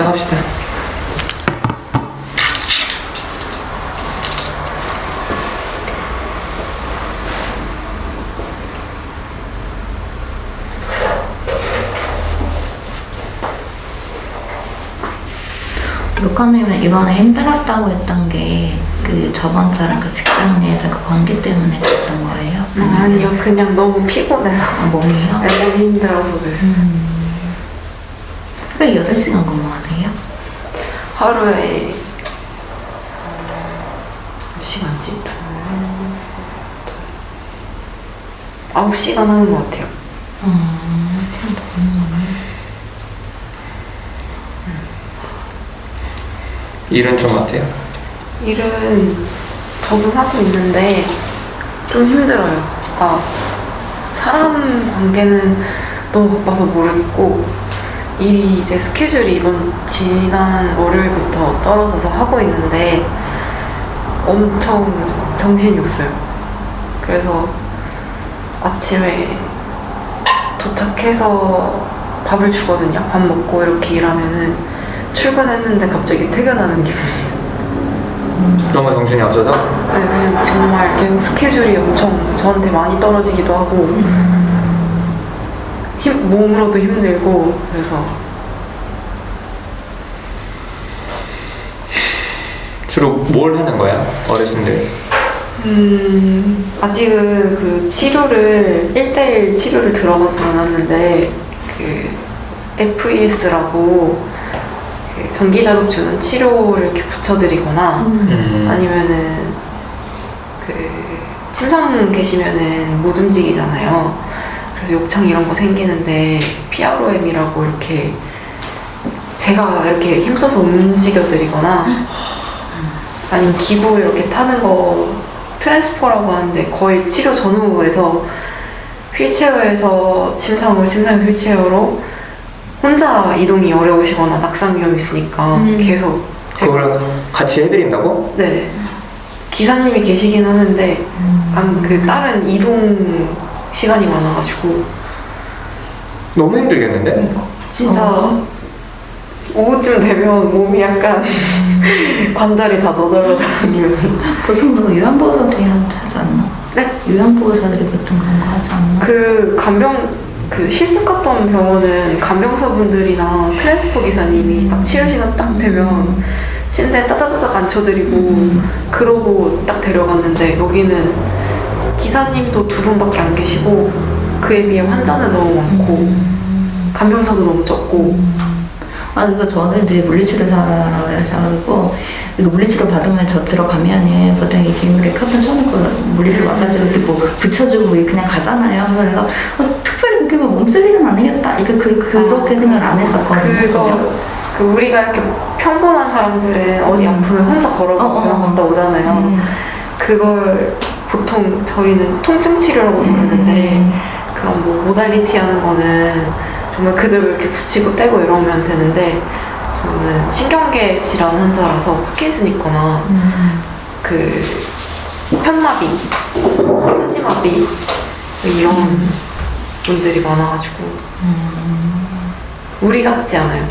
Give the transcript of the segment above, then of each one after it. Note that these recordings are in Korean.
시작합시다. 루카님은 이번에 힘들었다고 했던 게 그 저번 달에 그 직장 내에서 그 관계 때문에 그랬던 거예요? 아니요, 그냥 너무 피곤해서. 아, 몸이요? 네, 몸이 힘들어서 그래요. 왜 8시간 근무하세요? 하루에 몇 시간지? 9시간 하는 것 같아요. 일은 좀 어때요? 일은 적응하고 있는데 좀 힘들어요. 그러니까 사람 관계는 너무 바빠서 모르겠고, 일이 이제 스케줄이 지난 월요일부터 떨어져서 하고 있는데 엄청 정신이 없어요. 그래서 아침에 도착해서 밥을 주거든요. 밥 먹고 이렇게 일하면은 출근했는데 갑자기 퇴근하는 기분이에요. 너무 정신이 없어서? 네, 왜냐면 정말 계속 스케줄이 엄청 저한테 많이 떨어지기도 하고 몸으로도 힘들고 그래서. 주로 뭘 하는 거야? 어르신들? 아직은 그 치료를 1대1 치료를 들어가지 않았는데 그 FES라고 전기 자극 주는 치료를 이렇게 붙여드리거나 아니면은 그 침상 계시면은 못 움직이잖아요. 그래서 욕창 이런 거 생기는데 PROM이라고 이렇게 제가 이렇게 힘써서 움직여드리거나 아니면 기구 이렇게 타는 거 트랜스퍼라고 하는데 거의 치료 전후에서 휠체어에서 침상으로 휠체어로 혼자 이동이 어려우시거나 낙상 위험이 있으니까 계속 그걸 같이 해드린다고? 네, 기사님이 계시긴 하는데 그 다른 이동 시간이 많아가지고 너무 힘들겠는데? 진짜 오후쯤 되면 몸이 약간 관절이 다 너덜너덜하면. 보통 그거 요양보호사들이 하지 않나? 네? 요양보호사들이 보통 그런 거 하지 않나? 그 실습 갔던 병원은 간병사분들이나 트랜스포 기사님이 딱 치료 시간 딱 되면 침대에 따다다닥 앉혀드리고 그러고 딱 데려갔는데, 여기는 기사님도 2분밖에 안 계시고 그에 비해 환자는 너무 많고 간병사도 너무 적고. 아, 이거 저는 이제 물리치료사라고 해가지고, 이거 물리치료 받으면 저 들어가면은 보통 이게 이렇게 커튼 쳐놓고 물리치료 와가지고 이렇게 뭐 붙여주고 그냥 가잖아요. 그래서 내가 특별히 그렇게 막 몸쓰리는 아니겠다. 이거 그렇게 생각을 안 했었거든요. 우리가 이렇게 평범한 사람들은 어디 아프면 혼자 걸어가고 갔다 오잖아요. 그걸 보통 저희는 통증 치료라고 부르는데, 그런 뭐 모달리티 하는 거는 정말 그대로 이렇게 붙이고 떼고 이러면 되는데, 저는 신경계 질환 환자라서 파킨슨 있거나 그 편마비, 하지마비 이런 분들이 많아가지고 우리 같지 않아요.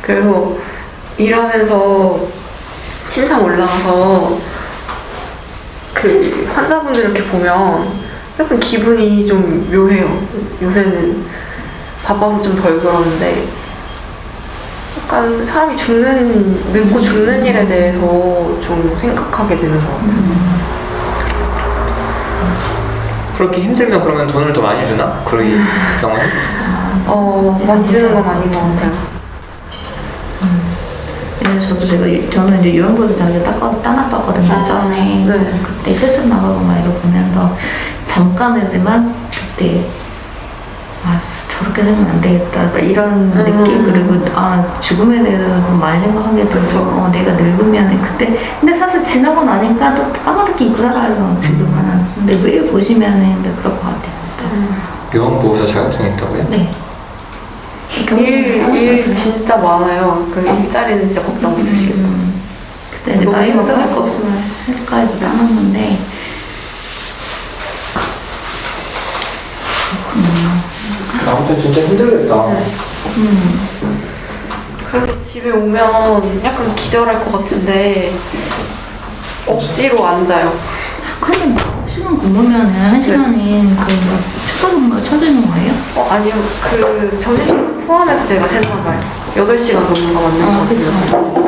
그래서 일하면서 침상 올라가서 그 환자분들 이렇게 보면 약간 기분이 좀 묘해요. 요새는 바빠서 좀 덜 그러는데, 약간 사람이 늙고 죽는 일에 대해서 좀 생각하게 되는 것 같아요. 그렇게 힘들면 그러면 돈을 더 많이 주나? 그러기 병원에? 많이 주는 건 아닌 것 같아요. 저는 이제 요양보호사 자기 따놨었거든요, 전에. 네. 그때 실습 나가고 막 이러고 보면서 잠깐이지만 그때 저렇게 생각하면 안 되겠다, 이런 느낌. 그리고 죽음에 대해서 좀 많이 생각하게 되죠. 내가 늙으면 그때. 근데 사실 지나고 나니까 또 까마득히 잊고 살아서 지금은. 근데 왜 보시면은 그럴 것 같아 진짜. 요양보호사 자격증이 있다고요? 네. 일 진짜 많아요. 그 일자리는 진짜 걱정 없으시겠다. 그때 나이 먹고 할 거 없으면 할까 해서 따놨는데. 아무튼 진짜 힘들겠다. 그래서 집에 오면 약간 기절할 것 같은데 억지로 앉아요. 그러면 9시간 근무면은 1시간인 그 추가 근무 쳐주는 거예요? 아니요. 그 점심시간 포함해서 제가 세나 봐요. 8시간 근무가 맞는 것 그쵸. 같아요.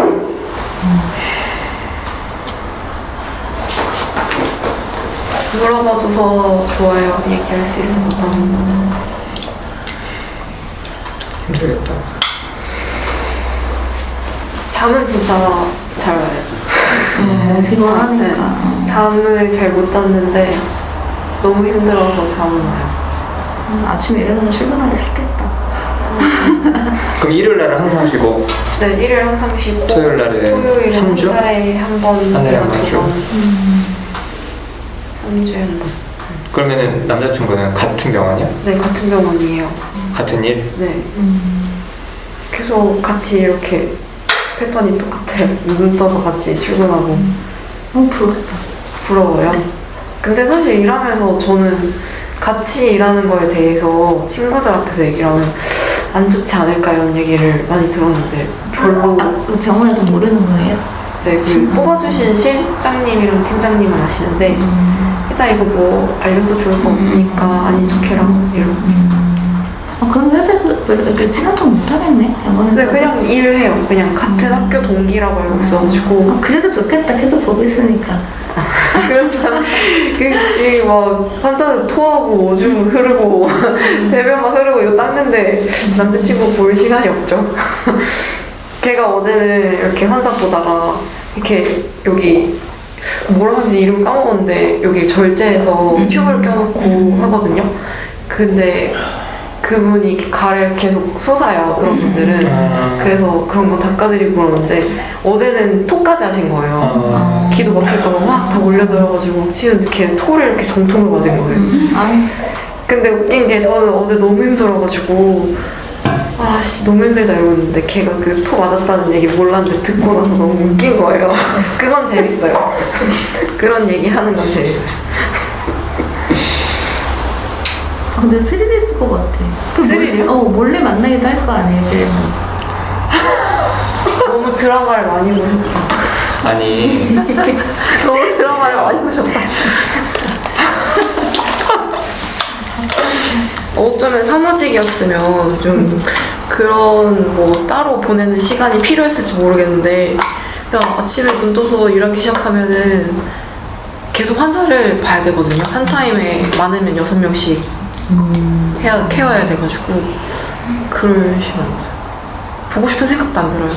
물어봐줘서 좋아요. 얘기할 수 있어서 너무. 힘들겠다. 잠은 진짜 잘 와요. 피곤하니까. 네. 잠을 잘 못 잤는데 너무 힘들어서 잠은 와요. 아침에 일어나서 출근하기 싫겠다. 그럼 일요일 날은 항상 쉬고 네, 일요일 항상 쉬고 토요일 날은 토요일은 3주? 한 달에 한 번, 한 달에 한 두 번씩. 번. 3주에 한 번. 그러면은 남자친구는 같은 병원이야? 네, 같은 병원이에요. 같은 일? 네. 계속 같이 이렇게 패턴이 똑같아요. 눈 떠서 같이 출근하고. 부럽다. 부러워요. 근데 사실 일하면서 저는 같이 일하는 거에 대해서 친구들 앞에서 얘기를 하면 안 좋지 않을까 이런 얘기를 많이 들었는데 별로. 그 병원에도 모르는 거예요? 네, 그 뽑아주신 실장님이랑 팀장님은 아시는데 일단 이거 뭐 알려도 좋을 거 없으니까 아닌 척해라 이러고. 그럼 회사에서 이렇게 친한 척 못하겠네? 근데 그냥 일해요. 그냥 같은 학교 동기라고 알고 있어가지고. 그래도 좋겠다. 계속 보고 있으니까. 그렇잖아. 그치, 막, 환자들 토하고, 오줌 흐르고, 대변만 흐르고, 이거 닦는데, 남자친구 볼 시간이 없죠. 걔가 어제는 이렇게 환자 보다가, 이렇게, 여기, 뭐라 하지 이름 까먹었는데, 여기 절제해서 튜브를 껴놓고 하거든요. 근데, 그분이 이렇게 가래를 계속 솟아요, 그런 분들은. 그래서 그런 거 닦아드리고 그러는데, 어제는 토까지 하신 거예요. 기도 막힐까봐 막 다 몰려들어가지고 치는데 걔는 토를 이렇게 정통으로 맞은 거예요. 근데 웃긴 게 저는 어제 너무 힘들어가지고 아씨 너무 힘들다 이러는데 걔가 그 토 맞았다는 얘기 몰랐는데 듣고 나서 너무 웃긴 거예요. 그건 재밌어요. 그런 얘기 하는 건 재밌어요. 근데 스릴 있을 것 같아. 스릴이요? 몰래 만나기도 할 거 아니에요, 그래서. 너무 드라마를 많이 보셨다. 아니 너무 드라마를 많이 보셨다. 어쩌면 사무직이었으면 좀 그런 뭐 따로 보내는 시간이 필요했을지 모르겠는데 그냥 아침에 눈 떠서 일하기 시작하면은 계속 환자를 봐야 되거든요. 한 타임에 많으면 6명씩 케어해야 돼가지고 그럴 시간 보고 싶은 생각도 안 들어요.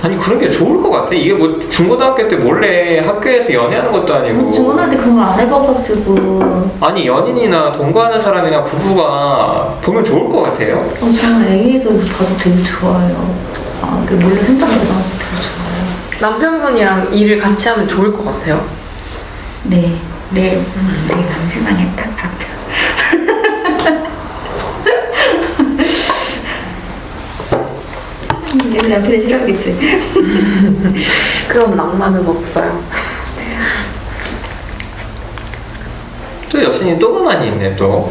아니 그런 게 좋을 것 같아. 이게 뭐 중고등학교 때 몰래 학교에서 연애하는 것도 아니고. 중고등학교 그런 걸 안 해봐가지고. 아니 연인이나 동거하는 사람이나 부부가 보면 좋을 것 같아요. 저는 애기도 봐도 되게 좋아요. 그 몰래 생각보다 되게 좋아요. 남편분이랑 일을 같이 하면 좋을 것 같아요. 네. 내 감시망에 딱 잡혀. 내 남편이 싫어하겠지. 그런 낭만은 없어요. 또 여신이 또 가만히 있네 또.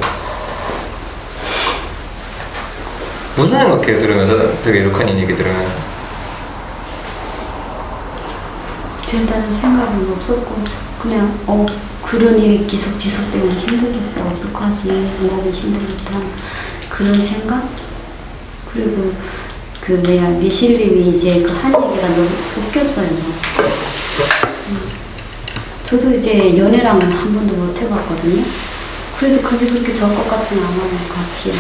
무슨 생각해요 들으면서 되게 루카님 얘기 들으면. 별다른 생각은 없었고 그냥 그런 일이 계속 지속되면 힘들겠다 어떡하지 몸이 힘들겠다 그런 생각 그리고 미실님이 이제 그 한 얘기가 너무 웃겼어요. 저도 이제 연애랑은 한 번도 못 해봤거든요. 그래도 그게 그렇게 저 것 같지는 않아요. 같이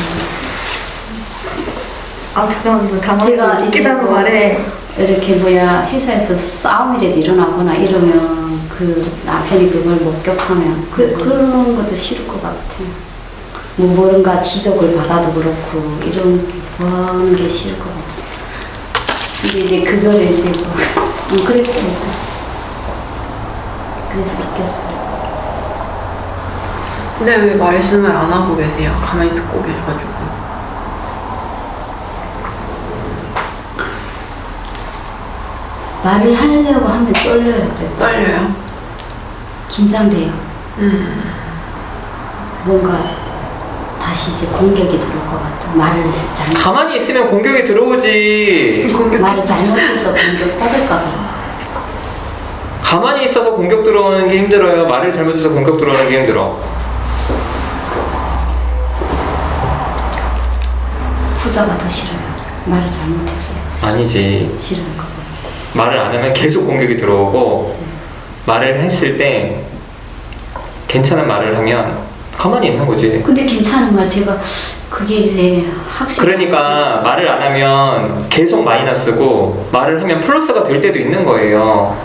잠깐만, 제가 이제 웃기다고 말해. 이렇게 회사에서 싸움이라도 일어나거나 이러면 그 남편이 그걸 목격하면 그런 것도 싫을 것 같아요. 뭐 뭔가 지적을 받아도 그렇고 이런 거 하는 게 싫을 것 같아요. 근데 이제 그거를 이제 그랬습니다. 그래서 웃겼어요. 근데 왜 말씀을 안 하고 계세요? 가만히 듣고 계셔가지고. 말을 하려고 하면 떨려요. 떨려요? 긴장돼요. 뭔가 다시 이제 공격이 들어올 것 같아. 말을 잘못 가만히 있으면 공격이 들어오지. 말을 잘못해서 공격받을까 봐. 가만히 있어서 공격 들어오는 게 힘들어요. 말을 잘못해서 공격 들어오는 게 힘들어. 후자가 더 싫어요. 말을 잘못해서 아니지. 싫은 거. 말을 안 하면 계속 공격이 들어오고, 말을 했을 때 괜찮은 말을 하면 가만히 있는 거지. 근데 괜찮은 말 제가 그게 이제 확실히 그러니까 말을 안 하면 계속 마이너스고, 말을 하면 플러스가 될 때도 있는 거예요.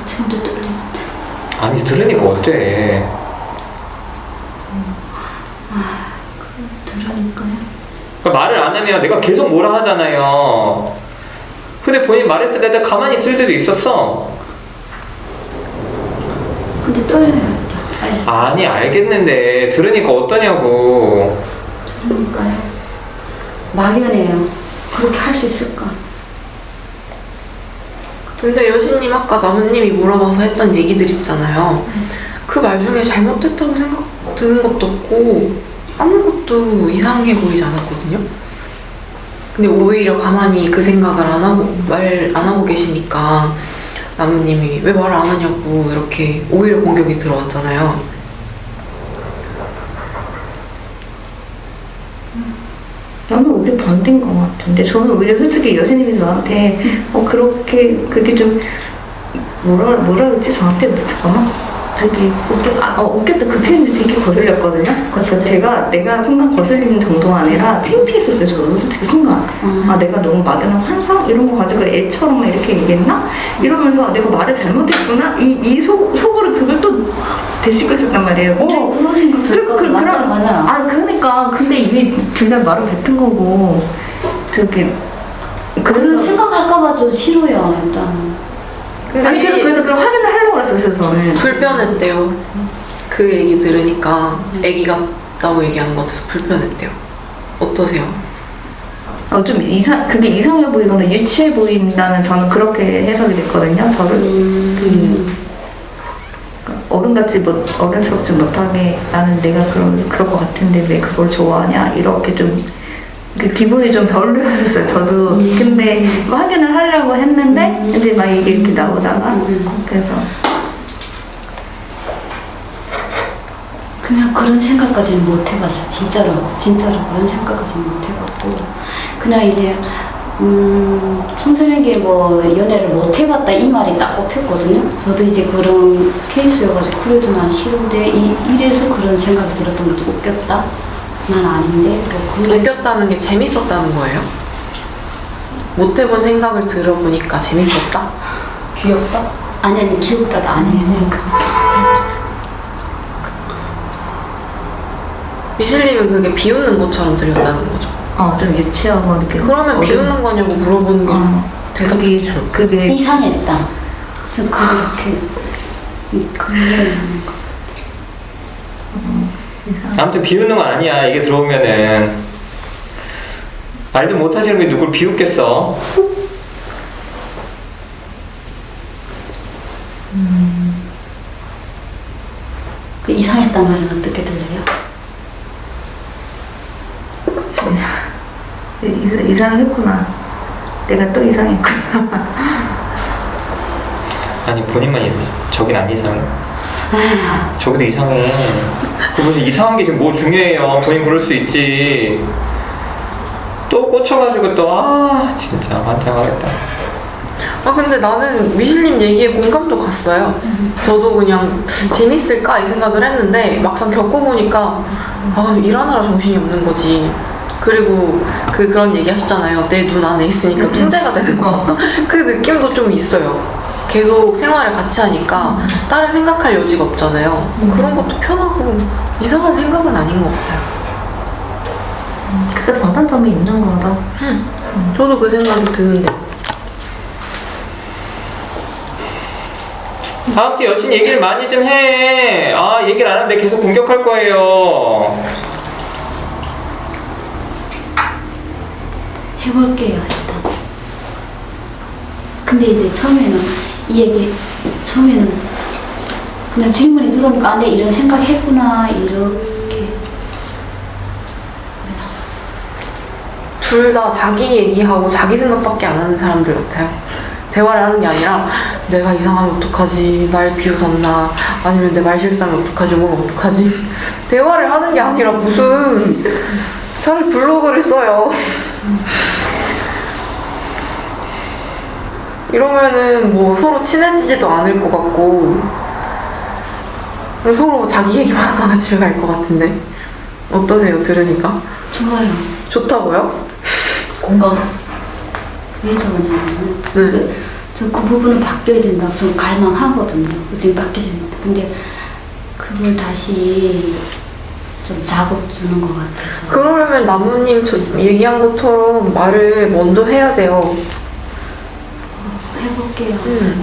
지금도 떨리는데. 아니, 들으니까 어때? 들으니까요. 그러니까 말을 안 하면 내가 계속 뭐라 하잖아요. 근데 본인 말했을 때 내가 가만히 있을 때도 있었어. 근데 떨려요. 빨리 아니, 알겠는데 들으니까 어떠냐고. 들으니까요. 막연해요. 그렇게 할 수 있을까? 근데 여신님 아까 나무님이 물어봐서 했던 얘기들 있잖아요. 그 말 중에 잘못됐다고 생각 드는 것도 없고 아무것도 이상해 보이지 않았거든요. 근데 오히려 가만히 그 생각을 안 하고 말 안 하고 계시니까 나무님이 왜 말을 안 하냐고 이렇게 오히려 공격이 들어왔잖아요. 나는 오히려 반대인 것 같은데 저는 오히려 솔직히 여신님이 저한테 그렇게 그게 좀 뭐라 그랬지 저한테 잠깐만 되게 웃겼다 그 표현이 되게 거슬렸거든요. 그래서 내가 순간 거슬리는 정도가 아니라 창피했었어요. 저도 솔직히 순간 내가 너무 막연한 환상 이런 거 가지고 애처럼 이렇게 얘기했나 이러면서 내가 말을 잘못했구나 이 속으로 그걸 또 되씹고 있었단 말이에요. 그거 생각 들까? 맞아. 그러니까 근데 이미 둘 다 말을 뱉은 거고 저기 그런 생각할까봐 좀 싫어요. 일단. 아니 그래서 그럼 확인을 하려고 그랬어요. 저는 불편했대요. 그 얘기 들으니까 애기 같다고 얘기하는 것 같아서 불편했대요. 어떠세요? 좀 그게 이상해 보이거나 유치해 보인다는 저는 그렇게 해석이 됐거든요. 저를 어른같이 어른스럽지 못하게 나는 내가 그럴 것 같은데 왜 그걸 좋아하냐 이렇게 좀 기분이 좀 별로였었어요. 저도 근데 확인을 하려고 했는데 이제 막 이게 이렇게 나오다가 그래서 그냥 그런 생각까지는 못 해봤어. 진짜로 그런 생각까지는 못 해봤고 그냥 이제 청소년에게 뭐 연애를 못 해봤다 이 말이 딱 꼽혔거든요. 저도 이제 그런 케이스여가지고 그래도 난 싫은데 이래서 그런 생각이 들었던 것도 웃겼다. 난 아닌데 웃겼다는 게 재밌었다는 거예요? 못 해본 생각을 들어보니까 재밌었다? 귀엽다? 아니 귀엽다도 아니에요. 미실님은 그게 비웃는 것처럼 들렸다는 거죠? 좀 유치하고 이렇게 그러면 비웃는 거냐고 물어보는 게 대답이 그게 이상했다. 좀 그렇게 아무튼 비웃는 건 아니야. 이게 들어오면은 말도 못하시는 분이 누굴 비웃겠어. 그 이상했단 말은 어떻게 들려요? 이상했구나. 내가 또 이상했구나. 아니, 본인만 저긴 안 이상해. 저기도 이상해. 무슨 이상한 게 지금 뭐 중요해요. 본인 그럴 수 있지. 또 꽂혀가지고 또 진짜 환장하겠다. 근데 나는 미실님 얘기에 공감도 갔어요. 저도 그냥 재밌을까 이 생각을 했는데 막상 겪어보니까 일하느라 정신이 없는 거지. 그리고 그런 얘기 하셨잖아요. 내 눈 안에 있으니까 통제가 되는 것 같다. 그 느낌도 좀 있어요. 계속 생활을 같이 하니까 다른 생각할 여지가 없잖아요. 그런 것도 편하고 이상한 생각은 아닌 것 같아요. 그래서 장단점이 있는 거다. 저도 그 생각이 드는데. 다음 주에 여신 얘기를 많이 좀 해. 얘기를 안 하는데 계속 공격할 거예요. 해볼게요 일단. 근데 이제 처음에는 그냥 질문이 들어오니까 아, 내 이런 생각 했구나 이렇게. 둘 다 자기 얘기하고 자기 생각밖에 안 하는 사람들 같아요. 대화를 하는 게 아니라 내가 이상하면 어떡하지, 날 비웃었나, 아니면 내 말 실수하면 어떡하지, 뭐가 어떡하지. 대화를 하는 게 아니라 무슨 차라리 블로그를 써요. 이러면은 뭐 서로 친해지지도 않을 것 같고 서로 자기 얘기만 하다가 집에 갈 것 같은데 어떠세요? 들으니까? 좋아요. 좋다고요? 공감해서. 왜 저러냐면 저 그 부분은 바뀌어야 된다고 좀 갈망하거든요. 지금 바뀌지 못해. 근데 그걸 다시 좀 자극 주는 것 같아서. 그러려면 나무님 저 얘기한 것처럼 말을 먼저 해야 돼요. 해볼게요. 해볼게요.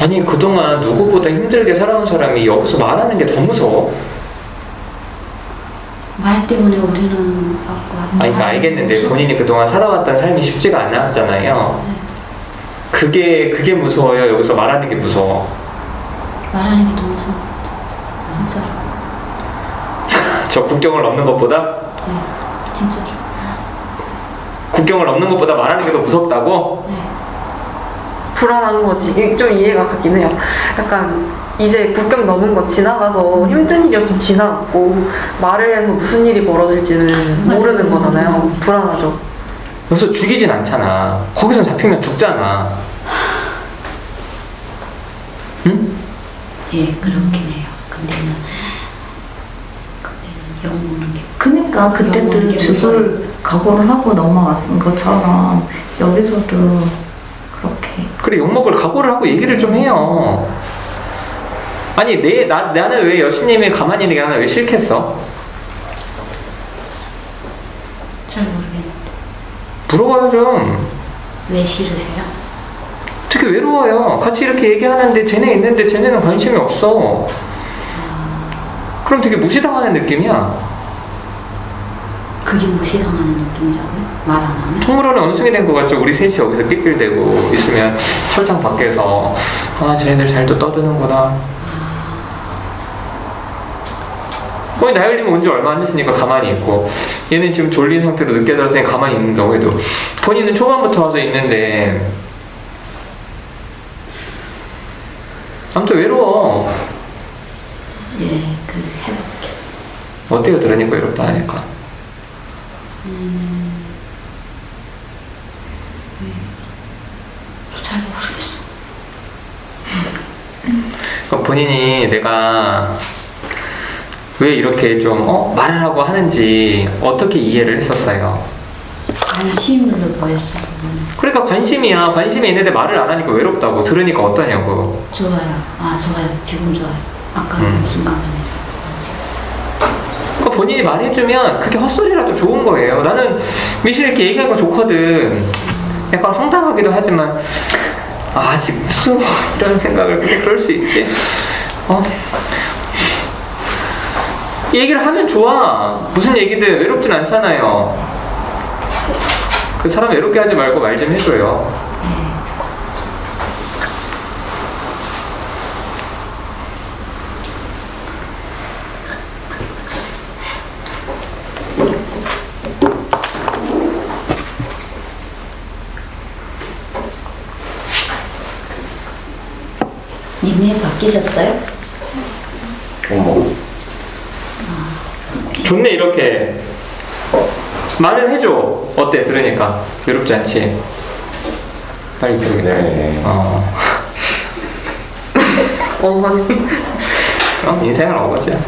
아니 그동안 누구보다 힘들게 살아온 사람이 여기서 말하는 게 더 무서워. 말 때문에 우리는 받고 아니 그러니까 알겠는데 본인이 그동안 살아왔던 삶이 쉽지가 않았잖아요. 네. 그게 무서워요? 여기서 말하는 게 무서워? 말하는 게 너무 무서운 것 같아요. 진짜로. 저 국경을 넘는 것보다? 네. 진짜로. 국경을 넘는 것보다 말하는 게 더 무섭다고? 네. 불안한 거지. 이게 좀 이해가 가긴 해요. 약간 이제 국경 넘은 거 지나가서 힘든 일이 좀 지나갔고 말을 해서 무슨 일이 벌어질지는 맞아, 모르는 맞아, 거잖아요. 맞아. 불안하죠. 여기서 죽이진 않잖아. 거기서 잡히면 죽잖아. 응? 예, 그렇긴 해요. 그때는 욕먹는 게. 그러니까 그때도 욕먹는 게 주술 각오를 하고 넘어왔은 것처럼 여기서도 그렇게. 그래 욕먹을 각오를 하고 얘기를 좀 해요. 아니 나는 왜 여신님이 가만히 있는 게 나는 왜 싫겠어? 잘 모르겠는데. 물어봐요 좀. 왜 싫으세요? 되게 외로워요. 같이 이렇게 얘기하는데 쟤네 있는데 쟤네는 관심이 없어. 그럼 되게 무시당하는 느낌이야. 그게 무시당하는 느낌이라고요? 말 안 하면? 통으로는 원숭이 된 것 같죠. 우리 셋이 여기서 낄낄대고 있으면 철창 밖에서 아 쟤네들 잘도 떠드는구나. 거의 나열님은 온 지 얼마 안 됐으니까 가만히 있고 얘는 지금 졸린 상태로 늦게 자서 가만히 있는다고 해도 본인은 초반부터 와서 있는데 아무튼 외로워. 예, 그 해볼게. 어때요? 들으니까 외롭다 하니까. 잘 모르겠어. 그러니까 본인이 내가 왜 이렇게 좀 말을 하고 하는지 어떻게 이해를 했었어요? 관심을 보였어. 그거는. 그러니까 관심이야. 관심이 있는데 말을 안 하니까 외롭다고. 들으니까 어떠냐고. 좋아요. 아, 좋아요. 지금 좋아요. 아까는 순간에. 그러니까 본인이 말해주면 그게 헛소리라도 좋은 거예요. 나는 미실 이렇게 얘기하는 거 좋거든. 약간 황당하기도 하지만 아직 스스로 이런 생각을 그럴 수 있지. 이 얘기를 하면 좋아. 무슨 얘기든 외롭진 않잖아요. 그 사람 외롭게 하지 말고 말 좀 해줘요. 닉네임 바뀌셨어요? 어머. 좋네 이렇게. 말은 해줘. 어때 들으니까 외롭지 않지? 빨리 들으게. 네. 어거지. 인생은 어거지야.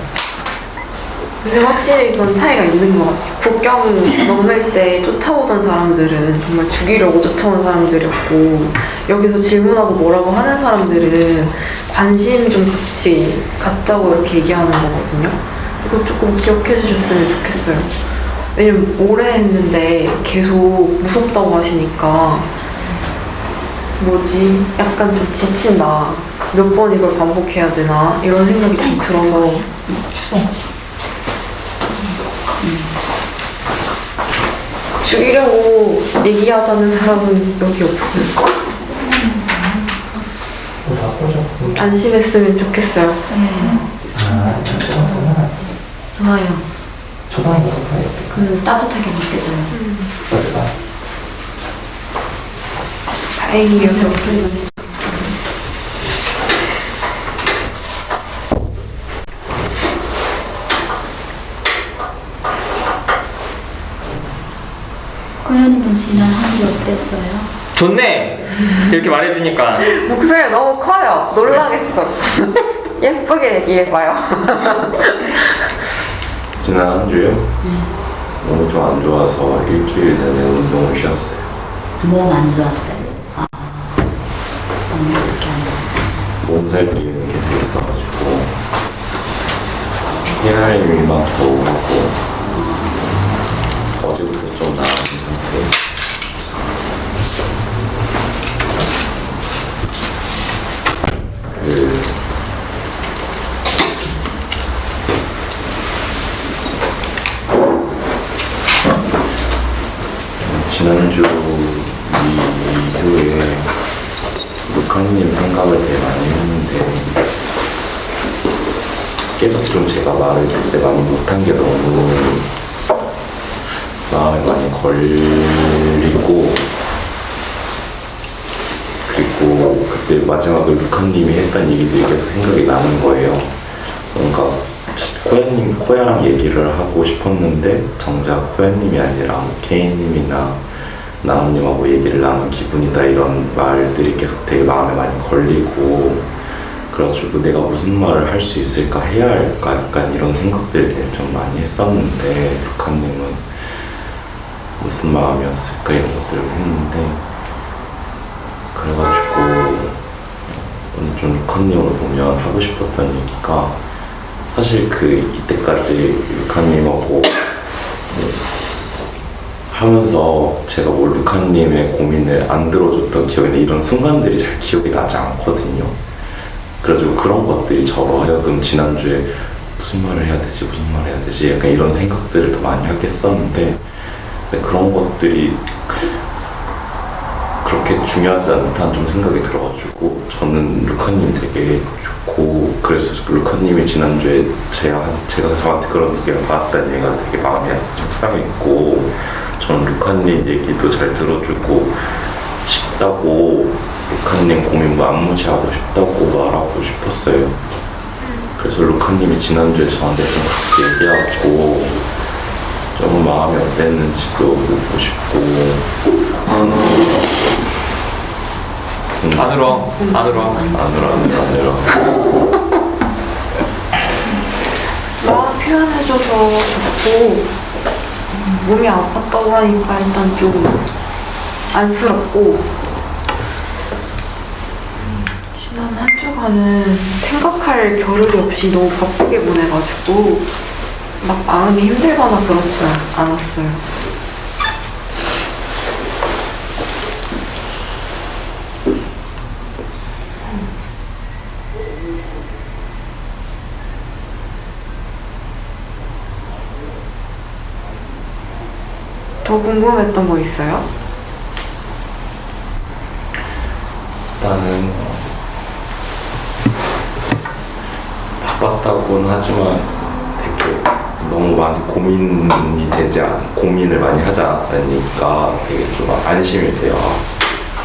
근데 확실히 그런 차이가 있는 것 같아요. 국경 넘을 때 쫓아오던 사람들은 정말 죽이려고 쫓아오는 사람들이었고 여기서 질문하고 뭐라고 하는 사람들은 관심 좀 같이 갖자고 이렇게 얘기하는 거거든요. 이거 조금 기억해 주셨으면 좋겠어요. 왜냐면 오래 했는데 계속 무섭다고 하시니까 뭐지? 약간 좀 지친다. 몇 번 이걸 반복해야 되나? 이런 생각이 좀 들어서 죽이려고 얘기하자는 사람은 여기 없어요. 다 꽂아. 안심했으면 좋겠어요. 네. 좋아요. 초반에 가서 봐야 돼. 그 따뜻하게 느껴져요. 그러니까. 다행이에요. 소리가 소리가 내죠. 고현이분 씨는 한지 어땠어요? 좋네! 이렇게 말해주니까. 목소리가 너무 커요. 놀라겠어. 예쁘게 얘기해봐요. 지난 한 주요? 몸이 좀 안 좋아서 일주일 내내 운동을 쉬었어요. 몸 안 좋았어요? 아, 몸이 어떻게 안 좋아요? 몸살 뛰는 게 돼 있어가지고 폐활량이 막 더 오고 어제부터 좀 나아진 상태. 그 지난주 이후에 루카님 생각을 되게 많이 했는데 계속 좀 제가 말을 그때 많이 못한 게 너무 마음에 많이 걸리고 그리고 그때 마지막에 루카님이 했던 얘기들이 계속 생각이 나는 거예요. 뭔가 코야랑 얘기를 하고 싶었는데 정작 코야님이 아니라 케이님이나 나은님하고 얘기를 나눈 기분이다 이런 말들이 계속 되게 마음에 많이 걸리고 그래가지고 내가 무슨 말을 할 수 있을까 해야 할까 약간 이런 생각들을 좀 많이 했었는데 루카님은 무슨 마음이었을까 이런 것들을 했는데 그래가지고 오늘 좀 루카님을 보면 하고 싶었던 얘기가 사실 그 이때까지 루카님하고 하면서 제가 뭐 루카님의 고민을 안 들어줬던 기억이나 이런 순간들이 잘 기억이 나지 않거든요. 그래가지고 그런 것들이 저로 하여금 지난주에 무슨 말을 해야 되지 약간 이런 생각들을 더 많이 하게 했었는데 근데 그런 것들이 그렇게 중요하지 않다는 좀 생각이 들어가지고 저는 루카님 되게 좋고 그래서 루카님이 지난주에 제가 저한테 그런 얘기를 받았다는 얘기가 되게 마음에 속상했고 저는 루카님 얘기도 잘 들어주고 싶다고 루카님 고민도 안 무시하고 싶다고 말하고 싶었어요. 그래서 루카님이 지난주에 저한테 좀 같이 얘기하고 좀 마음이 어땠는지도 묻고 싶고 안 울어. 안 울어. 안 울어. 마음 표현해줘서 좋고 몸이 아팠다고 하니까 일단 좀 안쓰럽고 지난 한 주간은 생각할 겨를이 없이 너무 바쁘게 보내가지고 막 마음이 힘들거나 그렇지 않았어요. 더 궁금했던 거 있어요? 일단은 바빴다고는 하지만 되게 너무 많이 고민을 많이 하지 않으니까 되게 좀 안심이 돼요.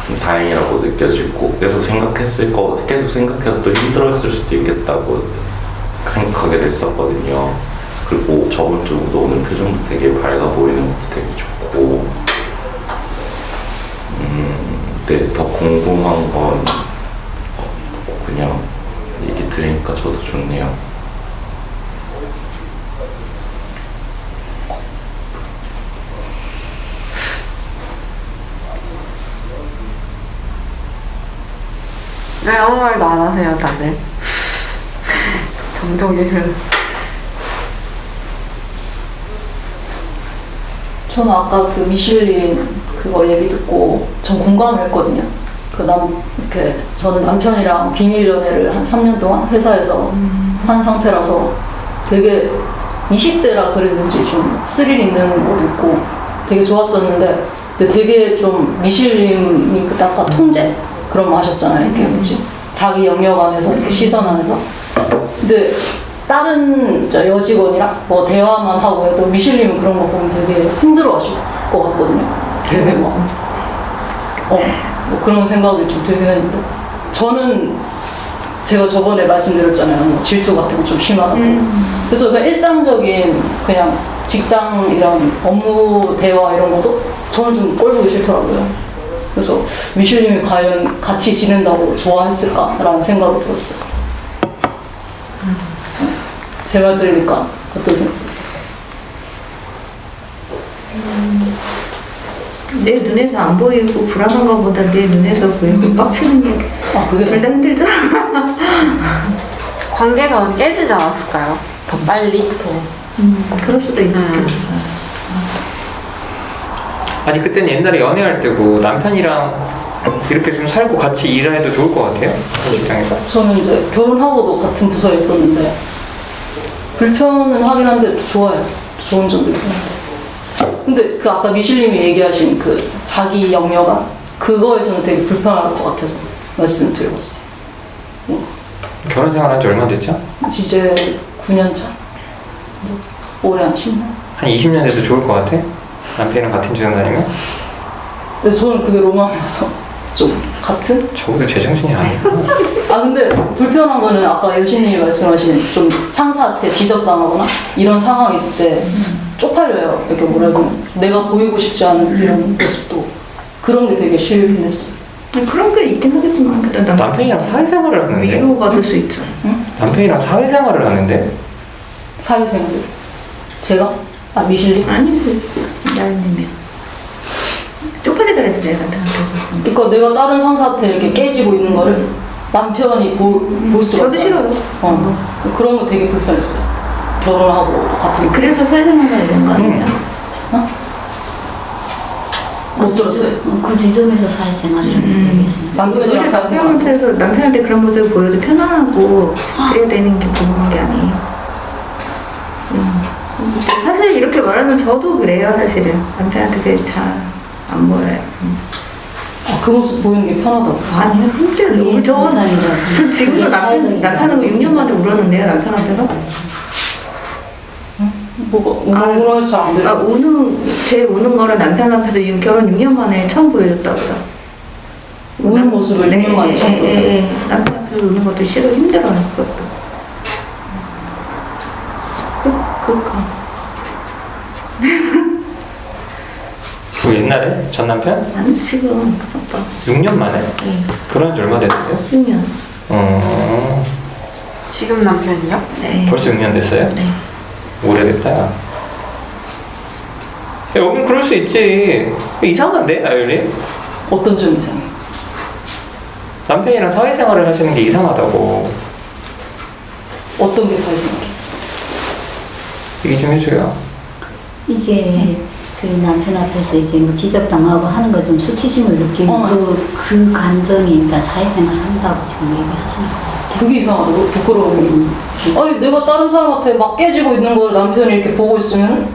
좀 다행이라고 느껴지고 계속 생각해서 또 힘들었을 수도 있겠다고 생각하게 됐었거든요. 그리고 저번 주도 오늘 표정도 되게 밝아 보이는 것도 되게 좋고 근데 더 궁금한 건 그냥 얘기 들으니까 저도 좋네요. 왜 아무 말도 안 하세요, 다들? 정적이면. 저는 아까 그 미슐린 그거 얘기 듣고 전 공감을 했거든요. 저는 남편이랑 비밀 연애를 한 3년 동안 회사에서 한 상태라서 되게 20대라 그랬는지 좀 스릴 있는 것도 있고 되게 좋았었는데 근데 되게 좀 미슐린이 아까 통제 그런 거 하셨잖아요. 이게 왠지 자기 영역 안에서 시선 안에서. 근데 다른 여직원이랑 뭐 대화만 하고 해도 미실님은 그런 거 보면 되게 힘들어하실 것 같거든요. 되게 막 뭐 그런 생각이 좀 들긴 했는데 저는 제가 저번에 말씀드렸잖아요. 뭐 질투 같은 거 좀 심하다고. 그래서 그냥 일상적인 그냥 직장이랑 업무 대화 이런 것도 저는 좀 꼴보기 싫더라고요. 그래서 미실님이 과연 같이 지낸다고 좋아했을까라는 생각이 들었어요. 제 말 들으니까 어떤 생각이세요? 내 눈에서 안 보이고 불안한 것보다 내 눈에서 보이고 빡치는 게 그게 둘 다 힘들죠? 관계가 깨지지 않았을까요? 더 빨리? 그럴 수도 있겠다. 아니 그때는 옛날에 연애할 때고 남편이랑 이렇게 좀 살고 같이 일을 해도 좋을 것 같아요. 그 입장에서. 저는 이제 결혼하고도 같은 부서에 있었는데 불편은 하긴 한데 좋아요. 좋은 점도 있고. 근데 그 아까 미실님이 얘기하신 그 자기 영역안 그거에 저는 되게 불편할 것 같아서 말씀을 드려봤어요. 결혼 생활한 지 얼마 됐죠? 이제 9년 차. 올해 한 10년. 한 20년 돼도 좋을 것 같아? 남편이랑 같은 직장 다니면? 근데 저는 그게 로망이라서 좀 같은? 적어도 제정신이 아니야. 근데 불편한 거는 아까 여신님이 말씀하신 좀 상사한테 지적당하거나 이런 상황이 있을 때 쪽팔려요. 이렇게 뭐라 해야 되나. 내가 보이고 싶지 않은 이런 모습도 그런 게 되게 싫긴 했어요. 그런 게 있긴 하겠지만 그래도 남편이랑 사회생활을 하는데? 위로받을 수 있죠. 남편이랑 사회생활을 하는데? 사회생활. 제가? 미실님? 아니, 나님이 쪽팔리다 그랬지 내가 나한테. 그러니까 내가 다른 상사한테 이렇게 깨지고 있는 거를 남편이 볼 수가 저도 없어요. 싫어요. 그런 거 되게 불편했어요. 결혼하고 같은 그래서 사회생활을 이런 거 아니야? 못 들었어요. 그 지점에서 사회생활이라는 얘기하시는 남편이랑 사회생활. 남편한테 그런 모습을 보여도 편안하고 그래야 되는 게 좋은 게 아니에요. 사실 이렇게 말하면 저도 그래요. 사실은 남편한테 그게 잘 안 보여요. 그 모습 보이는 게 편하다고. 아니요, 힘들어요. 저 지금도 남편하고 6년 만에 울었는데요, 남편 앞에서. 뭐가 우렁우렁해서 잘 안 들려요. 제 우는 거를 남편 앞에서 결혼 6년 만에 처음 보여줬다고요. 우는 모습을 6년 만에 처음 보여요. 남편 앞에서 우는 것도 싫어, 힘들어요, 그것도. 그 옛날에? 전 남편? 아니, 지금, 오빠. 6년 만에? 네. 결혼한 지 얼마 됐어요? 6년. 지금 남편이요? 네. 벌써 6년 됐어요? 네. 오래됐다. 야, 여긴 그럴 수 있지. 이상한데, 아유리? 어떤 점이 이상해요? 남편이랑 사회생활을 하시는 게 이상하다고. 어떤 게 사회생활이에요? 얘기 좀 해줘요. 이제 그 남편 앞에서 이제 뭐 지적당하고 하는 거 좀 수치심을 느끼는 그 감정이 일단 사회생활 한다고 지금 얘기하시는 거예요. 그게 이상하다고? 부끄러워. 아니 내가 다른 사람한테 막 깨지고 있는 걸 남편이 이렇게 보고 있으면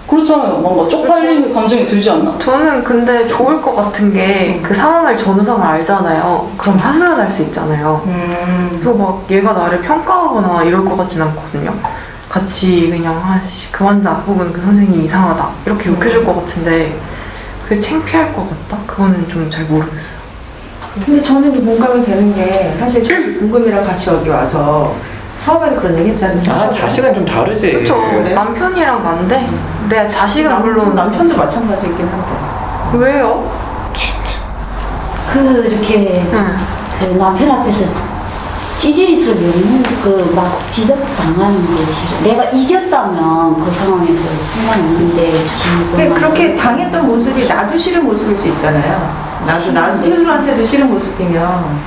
그렇잖아요. 뭔가 쪽팔림의 감정이 들지 않나? 저는 근데 좋을 것 같은 게 그 상황을 전우상을 알잖아요. 그럼 하소연할 수 있잖아요. 그래서 막 얘가 나를 평가하거나 이럴 것 같진 않거든요. 같이 그냥 그 환자 혹은 그 선생님이 이상하다 이렇게 욕해줄 것 같은데 그게 창피할 것 같다? 그거는 좀 잘 모르겠어요. 근데 저는 좀 공감이 되는 게 사실 저희 궁금이랑 같이 여기 와서 처음에는 그런 얘기 했잖아요. 자식은 좀 다르지. 그쵸. 남편이랑 난데 내 자식은 물론 남편도 마찬가지이긴 한데. 왜요? 이렇게 그 남편 앞에서 찌질이처럼 욕먹고 막 지적당하는 것이 내가 이겼다면 그 상황에서 상관없는데 지금 그렇게 당했던 모습이 나도 싫은 모습일 수 있잖아요. 나 스스로한테도 싫은 모습이면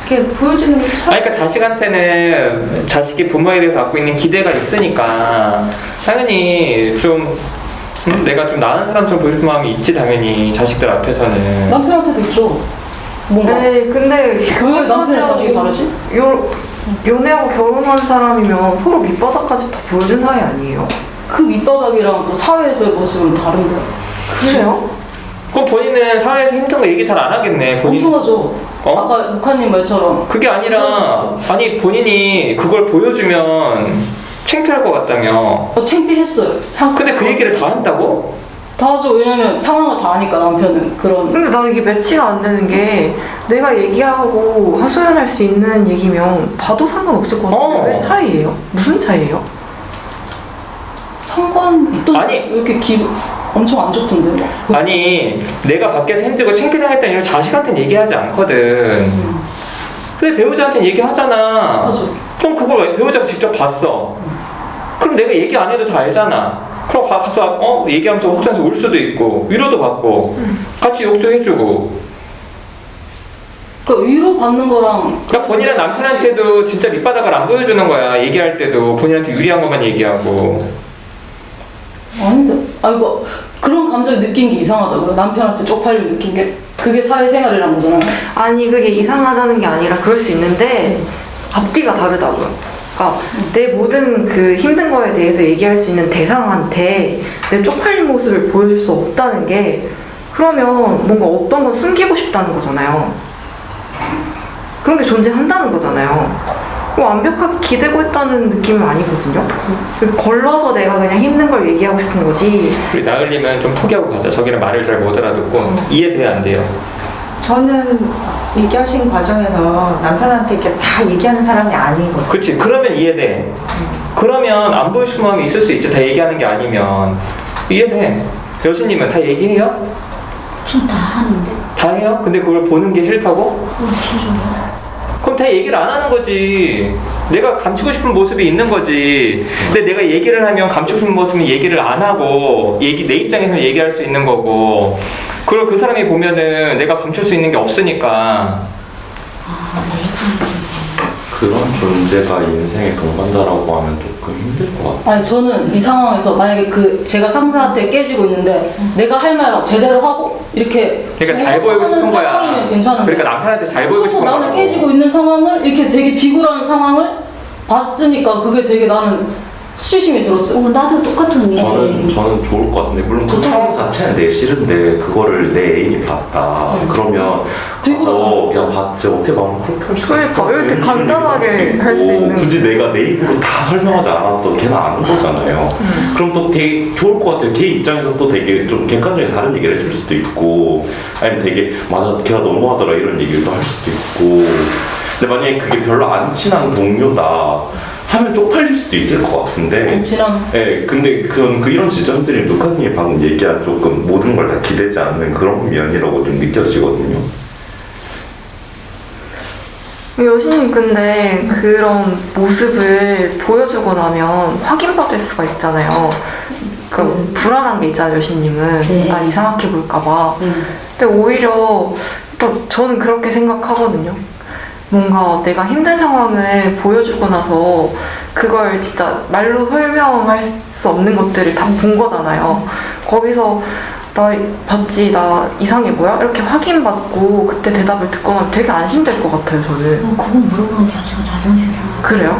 이렇게 보여주는 게 그러니까 자식한테는 자식이 부모에 대해서 갖고 있는 기대가 있으니까 당연히 좀 내가 좀 나은 사람처럼 보여줄 마음이 있지 당연히 자식들 앞에서는. 남편한테도 있죠. 뭔가. 네, 근데 왜 남편의 자식이 다르지? 연애하고 결혼한 사람이면 서로 밑바닥까지 다 보여준 사이 아니에요? 그 밑바닥이랑 또 사회에서의 모습은 다른데. 그래요? 그럼 본인은 사회에서 힘든 거 얘기 잘 안 하겠네. 본인. 엄청 하죠. 어? 아까 루카님 말처럼 그게 아니라 아니 본인이 그걸 보여주면 창피할 것 같다며. 창피했어요. 근데 그 얘기를 다 한다고? 다 하죠. 왜냐면 상황을 다 아니까 남편은 그런. 근데 나 이게 매치가 안 되는 게 내가 얘기하고 하소연할 수 있는 얘기면 봐도 상관없을 것 같은데 왜 차이예요? 무슨 차이예요? 상관 있던. 아니. 왜 이렇게 기분 엄청 안 좋던데. 아니 내가 밖에서 힘들고 창피당했다는 이런 자식한테는 얘기하지 않거든. 근데 배우자한테는 얘기하잖아. 맞아. 그럼 그걸 왜 배우자가 직접 봤어? 그럼 내가 얘기 안 해도 다 알잖아. 그럼 가서 얘기하면서 혹시나서 울 수도 있고 위로도 받고 같이 욕도 해주고. 그러니까 위로 받는 거랑. 그러니까 본인은 남편한테도 진짜 밑바닥을 안 보여주는 거야. 얘기할 때도 본인한테 유리한 것만 얘기하고. 아닌데. 이거 그런 감정을 느낀 게 이상하다고요. 남편한테 쪽팔림 느낀 게 그게 사회생활이란 거잖아요. 아니 그게 이상하다는 게 아니라 그럴 수 있는데 앞뒤가 다르다고요. 그러니까 내 모든 그 힘든 거에 대해서 얘기할 수 있는 대상한테 내 쪽팔린 모습을 보여줄 수 없다는 게 그러면 뭔가 어떤 걸 숨기고 싶다는 거잖아요. 그런 게 존재한다는 거잖아요. 완벽하게 기대고 있다는 느낌은 아니거든요. 걸러서 내가 그냥 힘든 걸 얘기하고 싶은 거지. 우리 나을님은 좀 포기하고 가자. 저기는 말을 잘 못 알아듣고 이해돼야 안 돼요. 저는 얘기하신 과정에서 남편한테 이렇게 다 얘기하는 사람이 아니거든요. 그렇지. 그러면 이해돼. 그러면 안 보여주고 마음이 있을 수 있죠. 다 얘기하는 게 아니면 이해돼. 여신님은 다 얘기해요? 전 다 하는데. 다 해요? 근데 그걸 보는 게 싫다고? 싫어요. 그럼 다 얘기를 안 하는 거지. 내가 감추고 싶은 모습이 있는 거지. 근데 내가 얘기를 하면 감추고 싶은 모습은 얘기를 안 하고 내 입장에서 얘기할 수 있는 거고. 그걸 그 사람이 보면은 내가 감출 수 있는 게 없으니까. 그런 존재가 인생의 동반자라고 하면 조금 힘들 것 같아요. 아니 저는 이 상황에서 만약에 제가 상사한테 깨지고 있는데 내가 할 말 제대로 하고 이렇게 그러니까 잘 보이고 싶은 거야. 상황이면 괜찮은데. 그러니까 남편한테 잘 보이고 싶은 거야. 나는 깨지고 있는 상황을 이렇게 되게 비굴한 상황을 봤으니까 그게 되게 나는 수치심이 들었어요. 나도 똑같은 일. 저는 좋을 것 같은데 물론 그 상황 자체는 내기 싫은데 그거를 내 애인이 봤다 그러면 가서 야 봤지 어떻게 마음을 그렇게 할 수 있어? 그러니까 이렇게 간단하게 할 수 있는. 굳이 내가 내 입으로 다 설명하지 않아도 걔는 아는 거잖아요. 그럼 또 되게 좋을 것 같아요. 걔 입장에서 또 되게 좀 객관적인 다른 얘기를 해줄 수도 있고 아니면 되게 맞아 걔가 너무하더라 이런 얘기를 또 할 수도 있고. 근데 만약에 그게 별로 안 친한 동료다 하면 쪽팔릴 수도 있을 것 같은데. 네, 근데 이런 지점들이 루카님이 방금 얘기한 조금 모든 걸 다 기대지 않는 그런 면이라고 좀 느껴지거든요. 여신님 근데 그런 모습을 보여주고 나면 확인받을 수가 있잖아요. 불안한 게 있잖아요, 여신님은. 네. 나 이상하게 볼까봐. 근데 오히려 또 저는 그렇게 생각하거든요. 뭔가 내가 힘든 상황을 보여주고 나서 그걸 진짜 말로 설명할 수 없는 것들을 다 본 거잖아요. 거기서 나 봤지, 나 이상해 뭐야? 이렇게 확인받고 그때 대답을 듣고 나면 되게 안심될 것 같아요, 저는. 그건 물어보는 자체가 자존심 상해. 그래요?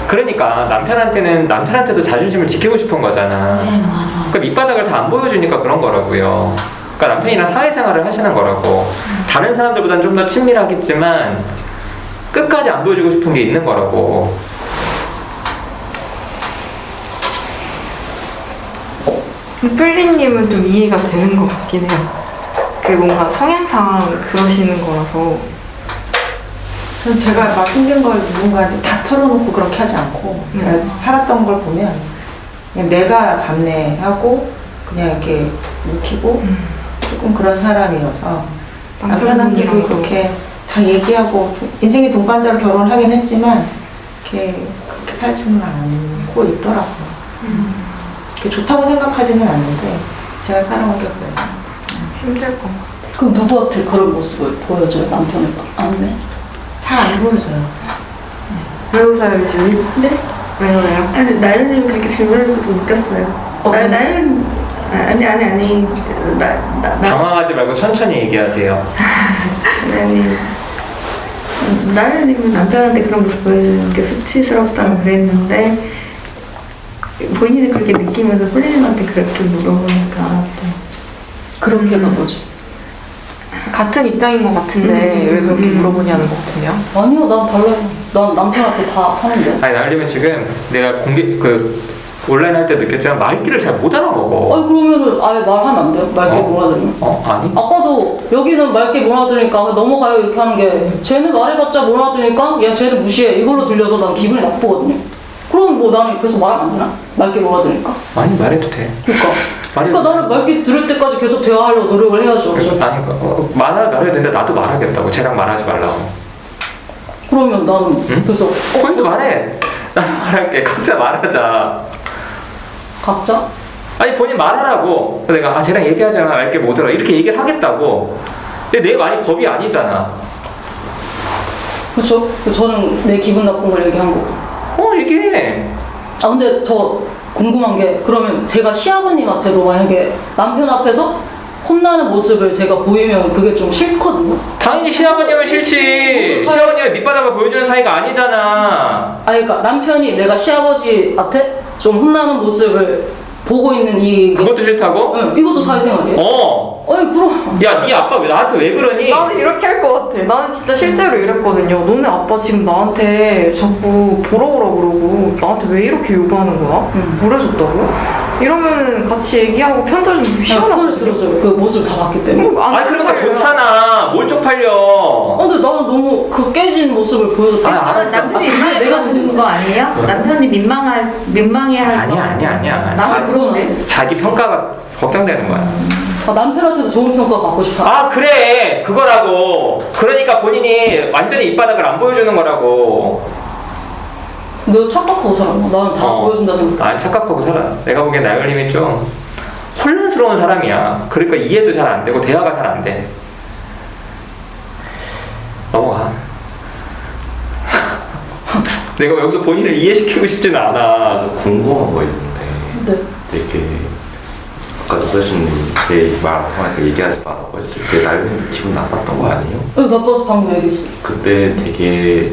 그러니까 남편한테도 자존심을 지키고 싶은 거잖아. 네, 맞아. 그러니까 밑바닥을 다 안 보여주니까 그런 거라고요. 그러니까 남편이랑 사회생활을 하시는 거라고. 다른 사람들보다는 좀 더 친밀하겠지만 끝까지 안 보여주고 싶은 게 있는 거라고. 뿔리님은 좀 이해가 되는 것 같긴 해요. 그 뭔가 성향상 그러시는 거라서. 전 제가 막 힘든 걸 누군가한테 다 털어놓고 그렇게 하지 않고 제가 살았던 걸 보면 그냥 내가 감내하고 그냥 이렇게 묵히고 조금 그런 사람이어서 남편한테도 그렇게 다 얘기하고 인생의 동반자로 결혼을 하긴 했지만 그렇게 살지는 않고 있더라고요. 좋다고 생각하지는 않는데 제가 살아온 게 그래서 힘들 것 같아요. 그럼 누구한테 그런 모습을 보여줘요? 남편이 안에? 잘 안 보여줘요. 왜 웃어요, 요즘이? 네? 왜 그래요? 아니 나연님 그렇게 질문해서 좀 웃겼어요. 나연 아니 당황하지 말고 천천히 얘기하세요. 아니 나연님은 남편한테 그런 모습 보여주는 게 수치스럽다고 그랬는데 본인은 그렇게 느끼면서 폴리님한테 그렇게 물어보니까 또 그렇게가 뭐죠? 같은 입장인 것 같은데 왜 그렇게 물어보냐는 거거든요. 아니요, 난 달라요. 난 남편한테 다 하는데. 아니 날리면 지금 내가 온라인 할 때 느꼈지만 말귀를 잘 못 알아먹어. 아니 그러면은 아예 말하면 안 돼요? 맑게 몰아들으면? 아니? 아까도 여기는 맑게 몰아들으니까 넘어가요 이렇게 하는 게 쟤는 말해봤자 몰아들으니까 야 쟤를 무시해 이걸로 들려서 난 기분이 나쁘거든요. 그럼 뭐 나는 계속 말하면 안 되나? 맑게 몰아들으니까? 아니 말해도 돼. 그러니까 나는 맑게 들을 때까지 계속 대화하려고 노력을 해야죠. 아니 말해도 되는데 나도 말하겠다고. 쟤랑 말하지 말라고. 그러면 나는 그래서 포인트 말해. 나도 말할게. 각자 말하자. 각자? 아니 본인 말하라고. 내가 쟤랑 얘기하지 마. 말게 못 들어. 이렇게 얘기를 하겠다고. 근데 내 말이 법이 아니잖아. 그렇죠? 저는 내 기분 나쁜 걸 얘기한 거고. 얘기해. 아 근데 저 궁금한 게 그러면 제가 시아버님한테도 만약에 남편 앞에서 혼나는 모습을 제가 보이면 그게 좀 싫거든요. 당연히 시아버님은 싫지. 시아버님은 밑바닥을 보여주는 사이가 아니잖아. 아니 그러니까 남편이 내가 시아버지한테 좀 혼나는 모습을 보고 있는 이 그것도 싫다고? 네, 이것도 사회생활이에요? 아니 그럼 야, 네 아빠 왜 나한테 왜 그러니? 나는 이렇게 할 것 같아. 나는 진짜 실제로 이랬거든요. 너네 아빠 지금 나한테 자꾸 보러 오라 그러고 나한테 왜 이렇게 요구하는 거야? 뭘 해줬다고? 이러면 같이 얘기하고 편들 좀 시원하고 편을 들어줘요. 그 모습을 다 봤기 때문에. 아니 그러니까 좋잖아. 뭘 쪽팔려. 근데 나는 너무 그 깨진 모습을 보여줬다. 알았어. 남편이 민망해 보이는 거 아니에요? 남편이 민망해할 아니야. 아, 그러네. 자기 평가가 걱정되는 거야. 남편한테도 좋은 평가 받고 싶어. 그래. 그거라고. 그러니까 본인이 완전히 입바닥을 안 보여주는 거라고. 너 착각하고 살아. 나는 다 보여준다 생각해. 아니 착각하고 살아. 내가 보기엔 나열님이 좀 혼란스러운 사람이야. 그러니까 이해도 잘 안 되고 대화가 잘 안 돼. 넘어가. 내가 여기서 본인을 이해시키고 싶지는 않아. 그래서 궁금한 거 있는데 네. 되게 아까 여자신님 제말 통하니까 얘기하지 말라고 했을 때 나연이 기분 나빴던 거 아니에요? 나빠서 방금 얘기했어. 그때 되게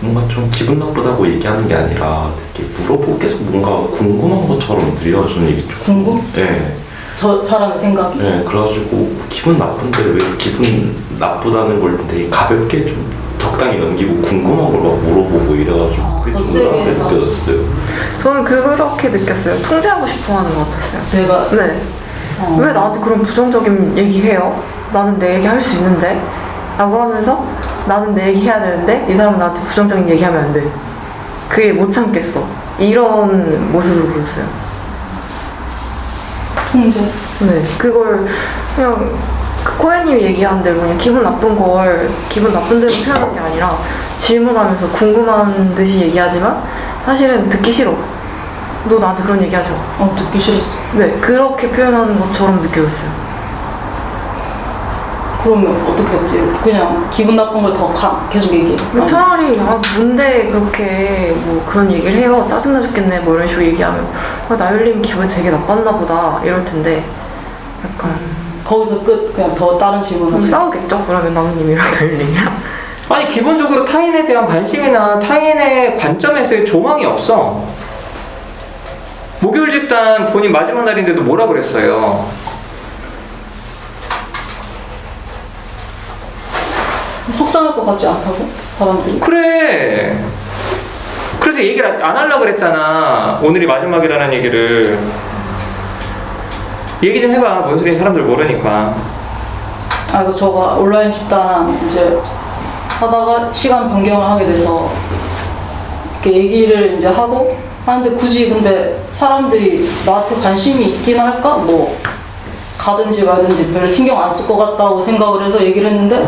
뭔가 좀 기분 나쁘다고 얘기하는 게 아니라 되게 물어보고 계속 뭔가 궁금한 것처럼 들려주는 얘기 좀. 궁금? 네. 저 사람의 생각이. 네, 그래가지고 기분 나쁜데 왜 기분 나쁘다는 걸 되게 가볍게 좀 적당히 넘기고 궁금한 걸 막 물어보고 이래가지고 그게 더 좀 세게 의아하게 느껴졌어요. 저는 그렇게 느꼈어요. 통제하고 싶어 하는 것 같았어요. 내가 네. 왜 나한테 그런 부정적인 얘기해요? 나는 내 얘기 할 수 있는데? 라고 하면서 나는 내 얘기 해야 되는데 이 사람은 나한테 부정적인 얘기하면 안 돼. 그게 못 참겠어. 이런 모습을 보였어요. 통제. 네. 그걸 그냥 코야님이 얘기한 대로 그냥 기분 나쁜 대로 표현한 게 아니라 질문하면서 궁금한 듯이 얘기하지만 사실은 듣기 싫어. 너 나한테 그런 얘기 하지 마. 듣기 싫었어. 네. 그렇게 표현하는 것처럼 느껴졌어요. 그러면 어떻게 하지? 그냥 기분 나쁜 걸 더 계속 얘기해. 차라리 뭔데 그렇게 뭐 그런 얘기를 해요. 짜증나 죽겠네 뭐 이런 식으로 얘기하면 나율님 기분 되게 나빴나 보다 이럴 텐데 약간 거기서 끝. 그냥 더 다른 질문하지. 싸우겠죠? 그러면 나무님이랑 나율님이랑. 아니 기본적으로 타인에 대한 관심이나 타인의 관점에서의 조망이 없어. 목요일 집단 본인 마지막 날인데도 뭐라 그랬어요? 속상할 것 같지 않다고? 사람들이. 그래. 그래서 얘기를 안 하려고 그랬잖아. 오늘이 마지막이라는 얘기를. 얘기 좀 해봐. 뭔 소리인지 사람들 모르니까. 이거 저가 온라인 집단 이제 하다가 시간 변경을 하게 돼서 이렇게 얘기를 이제 하고 하는데 굳이 근데 사람들이 나한테 관심이 있긴 할까? 뭐 가든지 말든지 별로 신경 안 쓸 것 같다고 생각을 해서 얘기를 했는데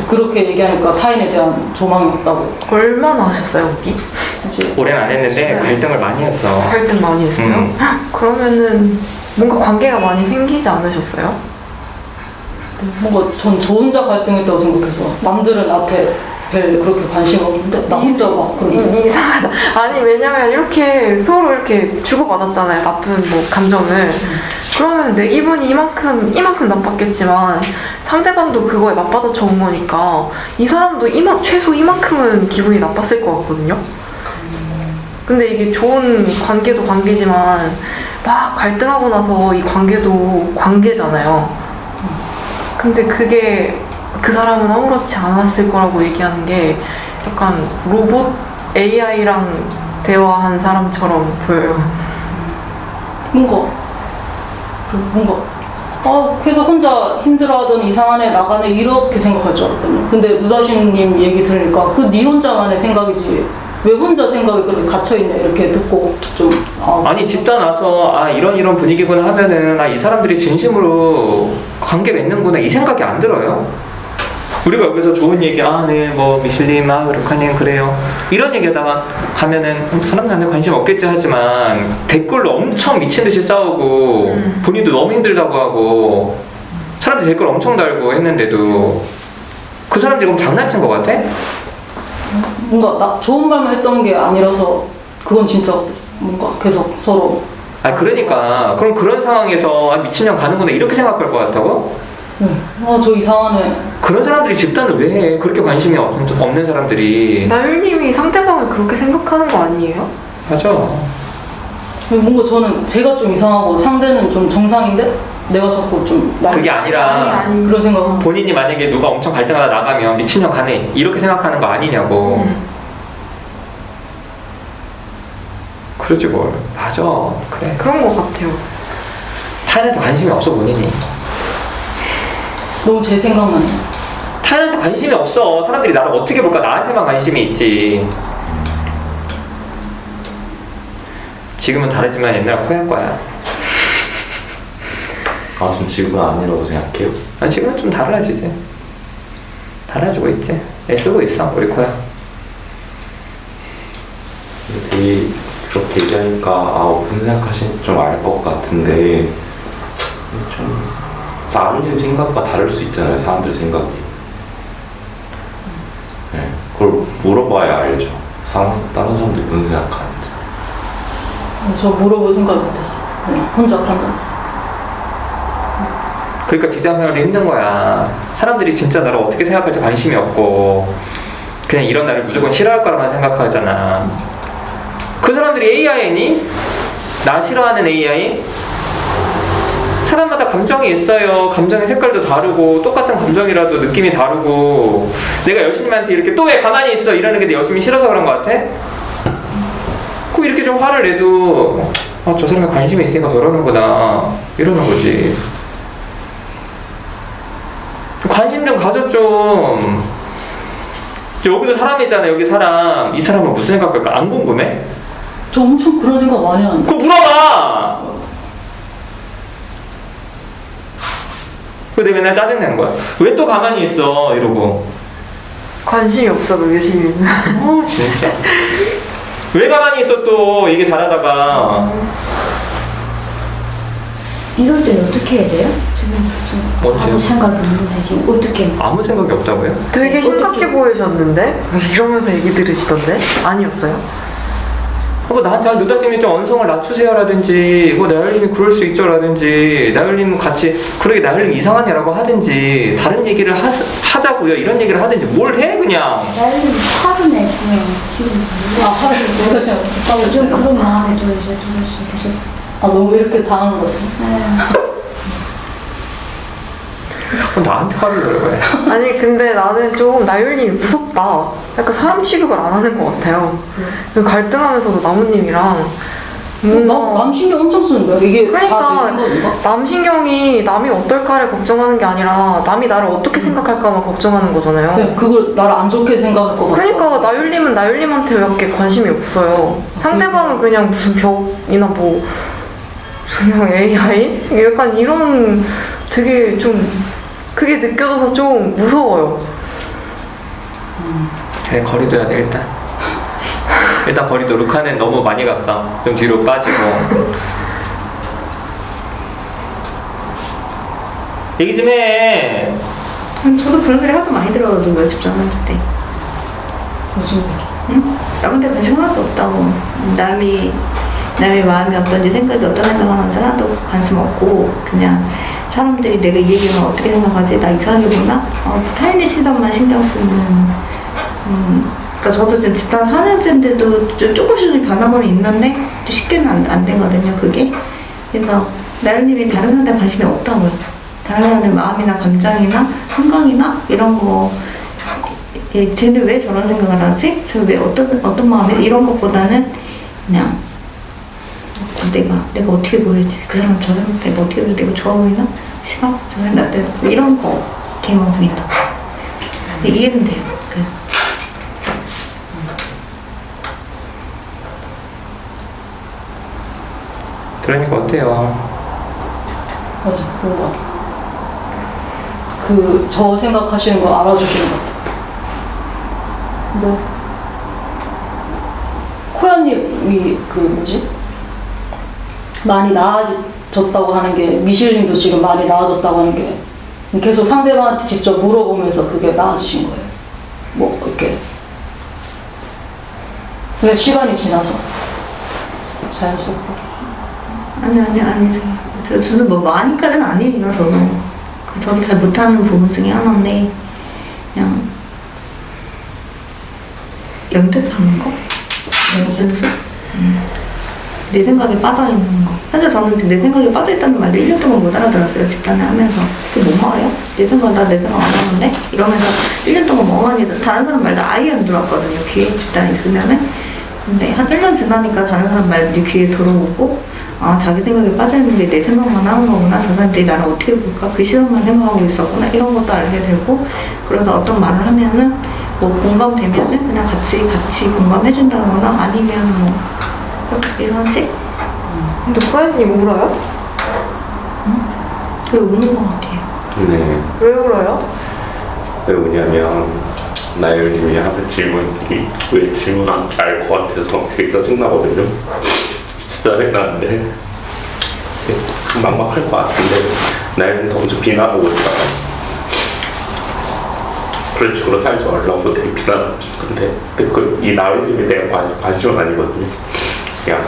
그렇게 얘기하니까 타인에 대한 조망이 없다고. 얼마나 하셨어요 거기? 이제 오래는 안 했는데 갈등을 많이 했어. 갈등 많이 했어요? 그러면은 뭔가 관계가 많이 생기지 않으셨어요? 뭔가 전 저 혼자 갈등했다고 생각해서 남들은 나한테 별 그렇게 관심 없는데 나 혼자 막 그런 거. 이상하다. 아니 왜냐면 이렇게 서로 이렇게 주고받았잖아요. 나쁜 뭐 감정을. 그러면 내 기분이 이만큼 나빴겠지만 상대방도 그거에 맞받아 적은 거니까 이 사람도 최소 이만큼은 기분이 나빴을 것 같거든요. 근데 이게 좋은 관계도 관계지만 막 갈등하고 나서 이 관계도 관계잖아요. 근데 그게 그 사람은 아무렇지 않았을 거라고 얘기하는 게 약간 로봇 AI랑 대화한 사람처럼 보여요. 뭔가 그래서 혼자 힘들어하던 이상한 애 나가네 이렇게 생각할 줄 알았거든요. 근데 루다심님 얘기 들으니까 그 네 혼자만의 생각이지 왜 혼자 생각이 그렇게 갇혀있냐 이렇게 듣고 좀 아니 집단 와서 이런 분위기구나 하면은 이 사람들이 진심으로 관계 맺는구나 이 생각이 안 들어요? 우리가 여기서 좋은 얘기 네 뭐 미슐린 루카님 그래요 이런 얘기하다가 가면은 사람들한테 관심 없겠지 하지만 댓글로 엄청 미친듯이 싸우고 본인도 너무 힘들다고 하고 사람들이 댓글 엄청 달고 했는데도 그 사람들이 그럼 장난친 것 같아? 뭔가 나 좋은 말만 했던 게 아니라서 그건 진짜 어땠어. 뭔가 계속 서로 그러니까 그럼 그런 상황에서 미친년 가는구나 이렇게 생각할 것 같다고? 저 이상하네. 그런 사람들이 집단을 왜 해? 그렇게 관심이 없는 사람들이. 나율님이 상대방을 그렇게 생각하는 거 아니에요? 맞아. 뭔가 저는 제가 좀 이상하고 상대는 좀 정상인데 내가 자꾸 좀 그게 아니라 아니. 그런 생각. 본인이 만약에 누가 엄청 갈등하다 나가면 미친년 가네 이렇게 생각하는 거 아니냐고. 그러지 뭘. 맞아. 그래. 그런 거 같아요. 타인한테 관심이 없어 본인이. 너무 제 생각만 해. 타인한테 관심이 없어. 사람들이 나를 어떻게 볼까 나한테만 관심이 있지. 지금은 다르지만 옛날 코야 거야. 전 지금은 아니라고 생각해요. 지금은 좀 달라지지. 달라지고 있지. 애쓰고 있어 우리 코야. 되게 그렇게 얘기하니까 무슨 생각하시는지 좀 알 것 같은데 좀 나눌린 생각과 다를 수 있잖아요. 사람들 생각이. 네, 그걸 물어봐야 알죠. 다른 사람들이 무슨 생각하는지. 저 물어볼 생각 못했어. 그냥 혼자 판단했어. 그러니까 직장 생활도 힘든 거야. 사람들이 진짜 나를 어떻게 생각할지 관심이 없고 그냥 이런 나를 무조건 싫어할 거라만 생각하잖아. 그 사람들이 AI니? 나 싫어하는 AI? 사람마다 감정이 있어요. 감정의 색깔도 다르고 똑같은 감정이라도 느낌이 다르고 내가 여신님한테 이렇게 또 왜 가만히 있어 이러는 게 내 여신이 싫어서 그런 거 같아? 꼭 이렇게 좀 화를 내도 저 사람이 관심이 있으니까 저러는구나 이러는 거지. 관심 좀 가져 좀. 여기도 사람이잖아. 여기 사람. 이 사람은 무슨 생각할까? 안 궁금해? 저 엄청 그런 생각 많이 하는데. 그거 물어봐! 그거 내가 맨날 짜증내는 거야. 왜 또 가만히 있어? 이러고. 관심이 없어, 요즘. 진짜. 왜 가만히 있어 또 얘기 잘하다가. 이럴 때 어떻게 해야 돼요? 지금 뭔지. 아무 생각이 없는데 지금 어떻게? 아무 생각이 없다고요? 되게 심각해 보이셨는데? 이러면서 얘기 들으시던데? 아니었어요? 나한테 누다님이 좀 언성을 낮추세요라든지 나열님이 그럴 수 있죠라든지 나열님 같이 그러게 나열님 이상한 애라고 하든지 다른 얘기를 하자고요 이런 얘기를 하든지 뭘 해 그냥. 나는 화를 내고요. 지금 화를 내서 좀 그런 마음이 좀 이제 계속. 너무 이렇게 당하는 거 같아. 그럼 나한테 화를 내려 왜? 아니 근데 나는 좀 나율님이 무섭다. 약간 사람 취급을 안 하는 것 같아요. 갈등하면서도 나무님이랑 남 신경 엄청 쓰는 거야. 이게 다 내 그러니까 생각인가? 남 신경이 남이 어떨까를 걱정하는 게 아니라 남이 나를 어떻게 생각할까만 걱정하는 거잖아요. 네, 그걸 나를 안 좋게 생각할 것 같아. 그러니까 나율님은 나율님한테 왜 이렇게 관심이 없어요. 상대방은 그냥 무슨 벽이나 뭐 그냥 AI? 약간 이런 되게 좀 그게 느껴져서 좀 무서워요. 그래 거리 둬야 돼 일단. 일단 거리도 루카는 너무 많이 갔어. 좀 뒤로 빠지고. 얘기 좀 해. 저도 그런 소리 하도 많이 들어가지고요 집장할 때. 무슨 얘기? 응? 나 근데 관심 하나도 없다고. 남의 마음이 어떤지 생각이 어떤 생각하는지 하나도 관심 없고 그냥 사람들이 내가 이 얘기하면 어떻게 생각하지? 나 이상하게 보나? 타인의 시선만 신경 쓰는 그러니까 저도 지금 집단 4년째인데도 조금씩 변화는 있는데 쉽게는 안 되거든요 그게. 그래서 나연님이 다른 사람한테 관심이 없다고요. 다른 사람의 마음이나 감정이나 생각이나 이런 거 쟤는 왜 저런 생각을 하지? 저 왜 어떤 마음이 이런 것보다는 그냥 내가 어떻게 보일지 그 사람 저 사람 내가 어떻게 보일지 내가 좋아 보이나? 싫어? 저 사람 나한테 이런 거 걔만 보인다. 이해는 돼요. 들으니까 어때요? 맞아, 뭔가 저 생각하시는 거 알아주시는 것 같아요. 뭐 코야님이 많이 나아졌다고 하는 게 미실님도 지금 많이 나아졌다고 하는 게 계속 상대방한테 직접 물어보면서 그게 나아지신 거예요. 뭐 이렇게 그냥 시간이 지나서 자연스럽게. 아니. 저는 뭐 많이까지는 아니에요, 저도 잘 못하는 부분 중에 하나인데, 그냥, 연습하는 거? 연습? 내 생각에 빠져있는 거. 사실 저는 내 생각에 빠져있다는 말을 1년 동안 못 알아들었어요, 집단을 하면서. 그게 뭐 말이야? 내 생각 안 하는데? 이러면서 1년 동안 멍하니 다른 사람 말도 아예 안 들어왔거든요, 귀에 집단에 있으면은. 근데 한 1년 지나니까 다른 사람 말들이 귀에 들어오고, 아, 자기 생각에 빠져있는데 내 생각만 하는 거구나. 저 사람들이 나를 어떻게 볼까? 그 시선만 생각하고 있었구나. 이런 것도 알게 되고, 그래서 어떤 말을 하면은, 뭐 공감되면은 그냥 같이 공감해준다거나 아니면 뭐, 이런 식? 근데 코야님 울어요? 왜 우는 것 같아요. 네. 왜 울어요? 왜 우냐면 나열님이 하는 질문들이 왜 질문한지 알 것 같아서 되게 짜증나거든요. 진짜 짜증나는데 막막할 것 같은데 나열님도 엄청 비난하고 있다가 그런 식으로 살지 말라고 되게 비난하고 싶은데 이 나열님에 대한 관심은 아니거든요. 그냥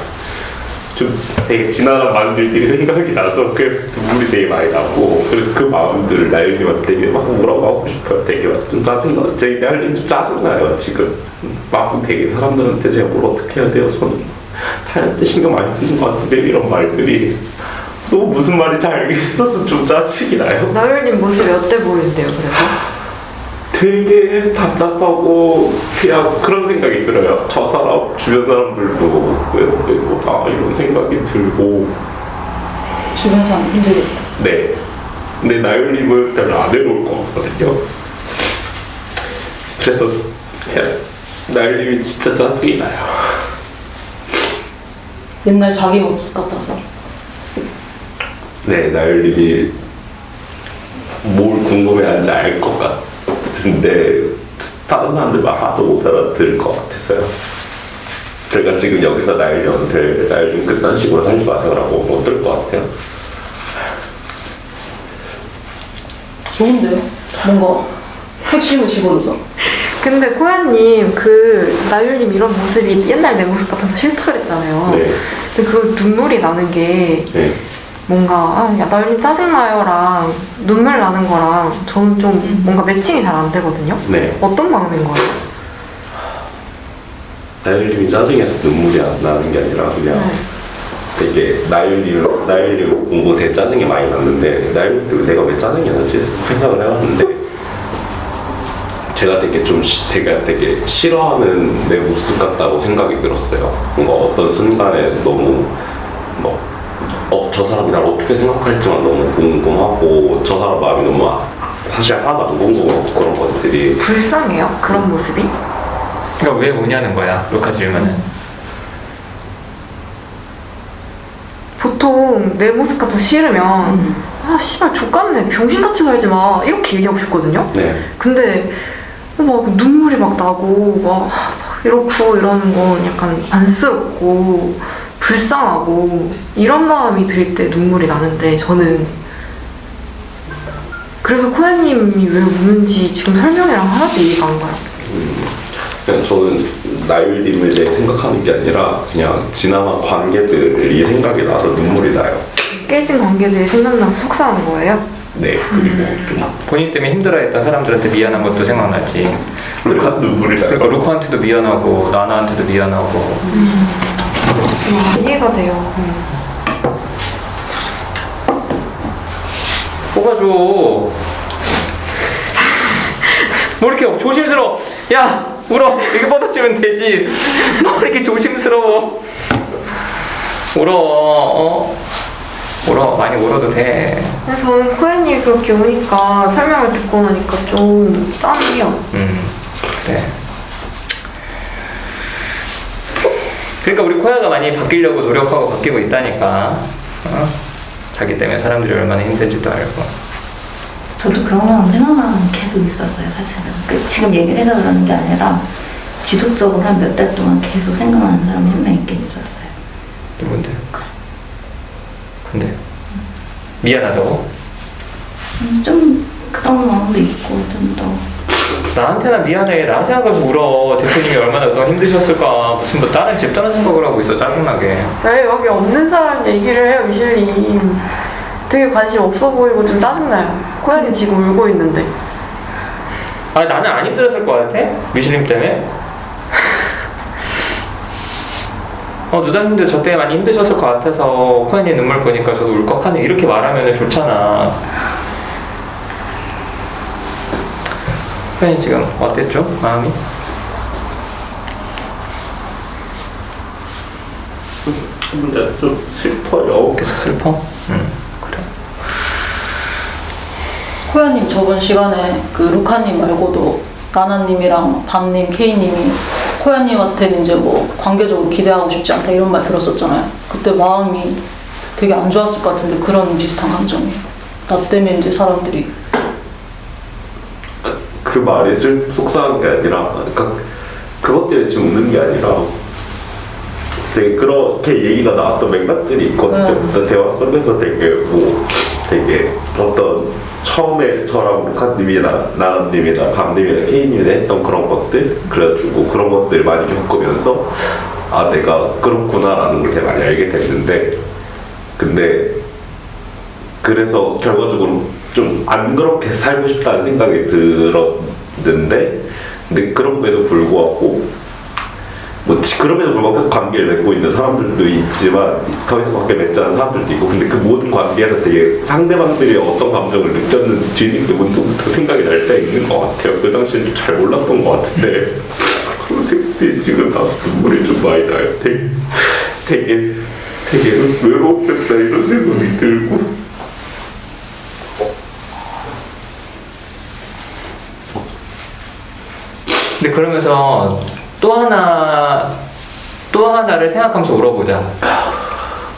좀 되게 지나간 마음들이 생각이 나서 그래서 눈물이 되게 많이 나고 그래서 그 마음들을 나열님한테 되게 막 뭐라고 하고 싶어요. 되게 막 좀 짜증나. 제 나열님 좀 짜증나요 지금. 막 되게 사람들한테 제가 뭘 어떻게 해야 돼요? 저는 타인한테 신경 많이 쓰는 것 같은데 이런 말들이 또 무슨 말인지 알겠어서 좀 짜증이 나요. 나율님 모습이 어때 보이는데요, 그래서? 되게 답답하고 그냥 그런 생각이 들어요. 저 사람 주변 사람들도 왜 빼고 다 이런 생각이 들고. 주변 사람 힘들겠다. 네. 근데 나율님을 별로 안 해놓을 것 같거든요. 그래서 그냥 나율님이 진짜 짜증이 나요. 옛날 자기 모습 같아서. 네, 나율님이 뭘 궁금해하는지 알 것 같은데 다른 사람들만 하도 못 알아들을 것 같아서요. 제가 지금 여기서 나율님한테 나율님 그딴 식으로 살지 마세요라고 못 들을 것 같아요. 좋은데요? 뭔가 핵심을 집어넣어서. 근데 코야님 나율님 이런 모습이 옛날 내 모습 같아서 싫다 그랬잖아요. 네. 근데 그 눈물이 나는 게 네. 뭔가 야 나율님 짜증나요랑 눈물 나는 거랑 저는 좀 뭔가 매칭이 잘 안 되거든요. 네. 어떤 마음인 거예요? 나율님이 짜증해서 눈물이 안 나는 게 아니라 그냥 되게 나율님 공부 되게 짜증이 많이 났는데 나율님 내가 왜 짜증이 나지 생각을 해봤는데 제가 되게 싫어하는 내 모습 같다고 생각이 들었어요. 뭔가 어떤 순간에 너무 저 사람이 날 어떻게 생각할지만 너무 궁금하고 저 사람 마음이 너무 사실 하나도 안 궁금하고 그런 것들이 불쌍해요? 그런 모습이? 그러니까 왜 우냐는 거야, 루카 질문은. 보통 내 모습 같아서 싫으면 아 씨발 족같네 병신같이 살지 마 이렇게 얘기하고 싶거든요. 네. 근데 막 눈물이 막 나고 막 이렇고 이러는 건 약간 안쓰럽고 불쌍하고 이런 마음이 들 때 눈물이 나는데 저는 그래서 코야님이 왜 우는지 지금 설명이랑 하나도 이해가 안 가요. 그냥 저는 나율님을 내 생각하는 게 아니라 그냥 지나간 관계들이 생각이 나서 눈물이 나요. 깨진 관계들이 생각나서 속상한 거예요? 네. 그리고 좀 본인 때문에 힘들어했던 사람들한테 미안한 것도 생각나지. 그래서 눈물이 나요. 그러니까 루카한테도 미안하고 나나한테도 미안하고. 이해가 돼요. 뽑아줘. 뭐 이렇게 조심스러워. 야, 울어. 이렇게 뻗어주면 되지. 뭐 이렇게 조심스러워. 울어. 울어. 많이 울어도 돼. 근데 저는 코야님이 그렇게 우니까 설명을 듣고 나니까 좀 짠해요. 그래. 그러니까 우리 코야가 많이 바뀌려고 노력하고 바뀌고 있다니까. 자기 때문에 사람들이 얼마나 힘든지도 알고. 저도 그런 건 생각만 계속 있었어요, 사실은. 지금 얘기를 해서 그러는 게 아니라 지속적으로 한 몇 달 동안 계속 생각나는 사람이 한 명 있긴 있었어요. 누군데? 근데 미안하다고? 좀 그런 마음도 있고 좀 더. 나한테나 미안해. 나 생각하면서 울어. 대표님이 얼마나 그동안 힘드셨을까. 무슨 뭐 다른 집다른 생각을 하고 있어. 짜증나게. 왜 여기 없는 사람 얘기를 해요, 미실님. 되게 관심 없어 보이고 좀 짜증나요. 코야님 지금 울고 있는데. 아, 나는 안 힘들었을 것 같아? 미실님 때문에? 누다님도 저 때문에 많이 힘드셨을 것 같아서 코야님 눈물 보니까 저도 울컥하네. 이렇게 말하면 좋잖아. 코야님 지금 어땠죠? 마음이? 근데 좀 슬퍼요. 계속 슬퍼? 그래. 코야님 저번 시간에 그 루카님 말고도 나나님이랑 밤님, 케이님이 코야님한테는 이제 뭐 관계적으로 기대하고 싶지 않다 이런 말 들었었잖아요. 그때 마음이 되게 안 좋았을 것 같은데 그런 비슷한 감정이에요. 나 때문에 이제 사람들이 그 말이 속상한 게 아니라, 그러니까 그것 때문에 지금 웃는 게 아니라 되게 그렇게 얘기가 나왔던 맥락들이 있거든요. 어떤 대화 속에서 되게 어떤 처음에 저랑 루카님이나 나나님이나 밤님이나 케이님이 했던 그런 것들, 그래가지고 그런 것들을 많이 겪으면서 아, 내가 그렇구나라는 걸 되게 많이 알게 됐는데, 근데 그래서 결과적으로 좀 안 그렇게 살고 싶다는 생각이 들었는데, 근데 그럼에도 불구하고 그럼에도 불구하고 계속 관계를 맺고 있는 사람들도 있지만 더 이상 관계를 맺지 않은 사람들도 있고, 근데 그 모든 관계에서 되게 상대방들이 어떤 감정을 느꼈는지 뒤늦게 문득부터 생각이 날 때 있는 것 같아요. 그 당시에는 잘 몰랐던 것 같은데 그런 생각들이 지금 다소 눈물이 좀 많이 나요. 되게 외롭겠다 이런 생각이 들고. 근데 그러면서 또 하나를 생각하면서 울어보자.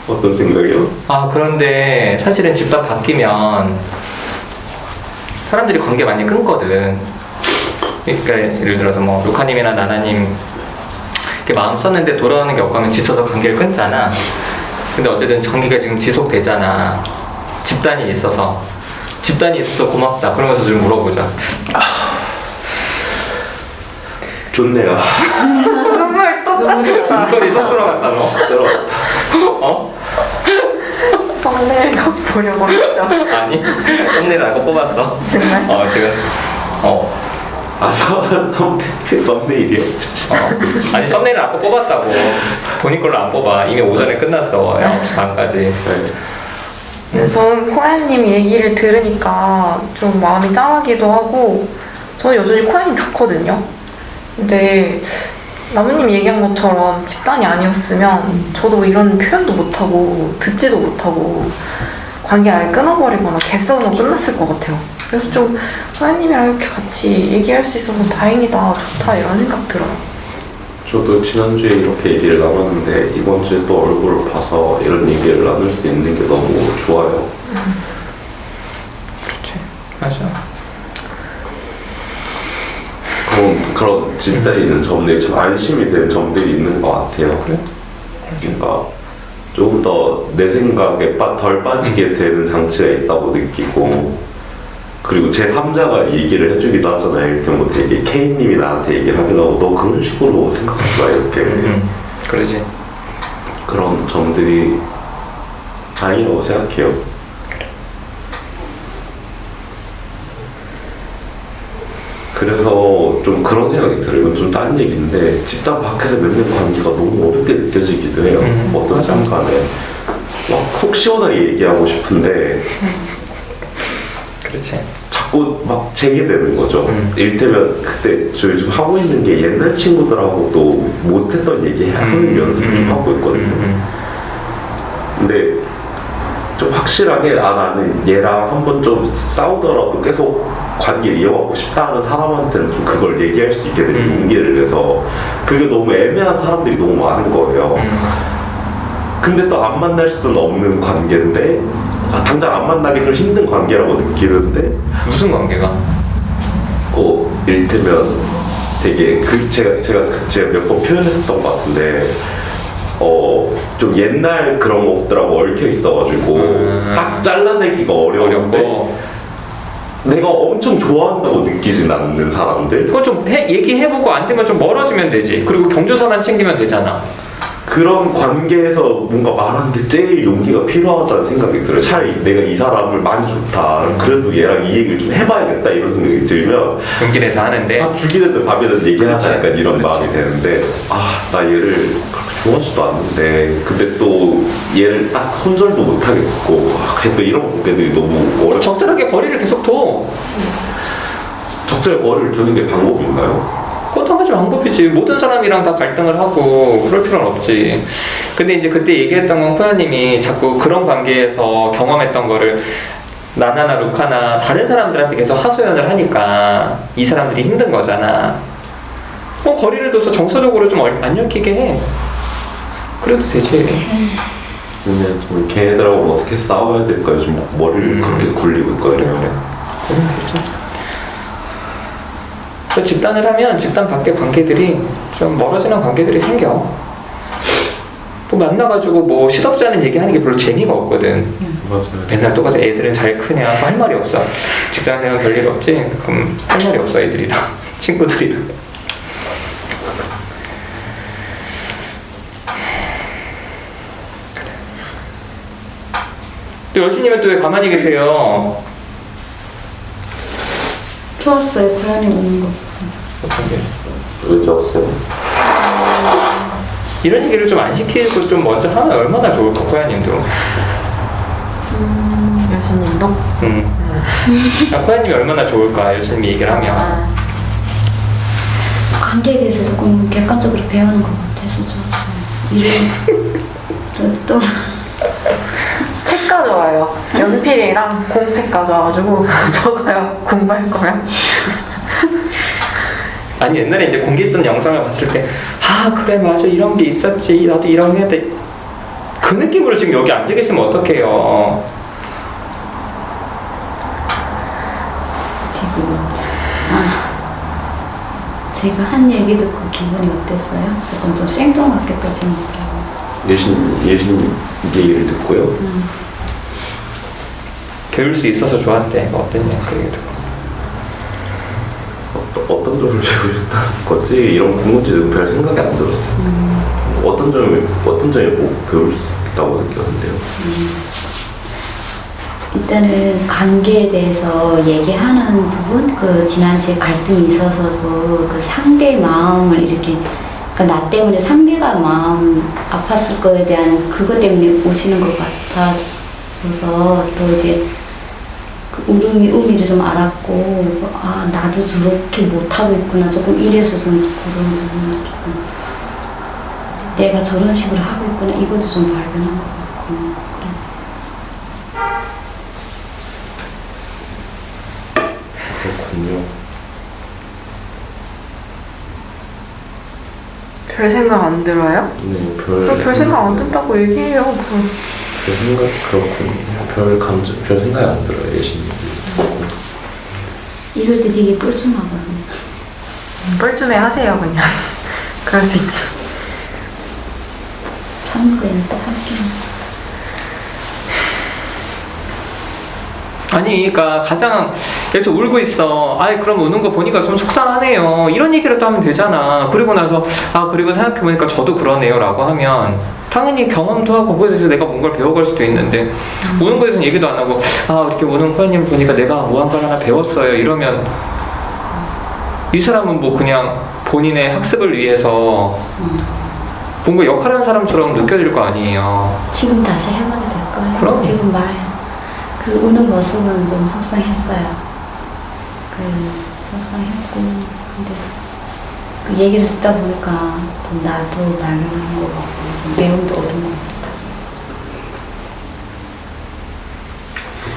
어떤 생각이요? 그런데 사실은 집단 바뀌면 사람들이 관계 많이 끊거든. 그러니까 예를 들어서 뭐 루카님이나 나나님 이렇게 마음 썼는데 돌아오는 게 없으면 지쳐서 관계를 끊잖아. 근데 어쨌든 관계가 지금 지속되잖아. 집단이 있어서 고맙다. 그러면서 좀 물어보자. 좋네요. 눈물 똑같았다. 눈물이 쏙 들어갔다 너. 들어갔다. 썸네일 각 보려고 했죠. 아니, 썸네일 나거 뽑았어. 정말? 지금 썸네일이요? 아니, 썸네일 아까 뽑았다고. 본인 걸로 안 뽑아. 이미 오전에 끝났어. 9시 반까지. 근데 저는 코야님 얘기를 들으니까 좀 마음이 짠하기도 하고, 저는 여전히 코야님 좋거든요. 근데 나무님 얘기한 것처럼 집단이 아니었으면 저도 이런 표현도 못하고 듣지도 못하고 관계를 아예 끊어버리거나 개싸움으로 끝났을 것 같아요. 그래서 좀 코야님이랑 이렇게 같이 얘기할 수 있어서 다행이다, 좋다 이런 생각 들어요. 저도 지난주에 이렇게 얘기를 나눴는데 이번 주에 또 얼굴을 봐서 이런 얘기를 나눌 수 있는 게 너무 좋아요. 그렇지. 맞아. 그런 집단이 있는 점들이 참 안심이 되는 점들이 있는 것 같아요. 그래? 그러니까 조금 더 내 생각에 덜 빠지게 되는 장치가 있다고 느끼고, 그리고 제3자가 얘기를 해주기도 하잖아요. 이렇게 뭐 되게 K님이 나한테 얘기를 하기도 하고 너 그런 식으로 생각하지 마 이렇게. 그러지. 그런 점들이 다행이라고 생각해요. 그래서 좀 그런 생각이 들어요. 이건 좀 다른 얘기인데 집단 밖에서 맺는 관계가 너무 어렵게 느껴지기도 해요. 어떤 순간에 막 속 시원하게 얘기하고 싶은데 그렇지. 자꾸 막 재개되는 거죠. 이를테면 그때 저 요즘 하고 있는 게 옛날 친구들하고도 못했던 얘기 하는 연습을 좀 하고 있거든요. 근데 좀 확실하게 나는 얘랑 한번 좀 싸우더라도 계속 관계를 이어가고 싶다 하는 사람한테는 좀 그걸 얘기할 수 있게 되는 용기를 내서 그게 너무 애매한 사람들이 너무 많은 거예요. 근데 또 안 만날 수는 없는 관계인데 당장 안 만나기 좀 힘든 관계라고 느끼는데 무슨 관계가? 이를테면 되게 제가 몇 번 표현했었던 것 같은데 좀 옛날 그런 것들하고 얽혀 있어가지고 딱 잘라내기가 어려운데 어렵고. 내가 엄청 좋아한다고 느끼진 않는 사람들 그건 좀 얘기해보고 안 되면 좀 멀어지면 되지. 그리고 경조사만 챙기면 되잖아. 그런 관계에서 뭔가 말하는 게 제일 용기가 필요하다는 생각이 들어요. 차라리 내가 이 사람을 많이 좋다. 그래도 얘랑 이 얘기를 좀 해봐야겠다 이런 생각이 들면 용기 내서 하는데. 죽이든 밥이든 얘기하자 그렇지. 약간 이런 그렇지. 마음이 되는데 나 얘를 그렇게 좋아하지도 않는데 근데 또 얘를 딱 손절도 못 하겠고 또 이런 관계들이 너무 어렵 적절하게 거리를 계속 둬. 적절히 거리를 두는 게 방법인가요? 그것도 하지 방법이지. 모든 사람이랑 다 갈등을 하고 그럴 필요는 없지. 근데 이제 그때 얘기했던 건 코야님이 자꾸 그런 관계에서 경험했던 거를 나나나 루카나 다른 사람들한테 계속 하소연을 하니까 이 사람들이 힘든 거잖아. 거리를 둬서 정서적으로 좀 안 엮이게 해. 그래도 되지. 그러면 좀 걔네들하고 어떻게 싸워야 될까요? 좀 머리를 그렇게 굴리고 있거든요. 그래. 또 집단을 하면 집단 밖의 관계들이 좀 멀어지는 관계들이 생겨. 뭐 만나가지고 뭐 시덥지 않은 얘기하는 게 별로 재미가 없거든. 맞아요. 맨날 똑같아. 애들은 잘 크냐? 할 말이 없어. 직장생활 별일 없지? 그럼 할 말이 없어 애들이랑 친구들이랑. 또 여신님은 또 왜 가만히 계세요? 좋았어요. 고양이 오는 거. 왜 좋았어요? 이런 얘기를 좀 안 시키고 좀 먼저 하면 얼마나 좋을까, 코야님도. 여신님도? 코야님이 얼마나 좋을까, 여신님이 얘기를 하면. 관계에 대해서 조금 객관적으로 배우는 것 같아서 좋았어요. 일을 또 책 가져와요. 연필이랑 공책 가져와가지고 적어요. 공부할 거면. 아니 옛날에 이제 공개했던 영상을 봤을 때 그래 맞아 이런 게 있었지 나도 이런 게 해야 돼 그 느낌으로 지금 여기 앉아 계시면 어떡해요. 지금 제가 한 얘기 듣고 기분이 어땠어요? 조금 좀 생뚱맞게 또 지금 예신 얘기를 듣고요. 배울 수 있어서 좋았대. 어땠냐 그 얘기 듣고. 어떤 점을 배우셨다는 거지? 이런 궁금증은 별 생각이 안 들었어요. 어떤 점에 뭐 배울 수 있다고 느꼈는데요. 일단은 관계에 대해서 얘기하는 부분, 그 지난주에 갈등이 있어서도 그 상대의 마음을 이렇게, 그러니까 나 때문에 상대가 마음 아팠을 거에 대한 그것 때문에 오시는 것 같았어서 또 이제 그 의미를 좀 알았고, 나도 저렇게 못하고 있구나. 조금 이래서 좀 그런 부분을 조금 내가 저런 식으로 하고 있구나. 이것도 좀 발견한 것 같고 그랬어요. 그렇군요. 별 생각 안 들어요? 네, 별 생각 안 든다고 얘기해요. 별 생각 그렇군요. 별 생각이 안 들어요. 예신님. 이럴 때 되게 뻘쭘하거든요. 뻘쭘해 하세요 그냥. 그럴 수 있지. 참는 거 연습할게요. 아니 그러니까 가장 여기서 울고 있어. 그럼 우는 거 보니까 좀 속상하네요. 이런 얘기를 또 하면 되잖아. 그리고 나서 그리고 생각해보니까 저도 그러네요 라고 하면 당연히 경험도 하고 그거에 대해서 내가 뭔가를 배워갈 수도 있는데 우는 거에 대해서는 얘기도 안 하고 이렇게 우는 코야님 보니까 내가 뭐 한 걸 하나 배웠어요 이러면 이 사람은 뭐 그냥 본인의 학습을 위해서 뭔가 역할하는 사람처럼 느껴질 거 아니에요. 지금 다시 해봐도 될까요? 그럼. 지금 말 그 우는 모습은 좀 속상했어요. 속상했고, 근데 그 얘기를 듣다 보니까 좀 나도 발견한 것 같고, 좀 내용도 얻은 것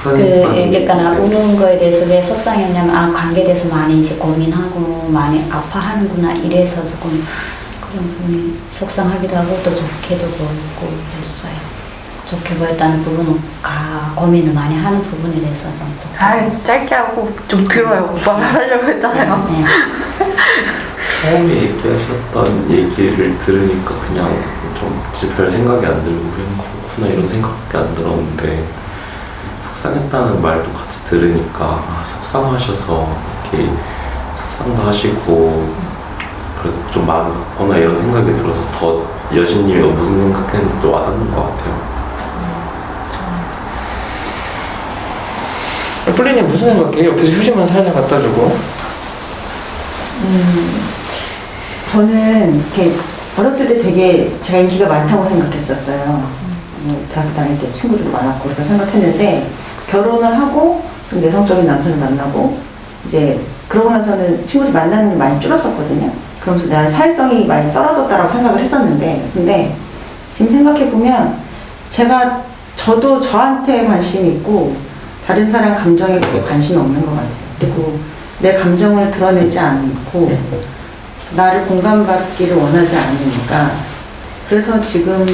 같았어. 그러니까 나 우는 거에 대해서 왜 속상했냐면, 관계에 대해서 많이 이제 고민하고, 많이 아파하는구나, 이래서 조금 그런 부분이 속상하기도 하고, 또 좋게도 보이고 그랬어요. 좋게 보였다는 부분은 고민을 많이 하는 부분에 대해서 좀 좋게 짧게 하고 좀 들어요. 오빠가 하려고 했잖아요. 네. 처음에 얘기하셨던 얘기를 들으니까 그냥 좀 별 생각이 안 들고 그냥 그렇구나 이런 생각밖에 안 들었는데 속상했다는 말도 같이 들으니까 속상하셔서 이렇게 속상도 하시고 그래도 좀 마음이 갔거나 이런 생각이 들어서 더 여신님이 무슨 생각했는지 또 와닿는 것 같아요. 플리님 무슨 생각해? 옆에서 휴지만 살짝 갖다 주고. 저는 이렇게 어렸을 때 되게 제가 인기가 많다고 생각했었어요. 대학교 다닐 때 친구들도 많았고 그렇게 생각했는데 결혼을 하고 좀 내성적인 남편을 만나고 이제 그러고 나서는 친구들 만나는 게 많이 줄었었거든요. 그러면서 내가 사회성이 많이 떨어졌다고 생각을 했었는데 근데 지금 생각해보면 저도 저한테 관심이 있고 다른 사람 감정에 그렇게 관심이 없는 것 같아요. 그리고 내 감정을 드러내지 않고 나를 공감받기를 원하지 않으니까 그래서 나 주변에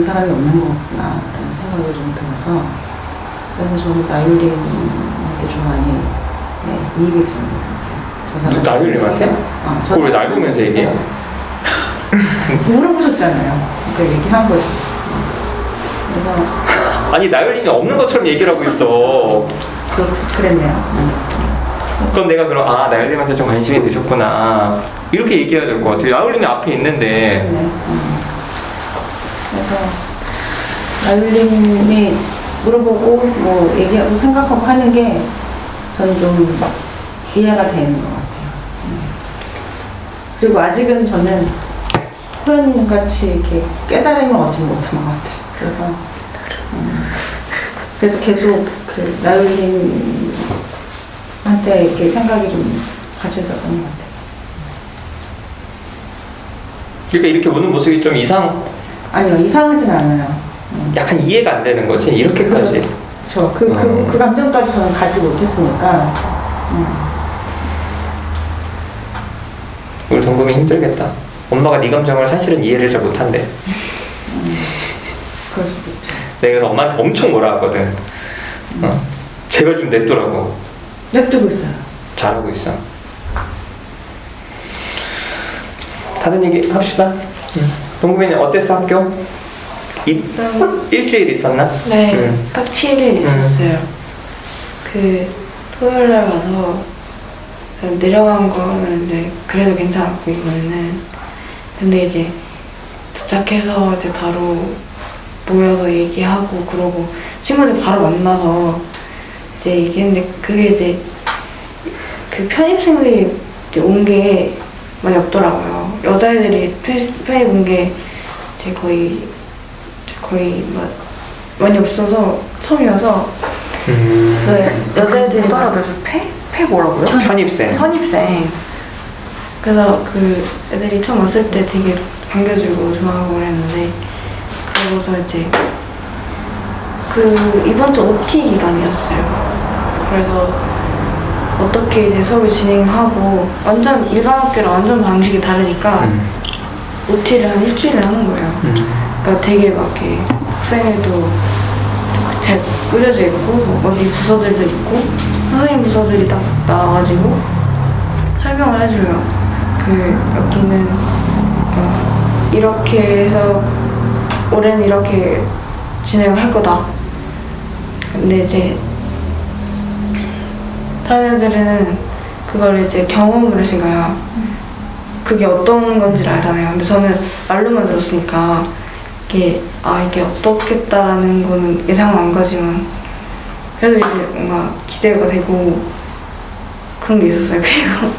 사람이 없는 거구나 라는 생각이 좀 들어서 그래서 저는 나율님한테 좀 많이 이입이 되는 것 같아요. 나율님한테? 그걸 왜 날 보면서 얘기해요? 물어보셨잖아요. 그러니까 얘기한 거지. 그래서 아니 나율님이 없는 것처럼 얘기를 하고 있어. 그랬네요. 그럼 내가 나율님한테 좀 관심이 되셨구나 이렇게 얘기해야 될 것 같아요. 나율님이 앞에 있는데. 그래서 나율님이 물어보고 뭐 얘기하고 생각하고 하는 게 저는 좀 이해가 되는 것 같아요. 그리고 아직은 저는 호연님 같이 이렇게 깨달음을 얻지 못한 것 같아요. 그래서 계속 그 나율님한테 이렇게 생각이 좀 가져 있었던 것 같아요. 그러니까 이렇게 우는 모습이 좀 아니요, 이상하진 않아요. 약간 이해가 안 되는 거지 이렇게까지. 그렇죠. 그 감정까지 저는 가지 못했으니까. 우리 동금이 힘들겠다. 엄마가 네 감정을 사실은 이해를 잘 못한대. 그럴 수도 있죠. 내가 그래서 엄마한테 엄청 뭐라 하거든. 제발 좀 냅두라고. 냅두고 있어요. 잘하고 있어. 다른 얘기 합시다. 동금이는 어땠어 학교? 일주일 있었나? 네, 딱 7일 있었어요. 그 토요일날 와서 내려간 거는 이제 그래도 괜찮았고 이거는 근데 이제 도착해서 이제 바로 모여서 얘기하고 그러고 친구들 바로 만나서 이제 얘기했는데 그게 이제 그 편입생들이 이제 온 게 많이 없더라고요. 여자애들이 편입 온 게 이제 거의 많이 없어서 처음이어서 그 여자애들이 떨어졌어. 폐 뭐라고요? 편입생. 편입생. 그래서 그 애들이 처음 왔을 때 되게 반겨주고 좋아하고 그랬는데 그러고서 이제 그 이번 주 OT 기간이었어요. 그래서 어떻게 이제 수업을 진행하고 완전 일반 학교랑 완전 방식이 다르니까 OT를 한 일주일에 하는 거예요. 그러니까 되게 막 이렇게 학생들도 잘 꾸려져 있고 어디 부서들도 있고 선생님 부서들이 딱 나와가지고 설명을 해줘요. 여기는 이렇게 해서 올해는 이렇게 진행을 할 거다. 근데 이제 다른 애들은 그걸 이제 경험을 하신 거예요. 그게 어떤 건지를 알잖아요. 근데 저는 말로만 들었으니까 이게 어떻겠다라는 거는 예상은 안 가지만 그래도 이제 뭔가 기대가 되고 그런 게 있었어요. 그리고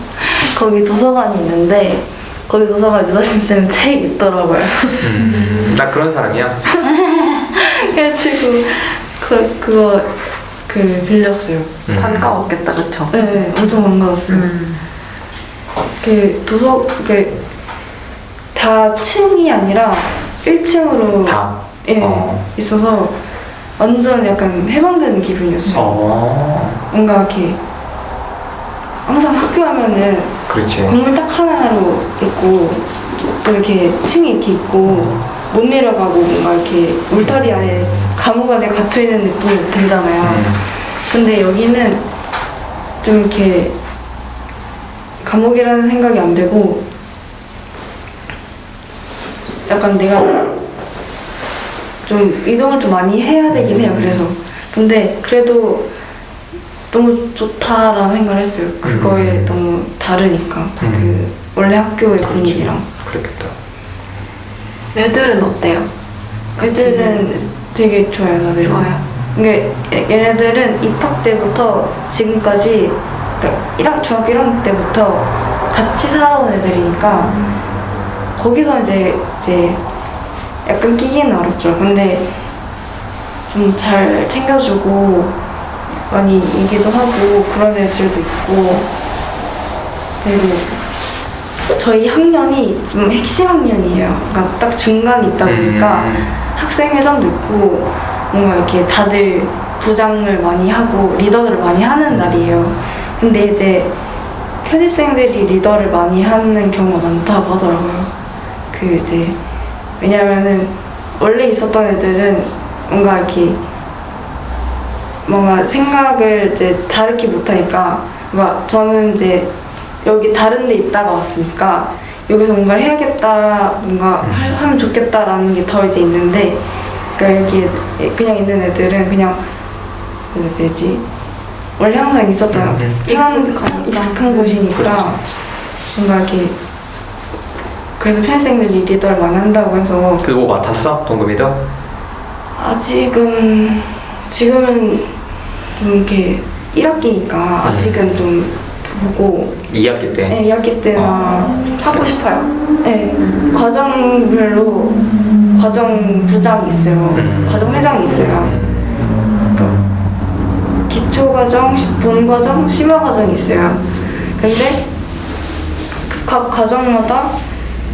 거기 도서관이 있는데 거기 도서관에 누더심쓰는 책이 있더라고요. 나 그런 사람이야. 그래가지고 그거 빌렸어요. 반가웠겠다, 그쵸? 네, 엄청 반가웠어요. 그 다 층이 아니라 1층으로 다? 있어서 완전 약간 해방되는 기분이었어요. 뭔가 이렇게 항상 학교 하면은 그렇지. 건물 딱 하나로 있고 좀 이렇게 층이 이렇게 있고 못 내려가고 뭔가 이렇게 울타리 안에 감옥 안에 갇혀있는 느낌이 들잖아요. 근데 여기는 좀 이렇게 감옥이라는 생각이 안 들고 약간 내가 좀 이동을 좀 많이 해야 되긴 해요. 그래서 근데 그래도 너무 좋다라는 생각을 했어요. 그거에 너무 다르니까 그 원래 학교의 분위기랑. 그렇겠다. 애들은 어때요? 애들은 되게 좋아요. 다들 좋아요. 근데 얘네들은 입학 때부터 지금까지 그러니까 중학교 1학년 때부터 같이 살아온 애들이니까 거기서 이제 약간 끼기는 어렵죠. 근데 좀 잘 챙겨주고 많이 얘기도 하고 그런 애들도 있고 그리고 저희 학년이 좀 핵심 학년이에요. 그러니까 딱 중간에 있다 보니까 학생회장도 있고 뭔가 이렇게 다들 부장을 많이 하고 리더를 많이 하는 자리예요. 근데 이제 편입생들이 리더를 많이 하는 경우가 많다고 하더라고요. 왜냐면은 원래 있었던 애들은 뭔가 이렇게 뭔가 생각을 이제 다르게 못하니까 뭔가 저는 이제 여기 다른 데 있다가 왔으니까 여기서 뭔가를 해야겠다 뭔가 하면 좋겠다라는 게 더 이제 있는데 그러니까 여기 그냥 있는 애들은 그냥 뭐라 해야 되지 원래 항상 있었던 익숙한 곳이니까 뭔가 이렇게 그래서 편입생들이 리더를 많이 한다고 해서 그거 맡았어? 동금이도? 지금은 좀 이렇게 1학기니까 아직은 좀 보고 2학기 때? 네, 2학기 때나 하고 싶어요. 네, 과정별로 과정 부장이 있어요. 과정 회장이 있어요. 그러니까 기초과정, 본과정, 심화과정이 있어요. 근데 각 과정마다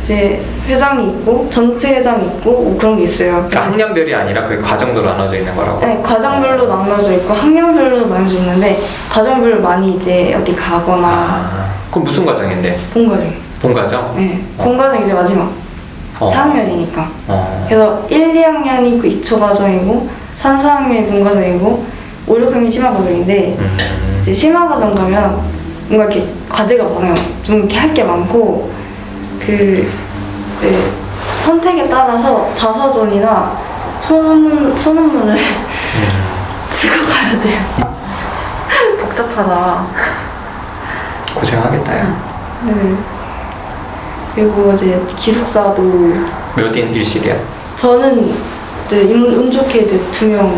이제 회장이 있고 전체 회장이 있고 뭐 그런 게 있어요. 그러니까 학년별이 아니라 그 과정도 나눠져 있는 거라고? 네, 과정별로 나눠져 있고 학년별로 나눠져 있는데 과정별로 많이 이제 어디 가거나 그럼 무슨 과정인데? 본과정. 본과정? 네, 본과정 이제 마지막 4학년이니까. 그래서 1, 2학년이 있고 2초 과정이고 3, 4학년이 본과정이고 5, 6학년이 심화과정인데 이제 심화과정 가면 뭔가 이렇게 과제가 많아요. 좀 이렇게 할 게 많고 이제 선택에 따라서 자서전이나 소논문을 쓰고 가야 돼요. 복잡하다. 고생하겠다 야. 네. 그리고 이제 기숙사도 몇 인 일실이야? 저는 이제 운 좋게 이제 2명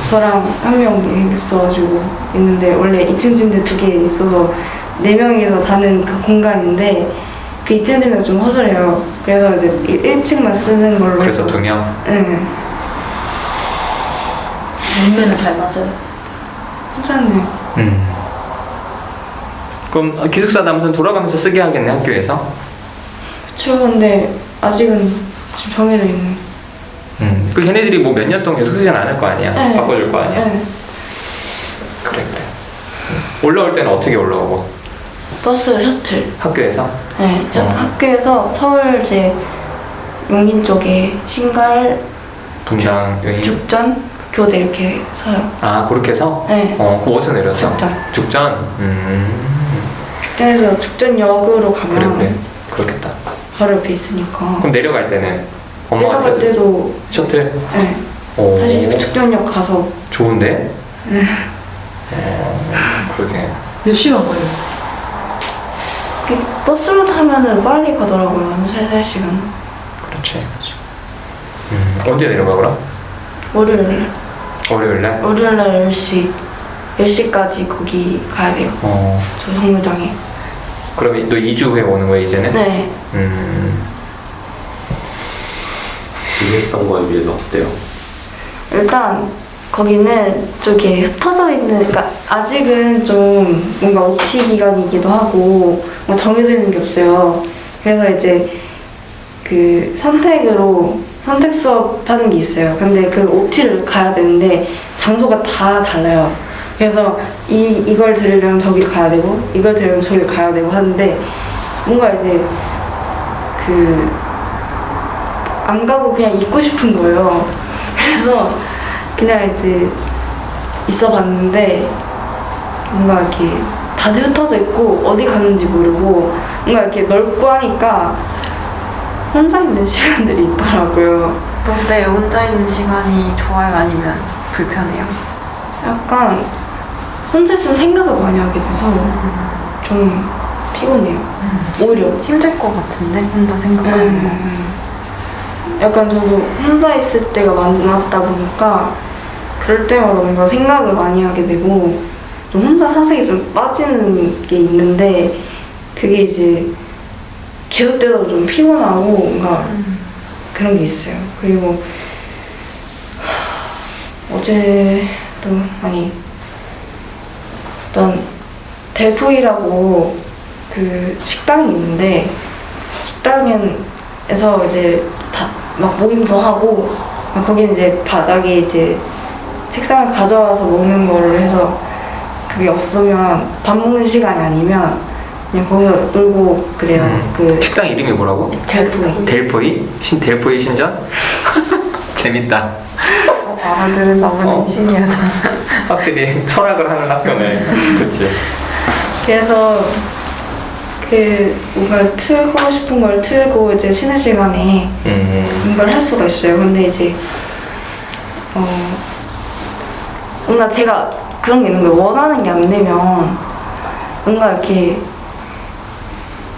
저랑 1명 있어가지고 있는데 원래 2층 침대 2개 있어서 4명이서 자는 그 공간인데 그 2층 침대가 좀 허술해요. 그래서 이제 1층만 쓰는 걸로 그래서 2명? 네. 몸매는 잘 맞아요. 괜찮네요. 그럼 기숙사 남선 돌아가면서 쓰게 하겠네 학교에서? 그쵸. 근데 아직은 지금 정해져 있네. 그 걔네들이 뭐 몇 년 동안 계속 쓰진 않을 거 아니야? 네. 바꿔줄 거 아니야? 네. 그래. 올라올 때는 어떻게 올라오고? 버스 셔틀. 학교에서? 네. 학교에서 서울 이제 용인 쪽에 신갈, 동장, 여기? 죽전, 교대 이렇게 서요. 아 그렇게 해서? 네. 그럼 어디서 내렸어? 죽전. 죽전? 죽전에서 죽전역으로 가면 그래 그렇겠다. 바로 옆에 있으니까. 그럼 내려갈 때는? 내려갈 엄마한테 때도 셔틀? 네. 오. 다시 죽전역 가서. 좋은데? 네. 그러게. 몇 시간 걸려요? 버스로 타면은 빨리 가더라고요. 한 3-4시간. 그렇지. 언제 내려가 그럼? 월요일에. 월요일날? 월요일날 10시. 10시까지 거기 가야 돼요. 저 정류장에. 그럼 너 2주 후에 오는 거야 이제는? 네. 이랬던 거에 비해서 어때요? 일단 거기는 좀 이렇게 흩어져 있는, 그러니까 아직은 좀 뭔가 OT 기간이기도 하고 뭐 정해져 있는 게 없어요. 그래서 이제 그 선택 수업 하는 게 있어요. 근데 그 OT를 가야 되는데 장소가 다 달라요. 그래서 이걸 들으려면 저기 가야 되고 이걸 들으려면 저기 가야 되고 하는데 뭔가 이제 안 가고 그냥 있고 싶은 거예요. 그래서 그냥 이제 있어 봤는데 뭔가 이렇게 다들 흩어져 있고 어디 가는지 모르고 뭔가 이렇게 넓고 하니까 혼자 있는 시간들이 있더라고요. 근데 혼자 있는 시간이 좋아요? 아니면 불편해요? 약간 혼자 있으면 생각을 많이 하게 돼서 좀 피곤해요. 오히려 힘들 것 같은데 혼자 생각하는 거. 약간 저도 혼자 있을 때가 많았다 보니까 그럴 때마다 뭔가 생각을 많이 하게 되고 좀 혼자 사색이 좀 빠지는 게 있는데 그게 이제 계속되다 좀 피곤하고 뭔가 그런 게 있어요. 그리고 어제도 어떤 델포이라고 그 식당이 있는데 식당에서 이제 다 막 모임도 하고 거기는 이제 바닥에 이제 책상을 가져와서 먹는 거를 해서 그게 없으면 밥 먹는 시간이 아니면 그냥 거기서 놀고 그래요. 그 식당 이름이 뭐라고? 델포이. 델포이? 델포이 신전? 재밌다. 알아들은 어머니 신기하다. 확실히 철학을 하는 학교네. 그치. 그래서 그 뭔가 틀고 싶은 걸 틀고 이제 쉬는 시간에 뭔가를 할 수가 있어요. 근데 이제 뭔가 제가 그런 게 있는 거예요. 원하는 게 안 되면 뭔가 이렇게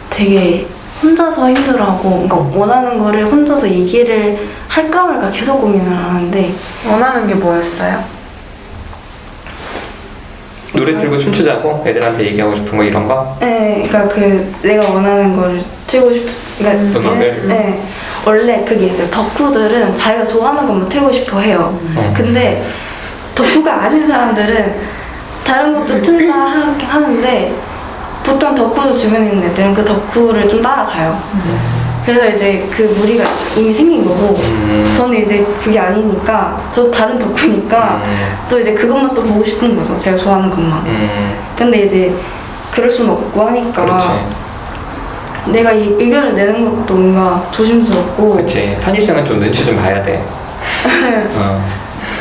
되게 혼자서 힘들어하고 뭔가 원하는 거를 혼자서 얘기를 할까 말까 계속 고민을 하는데 원하는 게 뭐였어요? 노래 틀고 춤추자고? 애들한테 얘기하고 싶은 거 이런 거? 네, 그러니까 그 내가 원하는 거를 틀고 그러니까 음악을? 네, 원래 그게 있어요. 덕후들은 자기가 좋아하는 것만 틀고 싶어 해요. 근데 덕후가 아닌 사람들은 다른 것도 튼다 하는데 보통 덕후 주변에 있는 애들은 그 덕후를 좀 따라가요. 그래서 이제 그 무리가 이미 생긴 거고 저는 이제 그게 아니니까 저 다른 덕후니까 또 이제 그것만 또 보고 싶은 거죠. 제가 좋아하는 것만. 근데 이제 그럴 수는 없고 하니까 그렇지. 내가 이 의견을 내는 것도 뭔가 조심스럽고 그치. 편입생은 좀 눈치 좀 봐야 돼.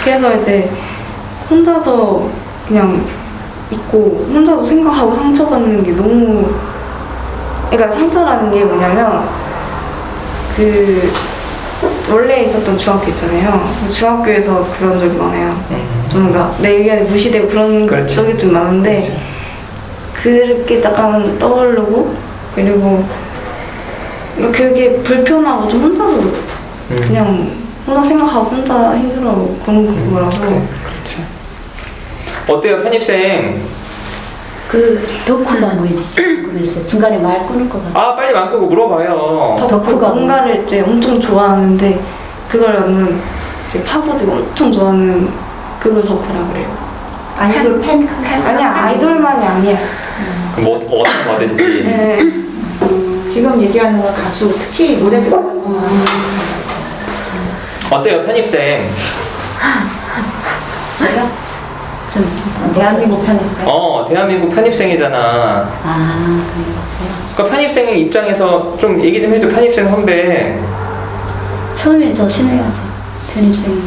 그래서 이제 혼자서 그냥 있고 혼자서 생각하고 상처받는 게 너무, 그러니까 상처라는 게 뭐냐면 그 원래 있었던 중학교 있잖아요. 중학교에서 그런 적이 많아요. 좀 뭔가 내 의견이 무시되고 그런 그렇지. 적이 좀 많은데 그렇게 약간 떠오르고 그리고 그게 불편하고 좀 혼자서 그냥 혼자 생각하고 혼자 힘들어하고 그런 거라서. 그렇죠. 어때요 편입생? 그 덕후가 뭐였지? 궁금했어요. 중간에 말 끊을 것 같아. 아 빨리 맘 끄고 물어봐요. 덕후가 뭔가를 이제 엄청 좋아하는데 그걸 나는 이제 파고들고 엄청 좋아하는 그걸 덕후라 그래요. 아이돌 팬 아니야, 아이돌만이 아니야. 뭐 어떤 거든지. 네. 지금 얘기하는 건 가수 특히 노래 듣는 어때요 편입생? 제가 좀 대한민국 편했어요. 대한민국 편입생이잖아. 아, 그랬어요. 그러니까 편입생 입장에서 좀 얘기 좀 해줘. 편입생 선배. 처음에 저 신혜여서 편입생이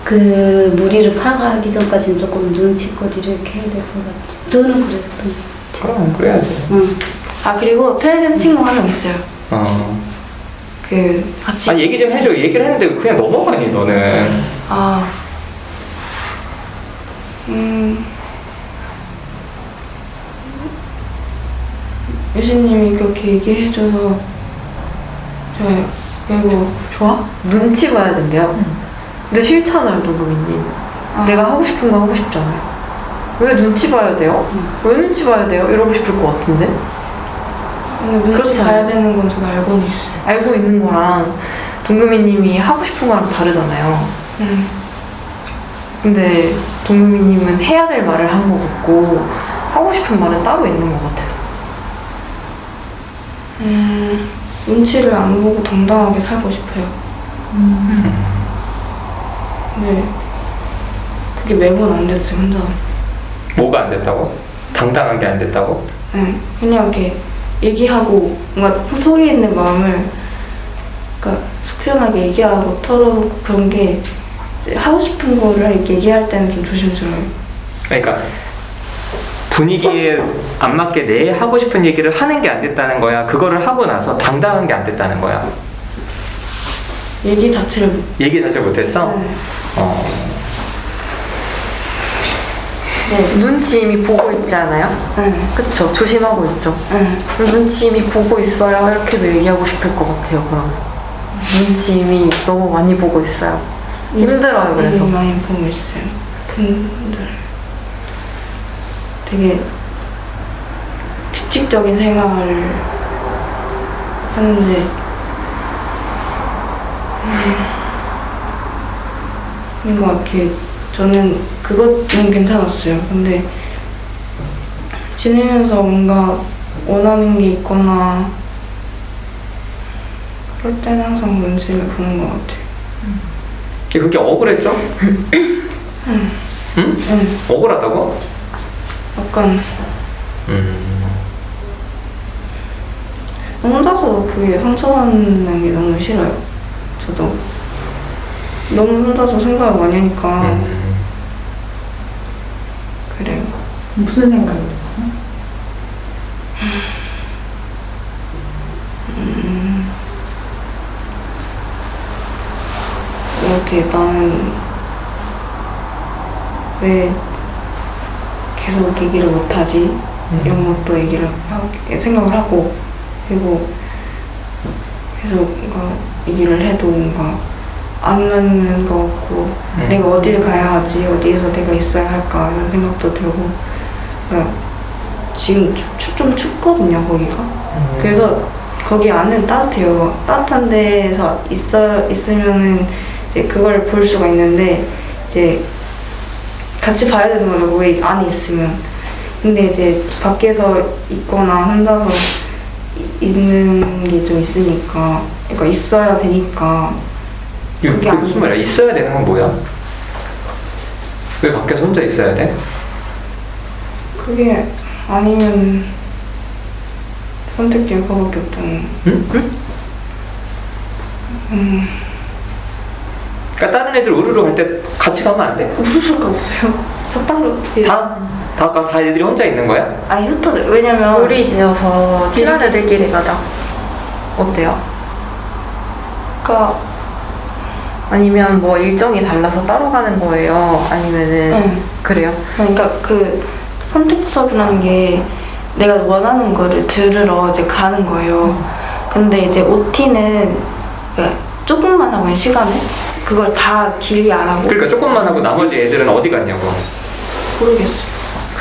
그 무리를 파악하기 전까지는 조금 눈치껏 이렇게 해야 될 것 같죠. 저는 그랬던 것 같아요. 그럼 그래야지. 응. 아 그리고 편의점 친구 한 명 있어요. 그 같이. 아 얘기 좀 해줘. 얘기를 했는데 그냥 넘어가니 너는. 유진님이 그렇게 얘기해줘서 제가 이거 좋아? 눈치 봐야 된대요. 근데 싫잖아요, 노부미님. 내가 하고 싶은 거 하고 싶잖아요. 왜 눈치 봐야 돼요? 왜 눈치 봐야 돼요? 이러고 싶을 것 같은데? 근데 눈치 그렇잖아요. 봐야 되는 건 저도 알고는 있어요. 알고 있는 거랑 동금이님이 하고 싶은 거랑 다르잖아요. 근데 동유미님은 해야 될 말을 한 것 같고 하고 싶은 말은 따로 있는 것 같아서. 눈치를 안 보고 당당하게 살고 싶어요. 근데 그게 매번 안 됐어요, 혼자. 뭐가 안 됐다고? 당당하게 안 됐다고? 그냥 이렇게 얘기하고 뭔가 속에 있는 마음을 그러니까 속 시원하게 얘기하고 털어놓고 그런 게 이제 하고 싶은 거를 얘기할 때는 좀 조심스러워요. 그러니까 분위기에 안 맞게 내 하고 싶은 얘기를 하는 게 안 됐다는 거야? 그거를 하고 나서 당당한 게 안 됐다는 거야? 얘기 자체를 얘기 자체 못했어? 눈치 이미 보고 있지 않아요? 그쵸? 조심하고 있죠? 그럼 눈치 이미 보고 있어요. 이렇게도 얘기하고 싶을 것 같아요, 그럼. 눈치 이미 너무 많이 보고 있어요. 힘들어요, 그래서. 많이 보고 있어요. 근데 되게 규칙적인 생활을 하는데 뭔가 이렇게 저는 그것은 괜찮았어요. 근데 지내면서 뭔가 원하는 게 있거나 그럴 때는 항상 눈치를 보는 것 같아요. 그게 억울했죠? 응? 억울하다고? 약간 혼자서 그게 상처받는 게 너무 싫어요. 저도 너무 혼자서 생각을 많이 하니까 그래요. 무슨 생각을 했어? 이렇게 나는 왜 계속 얘기를 못하지? 이런 것도 생각을 하고 그리고 계속 뭔가 얘기를 해도 뭔가 안 맞는 것 같고 내가 어디를 가야 하지? 어디에서 내가 있어야 할까? 이런 생각도 들고 그러니까 지금 좀 춥거든요 거기가. 그래서 거기 안은 따뜻해요. 따뜻한 데에서 있으면은 이제 그걸 볼 수가 있는데 이제 같이 봐야 되는 거죠. 거기 안에 있으면. 근데 이제 밖에서 있거나 혼자서 있는 게 좀 있으니까 그러니까 있어야 되니까. 그게 무슨 말이야? 있어야 되는 건 뭐야? 왜 밖에서 혼자 있어야 돼? 그게 아니면 선택지가 그거밖에 없잖아. 그러니까 다른 애들 우르르 갈 때 같이 가면 안 돼? 우를 수가 없어요. 저 따로. 다 애들이 혼자 있는 거야? 아니 흩어져. 왜냐면 놀이 지어서 친한 애들끼리 가자. 어때요? 그러니까 아니면 뭐 일정이 달라서 따로 가는 거예요? 아니면은 그래요? 그러니까 그 선택 수업이라는 게 내가 원하는 거를 들으러 이제 가는 거예요. 근데 이제 OT는 조금만 하고 시간을 그걸 다 길게 안 하고. 그러니까 조금만 하고 나머지 애들은 어디 갔냐고. 모르겠어.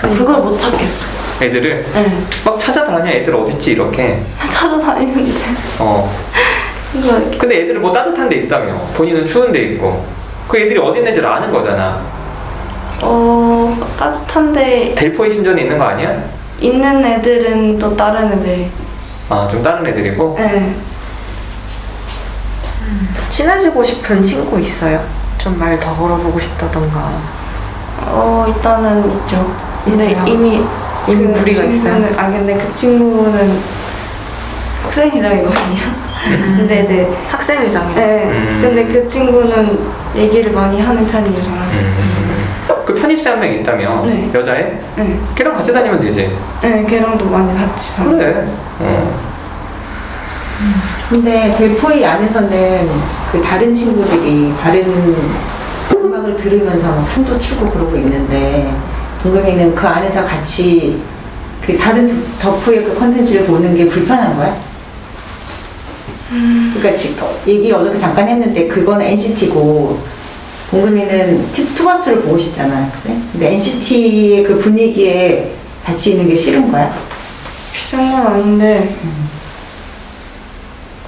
그걸 못 찾겠어. 애들을 네. 막 찾아다녀. 애들 어딨지 이렇게. 찾아다니는데. 그래서 근데 애들은 뭐 따뜻한 데 있다며. 본인은 추운 데 있고. 그 애들이 어디 있는지 아는 거잖아. 따뜻한데 델포이 신전에 있는 거 아니야? 있는 애들은 또 다른 애들. 좀 다른 애들이고? 네. 친해지고 싶은 친구 있어요? 좀 말 더 걸어보고 싶다던가. 일단은 있죠. 근데 있어요? 이미 무리가 있어요? 근데 그 친구는 학생회장이거든요. 근데 이제 학생회장이요? 네. 근데 그 친구는 얘기를 많이 하는 편이에요. 그 편입생 한 명 있다며? 네. 여자애? 네. 걔랑 같이 다니면 되지. 네, 걔랑도 많이 같이 살아요. 그래. 근데 델포이 안에서는 그 다른 친구들이 다른 음악을 들으면서 막 춤도 추고 그러고 있는데 동금이는 그 안에서 같이 그 다른 덕후의 그 컨텐츠를 보는 게 불편한 거야? 그러니까 지금 얘기 어저께 잠깐 했는데 그건 NCT고 동금이는 투마트를 보고 싶잖아, 그지? 근데 NCT 그 분위기에 같이 있는 게 싫은 거야? 싫은 건 아닌데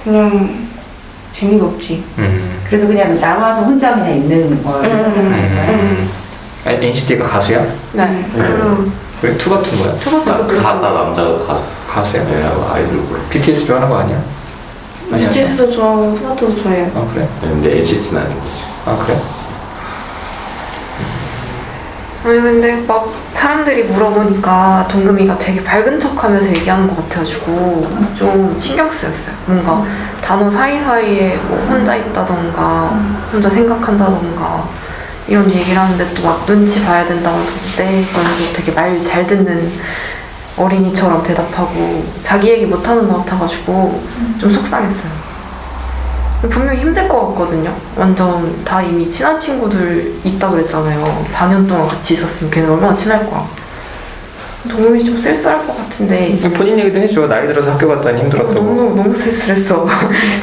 그냥 재미가 없지. 그래서 그냥 남아서 혼자 그냥 있는 걸 선택하는 거야. 아니, NCT가 가수야? 네. 그리고 왜 투 같은 거야? 가사 남자 가수. 가수야? 네, 아이돌 그룹. BTS 좋아하는 거 아니야? 아니야. BTS도 좋아하고 토마토도 좋아해요. 아 그래? 근데 NCT는 아닌 거지. 아 그래? 아니 근데 막 사람들이 물어보니까 동금이가 되게 밝은 척하면서 얘기하는 것 같아가지고 좀 신경 쓰였어요. 뭔가 단어 사이사이에 뭐 혼자 있다던가 혼자 생각한다던가 이런 얘기를 하는데 또 막 눈치 봐야 된다고 하는데 그래서 되게 말 잘 듣는 어린이처럼 대답하고 자기 얘기 못하는 것 같아가지고 좀 속상했어요. 분명히 힘들 것 같거든요. 완전 다 이미 친한 친구들 있다 그랬잖아요. 4년 동안 같이 있었으면 걔는 얼마나 친할 거야. 동금이 좀 쓸쓸할 것 같은데 본인 얘기도 해줘. 나이 들어서 학교 갔더니 힘들었다고. 너무 쓸쓸했어.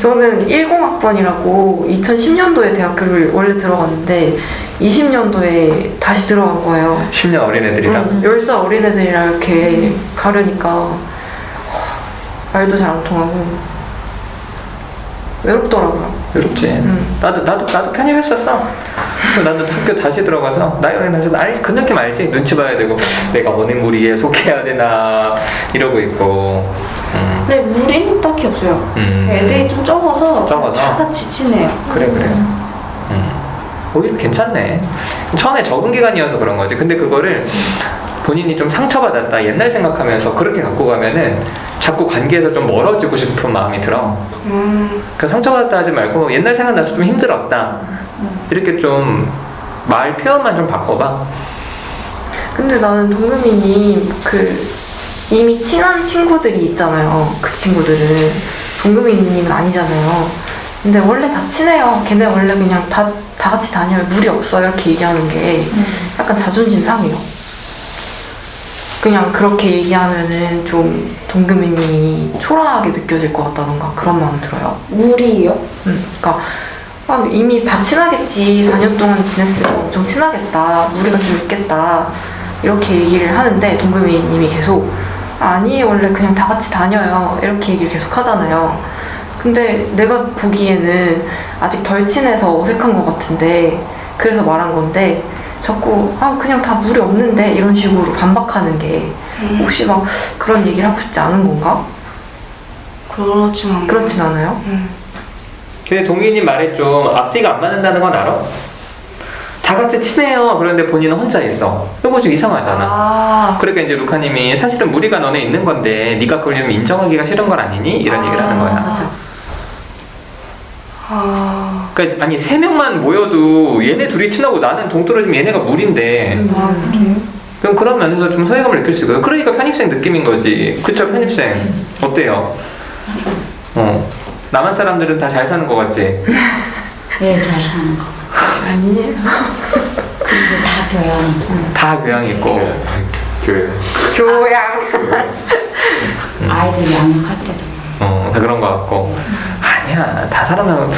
저는 10학번이라고 2010년도에 대학교를 원래 들어갔는데 20년도에 다시 들어간 거예요. 10년 어린애들이랑 10살 어린애들이랑 이렇게 가려니까 말도 잘 안 통하고 외롭더라고요. 외롭지. 나도 편입했었어. 나도 학교 다시 들어가서 나이 어린 남자 그 느낌 알지? 눈치 봐야 되고 내가 어느 무리에 속해야 되나 이러고 있고. 근데 무리는 딱히 없어요. 애들이 좀 적어서 다 같이 친해요. 그래. 오히려 괜찮네. 처음에 적응 기간이어서 그런 거지. 근데 그거를 본인이 좀 상처받았다 옛날 생각하면서 그렇게 갖고 가면은 자꾸 관계에서 좀 멀어지고 싶은 마음이 들어. 그 상처받았다 하지 말고 옛날 생각나서 좀 힘들었다 이렇게 좀 말 표현만 좀 바꿔봐. 근데 나는 동금이님 이미 친한 친구들이 있잖아요. 그 친구들은 동금이님은 아니잖아요. 근데 원래 다 친해요. 걔네 원래 그냥 다 같이 다녀요. 무리 없어 이렇게 얘기하는 게 약간 자존심 상해요. 그냥 그렇게 얘기하면은 좀 동금이님이 초라하게 느껴질 것 같다던가 그런 마음 들어요. 무리요? 그러니까 이미 다 친하겠지. 4년 동안 지냈으면 엄청 친하겠다. 무리가 좀 있겠다. 이렇게 얘기를 하는데 동금이님이 계속 아니 원래 그냥 다 같이 다녀요. 이렇게 얘기를 계속 하잖아요. 근데 내가 보기에는 아직 덜 친해서 어색한 것 같은데 그래서 말한 건데 자꾸 그냥 다 무리 없는데 이런 식으로 반박하는 게 혹시 막 그런 얘기를 하고 싶지 않은 건가? 그렇진 않아요? 근데 동희님 말에 좀 앞뒤가 안 맞는다는 건 알아? 다 같이 친해요. 그런데 본인은 혼자 있어. 이거 좀 이상하잖아. 그러니까 이제 루카님이 사실은 무리가 너네 있는 건데 네가 그걸 좀 인정하기가 싫은 건 아니니? 이런 얘기를 하는 거야. 맞아. 그러니까 아니 3명만 모여도 얘네 둘이 친하고 나는 동떨어지면 얘네가 무리인데 그럼 그런 면에서 좀 소외감을 느낄 수 있거든. 그러니까 편입생 느낌인 거지. 그쵸? 편입생 어때요? 남한 사람들은 다 잘 사는 거 같지? 네, 잘 사는 거. 아니에요. 그리고 다 교양. 다 교양 있고 교양. 아이들 양육할 때도. 다 그런 거 같고 아니야 다 사람은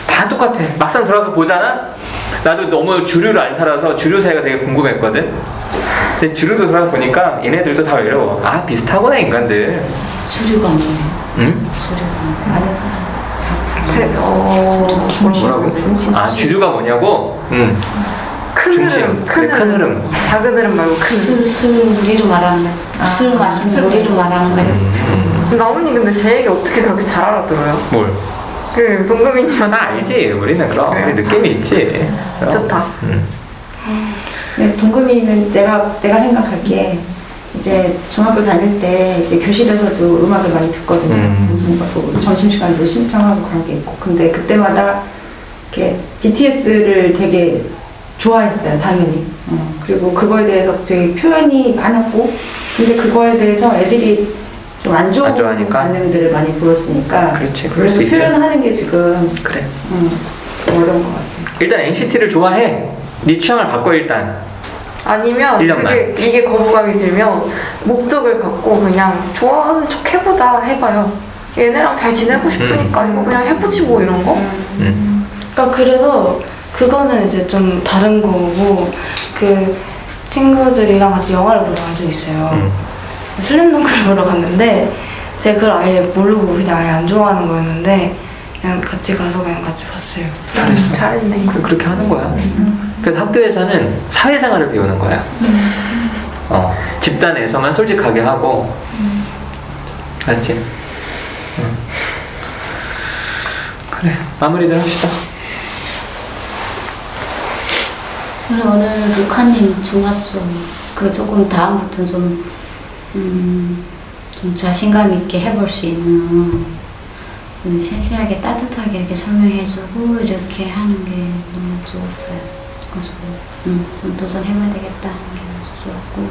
다 똑같아. 막상 들어서 보잖아. 나도 너무 주류를 안 살아서 주류 사이가 되게 궁금했거든. 근데 주류도 들어서 보니까 얘네들도 다 외로워. 비슷하구나 인간들. 수류가 뭐예요? 응? 수류가 안에서 뭐라고? 주류가 뭐냐고? 큰 흐름. 작은 흐름 말고 큰 흐름. 술 우리로 말하는 거. 술 마시는 우리로 말하는 거였어. 나온이 근데 제 얘기 어떻게 그렇게 잘 알아들어요? 뭘? 동금이님 나 알지. 우리는 그럼 그래요? 느낌이 있지. 그럼. 좋다. 네, 동금이는 내가 생각하기에 이제 중학교 다닐 때 이제 교실에서도 음악을 많이 듣거든요. 무슨 뭐 점심시간에도 신청하고 그런 게 있고. 근데 그때마다 이렇게 BTS를 되게 좋아했어요, 당연히. 그리고 그거에 대해서 되게 표현이 많았고, 근데 그거에 대해서 애들이 좀 안 좋은 좋아하니까? 반응들을 많이 보였으니까. 그렇지, 그럴 그래서 수 있지. 표현하는 게 지금 그래. 좀 어려운 것 같아요. 일단 NCT를 좋아해. 네 취향을 바꿔 일단. 아니면 1년만. 이게 거부감이 들면 목적을 갖고 그냥 좋아하는 척 해보자 해봐요. 얘네랑 잘 지내고 싶으니까 이거 그냥 해보지 뭐 이런 거? 그러니까 그래서 그거는 이제 좀 다른 거고 그 친구들이랑 같이 영화를 보러 간 적이 있어요. 슬램덩크를 보러 갔는데 제가 그걸 아예 모르고 그냥 아예 안 좋아하는 거였는데 그냥 같이 가서 그냥 같이 봤어요. 잘했어. 잘했네. 그렇게 하는 거야. 그래서 학교에서는 사회생활을 배우는 거야. 집단에서만 솔직하게 하고, 알지? 그래, 마무리들 합시다. 저는 오늘 루카님 좋았어. 그 조금 다음부터 좀 자신감 있게 해볼 수 있는 세세하게 따뜻하게 이렇게 설명해주고 이렇게 하는 게 너무 좋았어요. 그래서 좀 도전해봐야 되겠다 하는 게 너무 좋았고,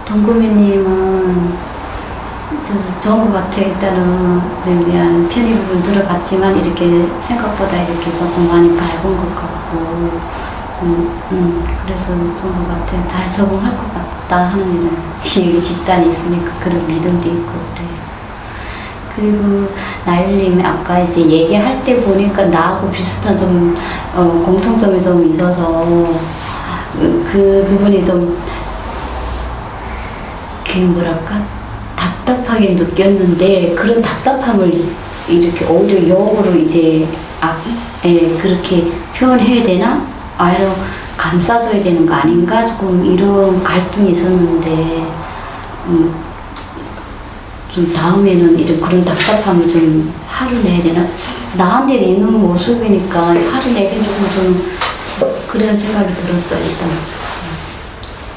동구미님은 좋은 것 같아요. 일단은 미안 편의 부분 들어봤지만 이렇게 생각보다 이렇게 조금 많이 밝은 것 같고 그래서 좋은 것 같아요. 잘 적응할 것 같다 하는 여기 집단이 있으니까 그런 믿음도 있고 그래요. 그리고 나율님이 아까 이제 얘기할 때 보니까 나하고 비슷한 좀 공통점이 좀 있어서 그 부분이 좀 그 뭐랄까 답답하게 느꼈는데 그런 답답함을 이렇게 오히려 역으로 이제 그렇게 표현해야 되나? 아니면 감싸줘야 되는 거 아닌가? 조금 이런 갈등이 있었는데 좀 다음에는 이런 그런 답답함을 좀 화를 내야 되나? 나한테 있는 모습이니까 화를 내긴 조금 좀 그런 생각이 들었어요 일단.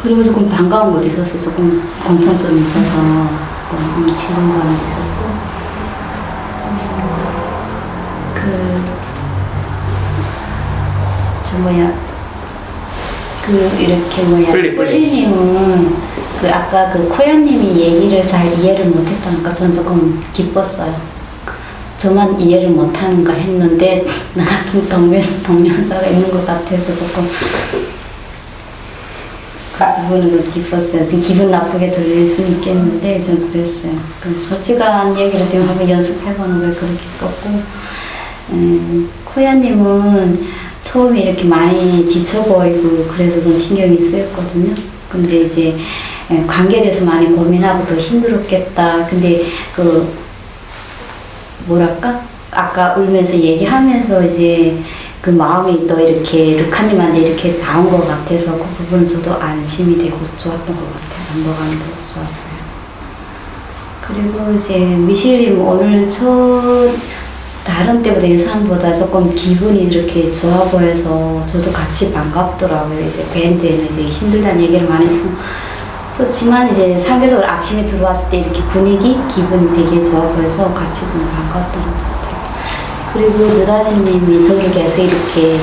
그리고 조금 반가운 것도 있었어요. 조금 공통점이 있어서 조금 지분감이 있었고 뿔리님은 아까 코야님이 얘기를 잘 이해를 못했다니까 전 조금 기뻤어요. 저만 이해를 못하는가 했는데 나 같은 동료자가 있는 것 같아서 조금 그 부분은 좀 기뻤어요. 지금 기분 나쁘게 들릴 수는 있겠는데 전 그랬어요. 솔직한 얘기를 지금 한번 연습해보는 거에 그렇게 기뻤고 코야님은 처음에 이렇게 많이 지쳐 보이고 그래서 좀 신경이 쓰였거든요. 근데 이제 관계에 대해서 많이 고민하고 더 힘들었겠다. 근데 뭐랄까? 아까 울면서 얘기하면서 이제 그 마음이 또 이렇게 루카님한테 이렇게 닿은 것 같아서 그 부분은 저도 안심이 되고 좋았던 것 같아요. 안도감도 좋았어요. 그리고 이제 미실님 오늘 다른 때보다 예상보다 조금 기분이 이렇게 좋아 보여서 저도 같이 반갑더라고요. 이제 밴드에는 이제 힘들다는 얘기를 많이 썼지만 이제 상대적으로 아침에 들어왔을 때 이렇게 기분이 되게 좋아 보여서 같이 좀 반갑던 것 같아요. 그리고 느다지님이 저를 계속 이렇게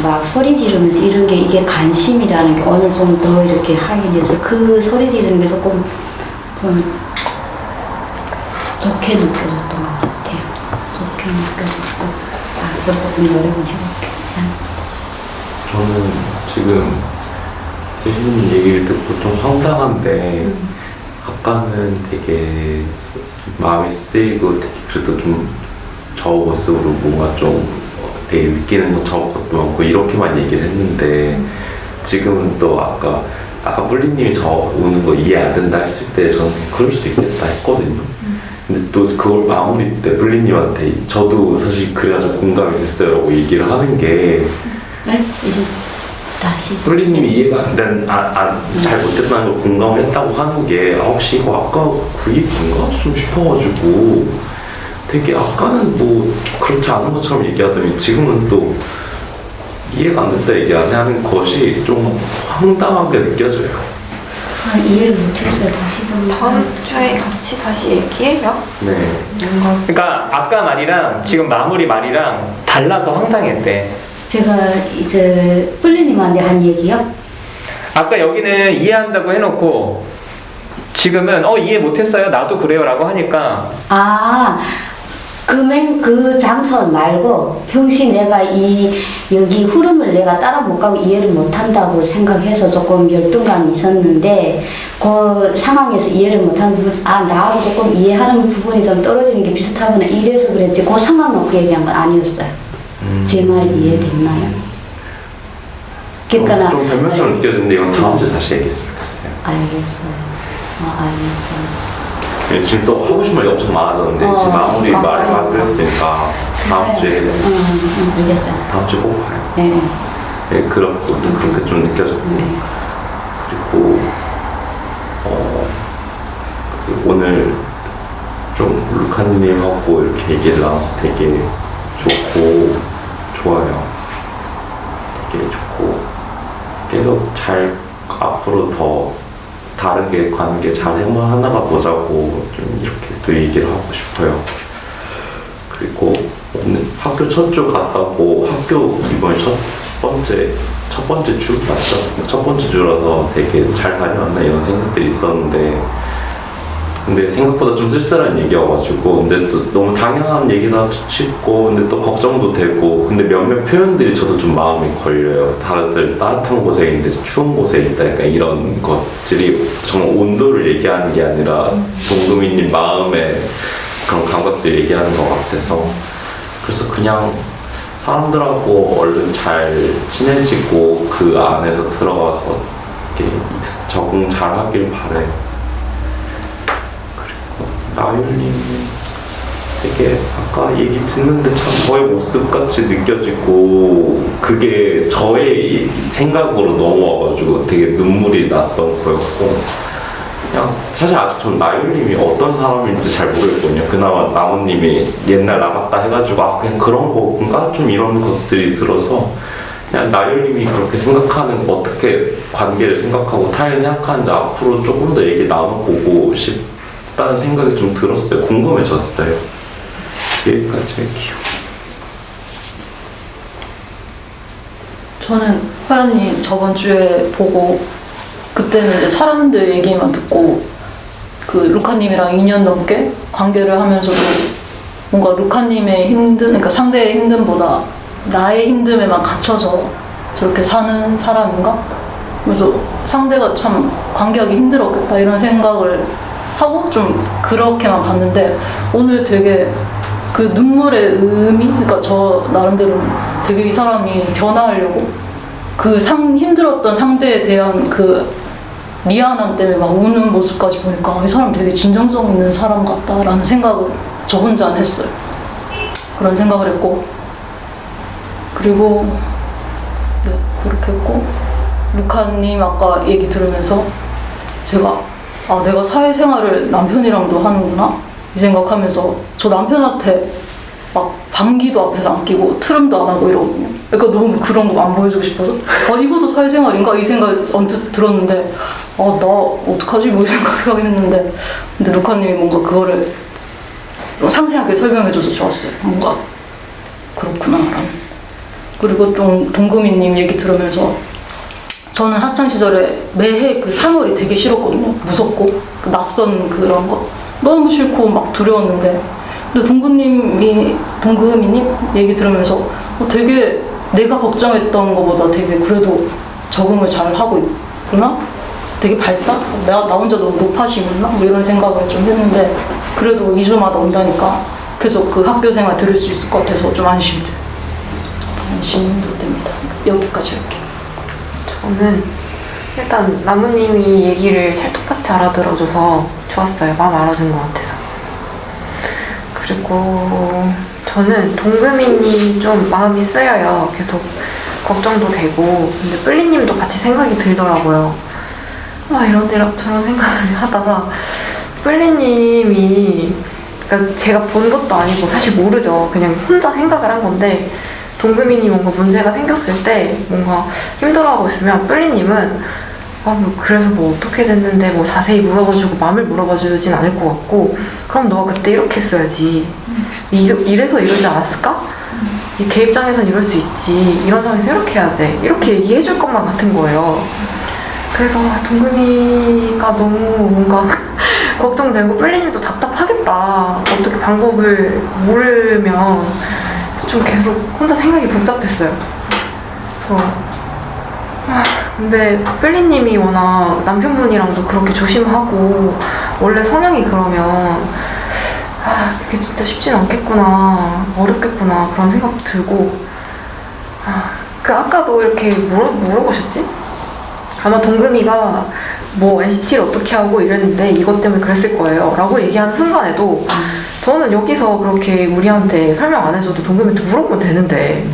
막 소리 지르면서 이런 게 이게 관심이라는 게 오늘 좀 더 이렇게 하게 돼서 그 소리 지르는 게 조금 좀 좋게 느껴졌던 것 같아요. 좋게 느껴졌고 그래서 조금 노력은 해볼게요. 이상입니다. 저는 지금 대신님 얘기를 듣고 좀 황당한데 아까는 되게 마음이 쓰이고 되게 그래도 좀 저 모습으로 뭔가 좀 되게 느끼는 거 저것 것도 많고 이렇게만 얘기를 했는데 지금은 또 아까 뿔리님이 저 우는 거 이해 안 된다 했을 때 저는 그럴 수 있겠다 했거든요. 근데 또 그걸 마무리 때 뿔리님한테 저도 사실 그래가지고 공감이 됐어요 라고 얘기를 하는 게 네? 이제 다시 뿔리님이 이해가 잘 못했다는 걸 공감을 했다고 하는 게 혹시 이거 아까 그 얘기인가 좀 싶어가지고 되게 아까는 뭐 그렇지 않은 것처럼 얘기하더니 지금은 또 이해가 안 된다 얘기 안 하는 것이 좀 황당하게 느껴져요. 잘 이해를 못했어요. 다시 좀 다음 주에 같이 다시 얘기해요. 네. 그러니까 아까 말이랑 지금 마무리 말이랑 달라서 황당했대. 제가 이제 뿔리님한테 한 얘기요? 아까 여기는 이해한다고 해놓고 지금은 이해 못했어요. 나도 그래요 라고 하니까 그 장소 말고 평시 내가 여기 흐름을 내가 따라 못 가고 이해를 못 한다고 생각해서 조금 열등감이 있었는데 그 상황에서 이해를 못하는 부분 나하고 조금 이해하는 부분이 좀 떨어지는 게 비슷하거나 이래서 그랬지 그 상황 놓고 얘기한 건 아니었어요. 제 말이 이해됐나요? 그러니까 좀 변명처럼 느껴지는데 이건 다음 주에 다시 얘기했으면 좋겠어요. 알겠어요. 알겠어요. 지금 또 하고 싶은 말이 엄청 많아졌는데 지금 마무리 말을 하기로 했으니까 다음 주에 알겠어요. 다음 주에 꼭 봐요. 네. 네, 그런 것도 그렇게 좀 느껴졌고 그리고 그 오늘 좀 루카님하고 이렇게 얘기를 나눠서 되게 좋고 좋아요. 되게 좋고 계속 잘 앞으로 더 다르게 관계 잘 해나가 보자고 좀 이렇게 또 얘기를 하고 싶어요. 그리고 오늘 학교 첫 주 갔다고 학교 이번에 첫 번째 주 맞죠? 첫 번째 주라서 되게 잘 다녀왔나 이런 생각들이 있었는데 근데 생각보다 좀 쓸쓸한 얘기여가지고 근데 또 너무 당연한 얘기나 싶고 근데 또 걱정도 되고 근데 몇몇 표현들이 저도 좀 마음에 걸려요. 다들 따뜻한 곳에 있는데 추운 곳에 있다 약간 이런 것들이 정말 온도를 얘기하는 게 아니라 동금이님 마음의 그런 감각들 얘기하는 것 같아서 그래서 그냥 사람들하고 얼른 잘 친해지고 그 안에서 들어가서 이렇게 적응 잘 하길 바래. 나율님 되게 아까 얘기 듣는데 참 저의 모습같이 느껴지고 그게 저의 생각으로 넘어와가지고 되게 눈물이 났던 거였고 그냥 사실 아직 전 나율님이 어떤 사람인지 잘 모르겠거든요. 그나마 나무님이 옛날 나갔다 해가지고 아 그냥 그런 건가? 좀 이런 것들이 들어서 그냥 나율님이 그렇게 생각하는 어떻게 관계를 생각하고 타인을 생각하는지 앞으로 조금 더 얘기 나눠보고 싶다는 생각이 좀 들었어요. 궁금해졌어요. 여기까지 할게요. 저는 호연이 저번 주에 보고 그때는 이제 사람들 얘기만 듣고 그 루카님이랑 2년 넘게 관계를 하면서도 뭔가 루카님의 그러니까 상대의 힘듦보다 나의 힘듦에만 갇혀서 저렇게 사는 사람인가? 그래서 상대가 참 관계하기 힘들었겠다 이런 생각을 하고 좀 그렇게만 봤는데 오늘 되게 그 눈물의 의미? 그러니까 저 나름대로 되게 이 사람이 변화하려고 그 힘들었던 상대에 대한 그 미안함 때문에 막 우는 모습까지 보니까 이 사람 되게 진정성 있는 사람 같다라는 생각을 저 혼자 했어요. 그런 생각을 했고 그리고 네 그렇게 했고 루카님 아까 얘기 들으면서 제가 아 내가 사회생활을 남편이랑도 하는구나 이 생각하면서 저 남편한테 막 방귀도 앞에서 안 끼고 트름도 안 하고 이러거든요. 그러니까 너무 그런 거 안 보여주고 싶어서 아 이것도 사회생활인가 이 생각이 언뜻 들었는데 아 나 어떡하지 뭐 생각하긴 했는데 근데 루카님이 뭔가 그거를 좀 상세하게 설명해줘서 좋았어요. 뭔가 그렇구나 라는. 그리고 좀 동금이님 얘기 들으면서 저는 학창시절에 매해 그 3월이 되게 싫었거든요. 무섭고 그 낯선 그런 거 너무 싫고 막 두려웠는데 근데 동금이님 얘기 들으면서 되게 내가 걱정했던 것보다 되게 그래도 적응을 잘 하고 있구나? 되게 밝다? 나 혼자 너무 높아심었나? 뭐 이런 생각을 좀 했는데 그래도 2주마다 온다니까 계속 그 학교 생활 들을 수 있을 것 같아서 좀 안심이 됩니다. 여기까지 할게요. 저는 일단 나무님이 얘기를 찰떡같이 알아들어줘서 좋았어요. 마음 알아준 것 같아서. 그리고 저는 동금이님 좀 마음이 쓰여요. 계속 걱정도 되고 근데 뿔리님도 같이 생각이 들더라고요. 아 이런저런 생각을 하다가 뿔리님이 그러니까 제가 본 것도 아니고 사실 모르죠. 그냥 혼자 생각을 한 건데 동금이님 뭔가 문제가 생겼을 때 뭔가 힘들어하고 있으면 뿔리님은 아, 뭐 그래서 뭐 어떻게 됐는데 뭐 자세히 물어봐주고 마음을 물어봐주진 않을 것 같고 그럼 너가 그때 이렇게 했어야지 이래서 이러지 않았을까? 걔 입장에선 이럴 수 있지 이런 상황에서 이렇게 해야 돼 이렇게 얘기해줄 것만 같은 거예요. 그래서 동금이가 너무 뭔가 걱정되고 뿔리님도 답답하겠다. 어떻게 방법을 모르면 좀 계속 혼자 생각이 복잡했어요. 그래서 근데 뿔리님이 워낙 남편분이랑도 그렇게 조심하고 원래 성향이 그러면 그게 진짜 쉽진 않겠구나 어렵겠구나 그런 생각도 들고 아까도 이렇게 물어보셨지? 아마 동금이가 뭐 NCT를 어떻게 하고 이랬는데 이것 때문에 그랬을 거예요 라고 얘기하는 순간에도 저는 여기서 그렇게 우리한테 설명 안 해줘도 동금이한테 물어보면 되는데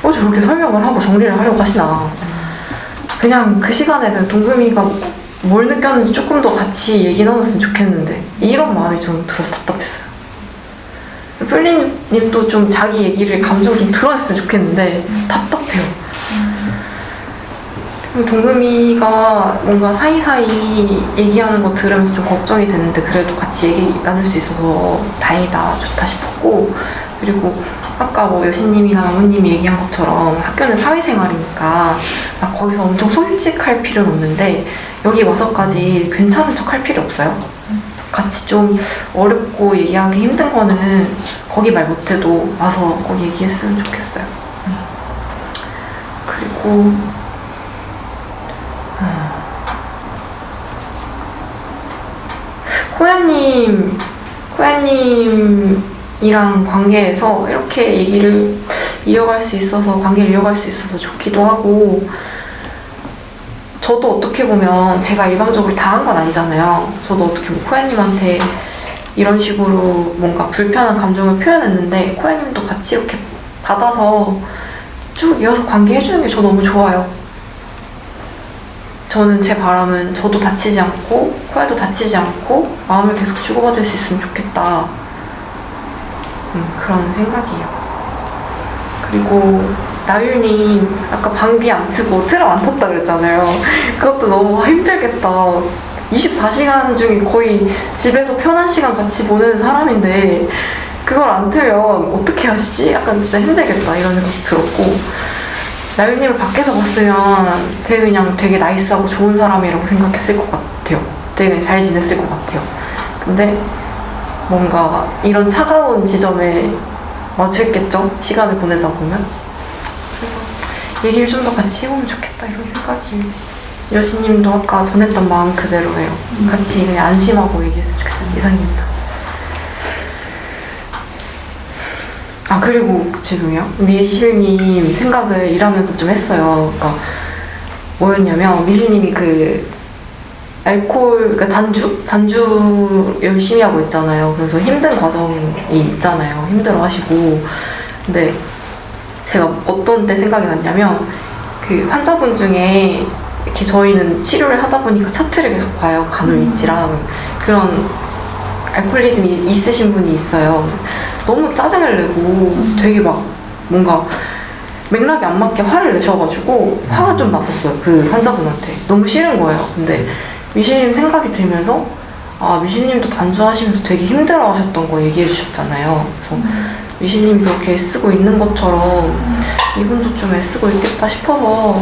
저렇게 설명을 하고 정리를 하려고 하시나. 그냥 그 시간에는 동금이가 뭘 느꼈는지 조금 더 같이 얘기 나눴으면 좋겠는데 이런 마음이 좀 들어서 답답했어요. 뿔님도 좀 자기 얘기를 감정을 좀 드러냈으면 좋겠는데 답답해요. 동금이가 뭔가 사이사이 얘기하는 거 들으면서 좀 걱정이 됐는데 그래도 같이 얘기 나눌 수 있어서 다행이다, 좋다 싶었고, 그리고 아까 뭐 여신님이나 나무님이 얘기한 것처럼 학교는 사회생활이니까 막 거기서 엄청 솔직할 필요는 없는데 여기 와서까지 괜찮은 척 할 필요 없어요. 같이 좀 어렵고 얘기하기 힘든 거는 거기 말 못해도 와서 꼭 얘기했으면 좋겠어요. 그리고 코야님이랑 관계에서 이렇게 얘기를 이어갈 수 있어서, 관계를 이어갈 수 있어서 좋기도 하고, 저도 어떻게 보면 제가 일방적으로 다 한 건 아니잖아요. 저도 어떻게 보면 코야님한테 이런 식으로 뭔가 불편한 감정을 표현했는데 코야님도 같이 이렇게 받아서 쭉 이어서 관계해주는 게 저 너무 좋아요. 저는 제 바람은 저도 다치지 않고 코야도 다치지 않고 마음을 계속 주고받을 수 있으면 좋겠다. 그런 생각이에요. 그리고 나율님 아까 방귀 안 트고 트럼 안 탔다 그랬잖아요. 그것도 너무 힘들겠다. 24시간 중에 거의 집에서 편한 시간 같이 보내는 사람인데 그걸 안 틀면 어떻게 하시지? 약간 진짜 힘들겠다 이런 생각 들었고, 나율님을 밖에서 봤으면 되게 나이스하고 좋은 사람이라고 생각했을 것 같아요. 되게 그냥 잘 지냈을 것 같아요. 근데 뭔가 이런 차가운 지점에 마주했겠죠? 시간을 보내다 보면. 그래서 얘기를 좀 더 같이 해보면 좋겠다 이런 생각이. 여신님도 아까 전했던 마음 그대로예요. 같이 그냥 안심하고 얘기했으면 좋겠어요. 이상입니다. 아, 그리고 죄송해요. 미실님 생각을 일하면서 좀 했어요. 그러니까 뭐였냐면 미실님이 그 알코올, 그러니까 단주 열심히 하고 있잖아요. 그래서 힘든 과정이 있잖아요. 힘들어 하시고. 근데 제가 어떤 때 생각이 났냐면 그 환자분 중에 이렇게 저희는 치료를 하다 보니까 차트를 계속 봐요. 간호인지랑 그런 알코올리즘이 있으신 분이 있어요. 너무 짜증을 내고 되게 막 뭔가 맥락이 안 맞게 화를 내셔가지고 화가 좀 났었어요. 그 환자분한테. 너무 싫은 거예요. 근데 미실님 생각이 들면서 아, 미실님도 단주하시면서 되게 힘들어 하셨던 거 얘기해 주셨잖아요. 그래서 미실님이 그렇게 애쓰고 있는 것처럼 이분도 좀 애쓰고 있겠다 싶어서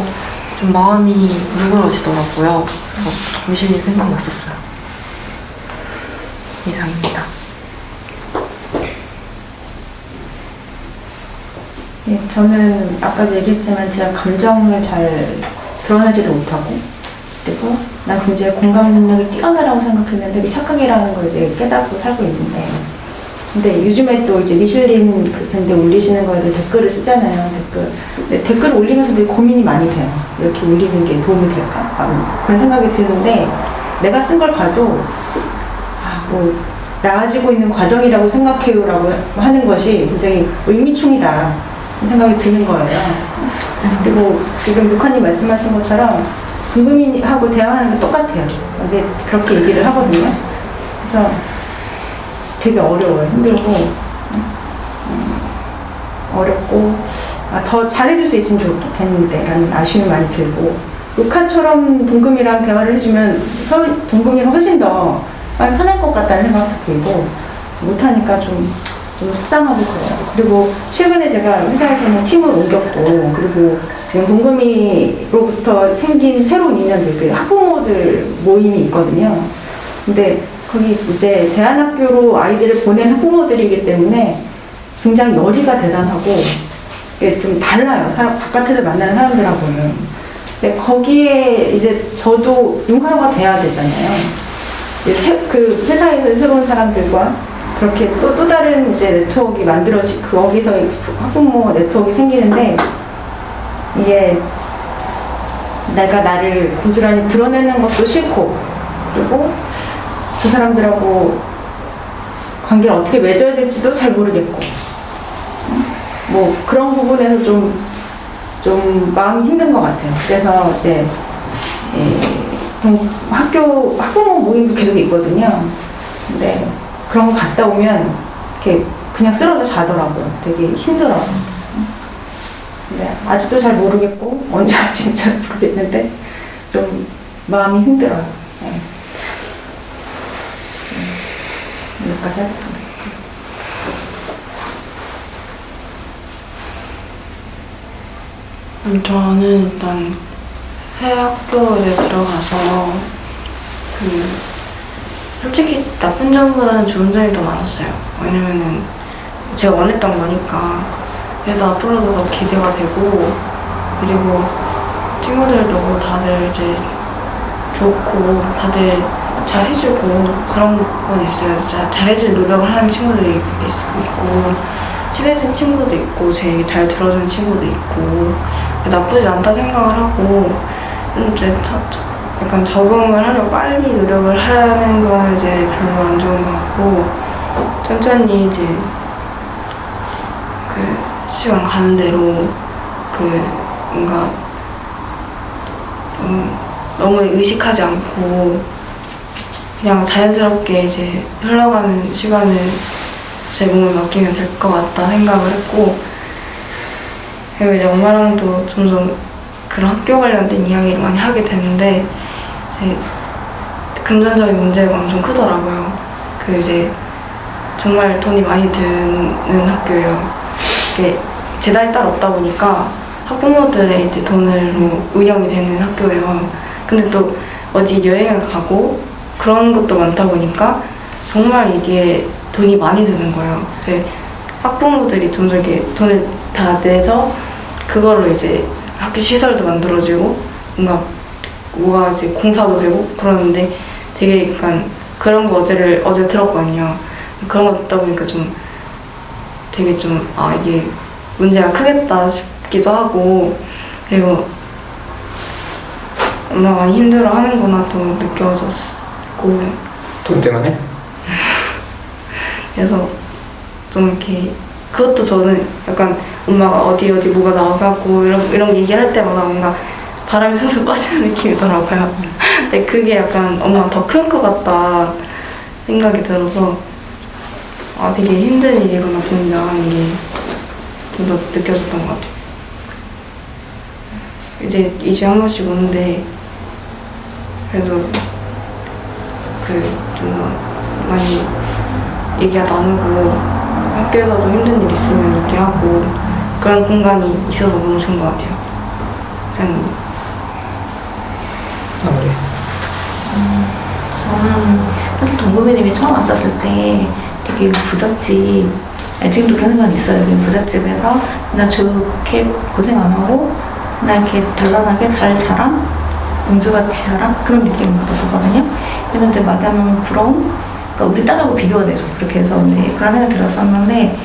좀 마음이 누그러지더라고요. 그래서 미실님 생각났었어요. 이상입니다. 네, 저는 아까도 얘기했지만 제가 감정을 잘 드러내지도 못하고, 그리고 난 굉장히 공감 능력이 뛰어나라고 생각했는데 착각이라는 걸 이제 깨닫고 살고 있는데, 근데 요즘에 또 이제 미슐린 그 밴드 올리시는 거에 대해 댓글을 쓰잖아요. 근데 댓글을 올리면서 되게 고민이 많이 돼요. 이렇게 올리는 게 도움이 될까? 그런 생각이 드는데, 내가 쓴 걸 봐도 뭐 나아지고 있는 과정이라고 생각해요라고 하는 것이 굉장히 의미충이다 생각이 드는 거예요. 그리고 지금 루카님 말씀하신 것처럼 동금이하고 대화하는 게 똑같아요. 이제 그렇게 얘기를 하거든요. 그래서 되게 어려워요. 힘들고 어렵고 더 잘해줄 수 있으면 좋겠는데 라는 아쉬움이 많이 들고, 루카처럼 동금이랑 대화를 해주면 동금이가 훨씬 더 많이 편할 것 같다는 생각도 들고, 못하니까 좀 속상하고 그래요. 그리고 최근에 제가 회사에서는 팀을 옮겼고, 그리고 지금 동금이로부터 생긴 새로운 인연들, 그 학부모들 모임이 있거든요. 근데 거기 이제 대안학교로 아이들을 보낸 학부모들이기 때문에 굉장히 열의가 대단하고 이게 좀 달라요. 바깥에서 만나는 사람들하고는. 근데 거기에 이제 저도 융화가 돼야 되잖아요. 그 회사에서 새로운 사람들과 그렇게 또 다른 이제 네트워크가 거기서 학부모 네트워크가 생기는데, 이게 내가 나를 고스란히 드러내는 것도 싫고, 그리고 저 사람들하고 관계를 어떻게 맺어야 될지도 잘 모르겠고, 뭐 그런 부분에서 좀 마음이 힘든 것 같아요. 그래서 이제 학부모 모임도 계속 있거든요. 근데 그런 거 갔다 오면 이렇게 그냥 쓰러져 자더라고요. 되게 힘들어요. 근데 아직도 잘 모르겠고 언제 할지는 잘 모르겠는데 좀 마음이 힘들어요. 네. 여기까지 하겠습니다. 저는 일단 새 학교에 들어가서 솔직히 나쁜 점보다는 좋은 점이 더 많았어요. 왜냐면은 제가 원했던 거니까. 그래서 앞으로도 더 기대가 되고, 그리고 친구들도 다들 이제 좋고 다들 잘 해주고 그런 건 있어요. 잘 해줄 노력을 하는 친구들이 있고, 친해진 친구도 있고, 제 얘기 잘 들어주는 친구도 있고, 나쁘지 않다 생각을 하고, 이제 약간 적응을 하려고 빨리 노력을 하는 건 이제 별로 안 좋은 것 같고, 천천히 이제 그 시간 가는 대로 뭔가 너무 의식하지 않고 그냥 자연스럽게 이제 흘러가는 시간을 제 몸에 맡기면 될 것 같다 생각을 했고, 그리고 이제 엄마랑도 점점 그런 학교 관련된 이야기를 많이 하게 되는데, 이제 금전적인 문제가 엄청 크더라고요. 이제 정말 돈이 많이 드는 학교예요. 이게 재단이 따로 없다 보니까 학부모들의 이제 돈으로 운영이 되는 학교예요. 근데 또 어디 여행을 가고 그런 것도 많다 보니까 정말 이게 돈이 많이 드는 거예요. 이제 학부모들이 점점 이렇게 돈을 다 내서 그걸로 이제 학교 시설도 만들어지고 뭐가 이제 공사도 되고 그러는데, 되게 약간 그런 거 어제 들었거든요. 그런 거 듣다 보니까 되게 이게 문제가 크겠다 싶기도 하고, 그리고 엄마가 많이 힘들어하는구나 또 느껴졌고. 돈 때문에? 그래서 좀 이렇게 그것도 저는 약간 엄마가 어디 뭐가 나가고 이런 얘기할 때마다 뭔가 바람이 숭숭 빠지는 느낌이더라고요. 근데 그게 약간 엄마가 더 큰 것 같다 생각이 들어서 되게 힘든 일이구나, 돈 나가는 게 좀 더 느껴졌던 것 같아요. 이제 2주에 한 번씩 오는데 그래도 좀 많이 얘기가 나누고 학교에서도 힘든 일 있으면 얘기하고 그런 공간이 있어서 너무 좋은 것 같아요. 저는 사실 동구미님이 처음 왔었을 때 되게 부잣집, 지금도 그런 건 있어요. 부잣집에서 그냥 좋게 고생 안 하고 그냥 이렇게 단란하게 잘 자란, 공주같이 자란 그런 느낌을 받았었거든요. 그런데 막연한 부러움? 그러니까 우리 딸하고 비교가 되죠. 그렇게 해서 그런 생각이 들었었는데,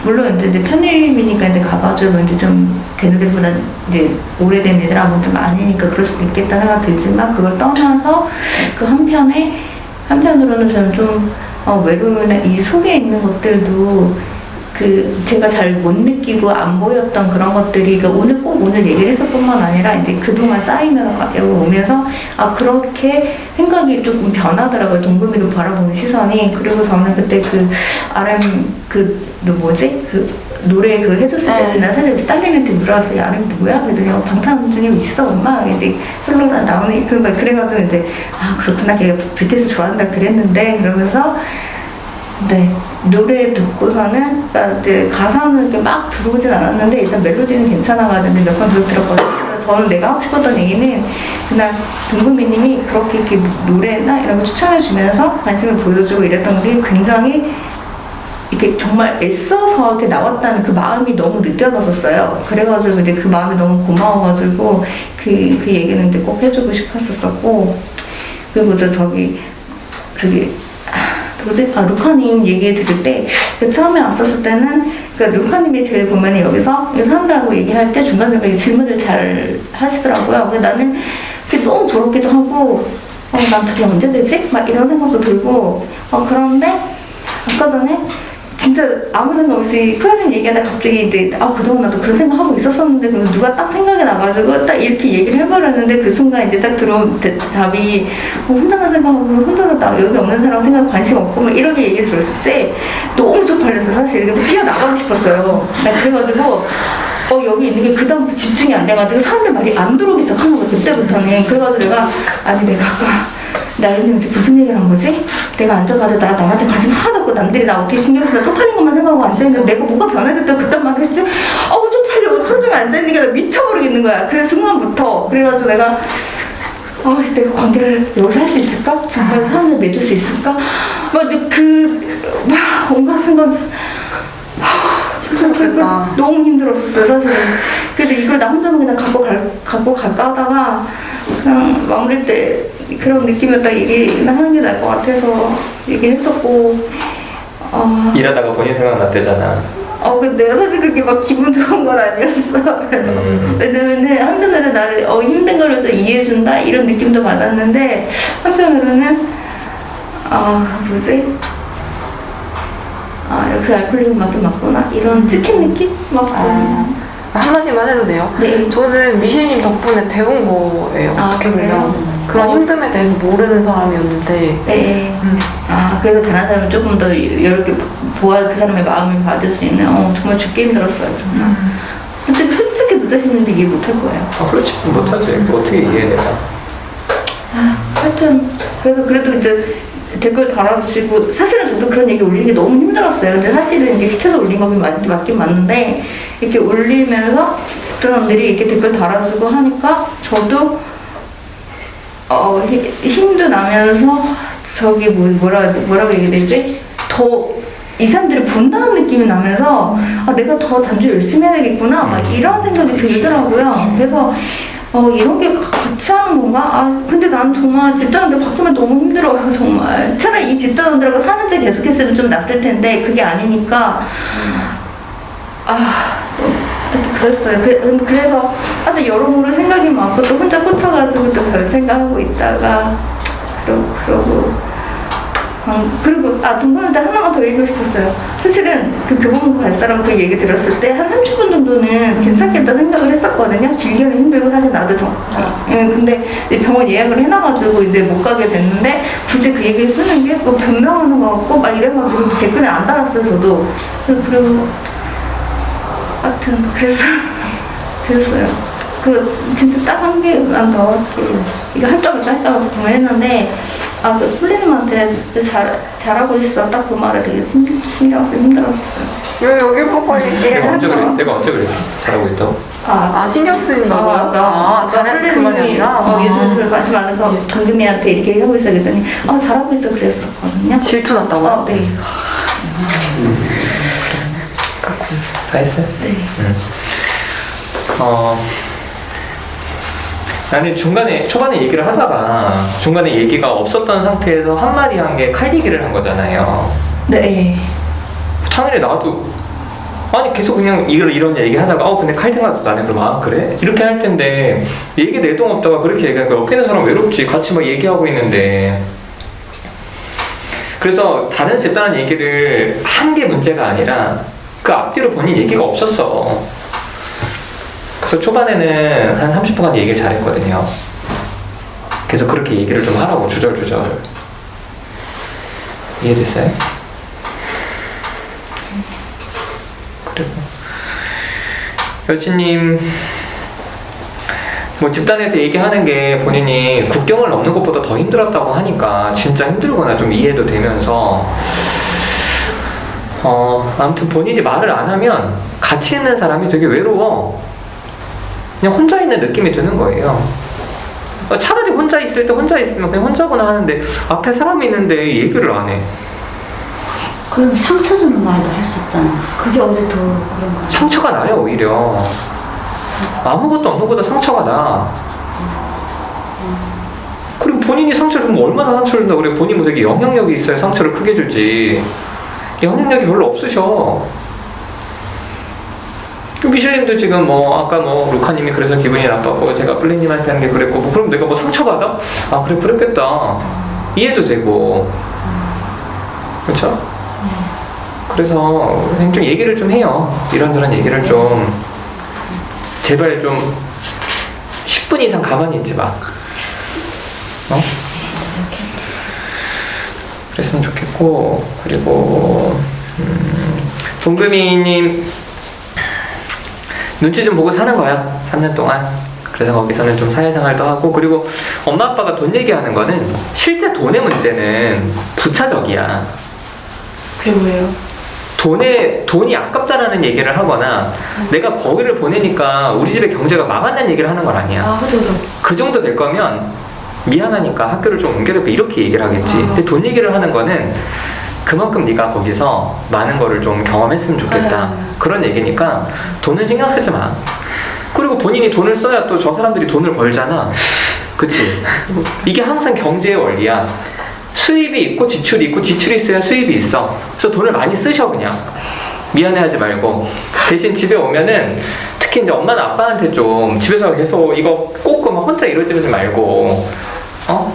물론 이제 편입이니까 이제 가가지고 이제 좀 걔네들보다 이제 오래된 애들하고 좀 아니니까 그럴 수도 있겠다 생각 들지만, 그걸 떠나서 그 한편으로는 저는 좀 외로움이나 이 속에 있는 것들도 제가 잘 못 느끼고 안 보였던 그런 것들이 오늘 얘기를 해서뿐만 아니라 이제 그동안 쌓이면서 오면서 그렇게 생각이 조금 변하더라고요. 동구미로 바라보는 시선이. 그리고 저는 그때 노래 해줬을 때 나 사실 딸내미한테 물어봤어요. RM 누구야? 그랬더니 방탄소년단 있어 엄마. 근데 솔로가 나오는 그래가지고 이제 그렇구나, 걔가 BTS 좋아한다 그랬는데, 그러면서 네, 노래 듣고서는, 그러니까 가사는 이렇게 막 들어오진 않았는데, 일단 멜로디는 괜찮아가지고 몇 번 들었거든요. 그래서 저는 내가 하고 싶었던 얘기는, 그날 동구미님이 그렇게 이렇게 노래나 이런 거 추천해주면서 관심을 보여주고 이랬던 게 굉장히 이렇게 정말 애써서 이렇게 나왔다는 그 마음이 너무 느껴졌었어요. 그래가지고 이제 그 마음이 너무 고마워가지고 그 얘기는 이제 꼭 해주고 싶었었고, 그리고 저기 루카님 얘기 들을 때, 처음에 왔었을 때는, 그러니까 루카님이 제일 보면은 여기서 사람들하고 얘기할 때 중간중간에 질문을 잘 하시더라고요. 근데 나는 그게 너무 부럽기도 하고, 난 그게 언제 되지? 막 이런 생각도 들고, 그런데, 아까 전에, 진짜 아무 생각 없이 프라님 얘기하다 갑자기 이제 그동안 나도 그런 생각하고 있었었는데 그럼 누가 딱 생각이 나가지고 딱 이렇게 얘기를 해버렸는데 그 순간 이제 딱 들어온 답이 혼자만 생각하고 혼자서 나 여기 없는 사람 생각 관심 없고 막 이렇게 얘기를 들었을 때 너무 쪽팔렸어. 사실 이렇게 뛰어나가고 싶었어요. 그래가지고 여기 있는 게 그다음부터 집중이 안 돼가지고 사람들 말이 안 들어오기 시작하는 거야 그때부터는. 그래가지고 내가 내가 아까 나연님한테 무슨 얘기를 한 거지? 내가 앉아가지고 남한테 관심 하나도 없고 남들이 나 어떻게 신경 쓰나 쪽팔린 것만 생각하고 앉아있는데 내가 뭐가 변해졌다고 그딴 말을 했지? 쪽팔려. 하루 종일 앉아있는 게 나 미쳐버리겠는 거야. 그 순간부터. 그래가지고 내가 내가 관계를 여기서 할 수 있을까? 정말 사람들 맺을 수 있을까? 온갖 생각 너무 힘들었었어요 사실은. 그래도 이걸 나 혼자만 그냥 갖고 갈까 하다가 그냥 마무리 때 그런 느낌이었다 얘기는 하는 게 나을 것 같아서 얘기했었고 일하다가 본인 생각났대잖아. 근데 사실 그게 막 기분 좋은 건 아니었어. 왜냐면은 한편으로는 나를 힘든 거를 좀 이해해준다 이런 느낌도 받았는데 한편으로는 역시 알코올리즘 맞긴 맞구나 이런 찍힌 느낌? 한마디만 해도 돼요? 네. 저는 미실님 덕분에 배운 거예요. 어떻게 보면 그런 힘듦에 대해서 모르는 사람이었는데. 네. 그래서 다른 사람은 조금 더 이렇게 그 사람의 마음을 받을 수 있는 정말 죽기 힘들었어요 정말. 솔직히 못하시는데 이해 못할 거예요. 그렇지 못하지. 어떻게 이해해 내가. 하여튼 그래도 이제 댓글 달아주시고 사실은 저도 그런 얘기 올리는 게 너무 힘들었어요. 근데 사실은 이게 시켜서 올린 거긴 맞긴 맞는데 이렇게 올리면서 집사람들이 이렇게 댓글 달아주고 하니까 저도 힘도 나면서 저기 뭐라고 얘기되지? 더 이 사람들이 본다는 느낌이 나면서 내가 더 단주 열심히 해야 되겠구나 막 이런 생각이 들더라고요. 그래서 이런 게 같이 하는 건가? 근데 난 정말 집단원들 바꾸면 너무 힘들어요, 정말. 차라리 이 집단원들하고 4년째 계속했으면 좀 낫을 텐데, 그게 아니니까. 그랬어요. 그래서, 여러모로 생각이 많고, 또 혼자 꽂혀가지고 또 별 생각하고 있다가, 그리고 동반한테 하나만 더 얘기하고 싶었어요. 사실은 그 교보문고 갈 사람 그 얘기 들었을 때 한 30분 정도는 괜찮겠다 생각을 했었거든요. 길게는 힘들고 사실 나도 근데 병원 예약을 해놔가지고 이제 못 가게 됐는데 굳이 그 얘기를 쓰는 게 변명하는 것 같고 막 이래가지고 댓글에 안 달았어요 저도. 그리고 하여튼 그랬어요. 진짜 딱 한 개만 더 이거 한 점을 했는데 폴리님한테 잘하고 있어. 딱 그 말에 되게 신경 쓰고 힘들었어요. 여기 보고 얘기해. 내가 언제 그랬지? 잘하고 있다고? 신경 쓰인다고요? 잘해 그 말이 아니라? 예술을 관심 많은 동금이한테 이렇게 하고 있어 그랬더니 잘하고 있어 그랬었거든요. 질투 났다고요? 네. 다 했어요? 네. 나는 초반에 얘기를 하다가 중간에 얘기가 없었던 상태에서 한마디 한 게 칼 얘기를 한 거잖아요. 네. 당연히 나도 계속 그냥 이런 얘기 하다가 근데 칼 생각도 나네. 그럼 그래? 이렇게 할 텐데 얘기 내동 없다가 그렇게 얘기하니까 옆에 있는 사람 외롭지. 같이 막 얘기하고 있는데. 그래서 다른 집단한 얘기를 한 게 문제가 아니라 그 앞뒤로 본인 얘기가 없었어. 그래서 초반에는 한 30분간 얘기를 잘했거든요. 그래서 그렇게 얘기를 좀 하라고 주절주절. 이해됐어요? 그리고 여친님 집단에서 얘기하는 게 본인이 국경을 넘는 것보다 더 힘들었다고 하니까 진짜 힘들구나 좀 이해도 되면서 아무튼 본인이 말을 안 하면 같이 있는 사람이 되게 외로워. 그냥 혼자 있는 느낌이 드는 거예요. 차라리 혼자 있을 때 혼자 있으면 그냥 혼자구나 하는데 앞에 사람이 있는데 얘기를 안 해. 그럼 상처 주는 말도 할 수 있잖아. 그게 오히려 더 그런 거야. 상처가 나요 오히려. 아무것도 없는 것보다 상처가 나. 그리고 본인이 상처를 주면 얼마나 상처를 준다고 그래. 본인 뭐 되게 영향력이 있어야 상처를 크게 주지. 영향력이 별로 없으셔. 미실님도 지금 뭐 아까 뭐 루카님이 그래서 기분이 나빴고 제가 플리님한테 하는 게 그랬고 뭐 그럼 내가 뭐 상처받아? 아 그래 그랬겠다. 이해도 되고 그렇죠? 그래서 그냥 좀 얘기를 좀 해요. 이런저런 얘기를 좀 제발 좀 10분 이상 가만히 있지 마. 어? 그랬으면 좋겠고 그리고 동금이님 눈치 좀 보고 사는 거야 3년 동안. 그래서 거기서는 좀 사회생활도 하고 그리고 엄마 아빠가 돈 얘기하는 거는 실제 돈의 문제는 부차적이야. 그게 뭐예요? 돈이 아깝다라는 얘기를 하거나 내가 거기를 보내니까 우리 집의 경제가 망한다는 얘기를 하는 건 아니야. 아, 그죠. 그 정도 될 거면 미안하니까 학교를 좀 옮겨줄까 이렇게 얘기를 하겠지. 근데 돈 얘기를 하는 거는 그만큼 네가 거기서 많은 거를 좀 경험했으면 좋겠다. 그런 얘기니까 돈은 신경 쓰지 마. 그리고 본인이 돈을 써야 또 저 사람들이 돈을 벌잖아. 그치? 이게 항상 경제의 원리야. 수입이 있고 지출이 있고 지출이 있어야 수입이 있어. 그래서 돈을 많이 쓰셔 그냥. 미안해하지 말고. 대신 집에 오면은 특히 이제 엄마나 아빠한테 좀 집에서 계속 이거 꼭 막 혼자 이러지는 말고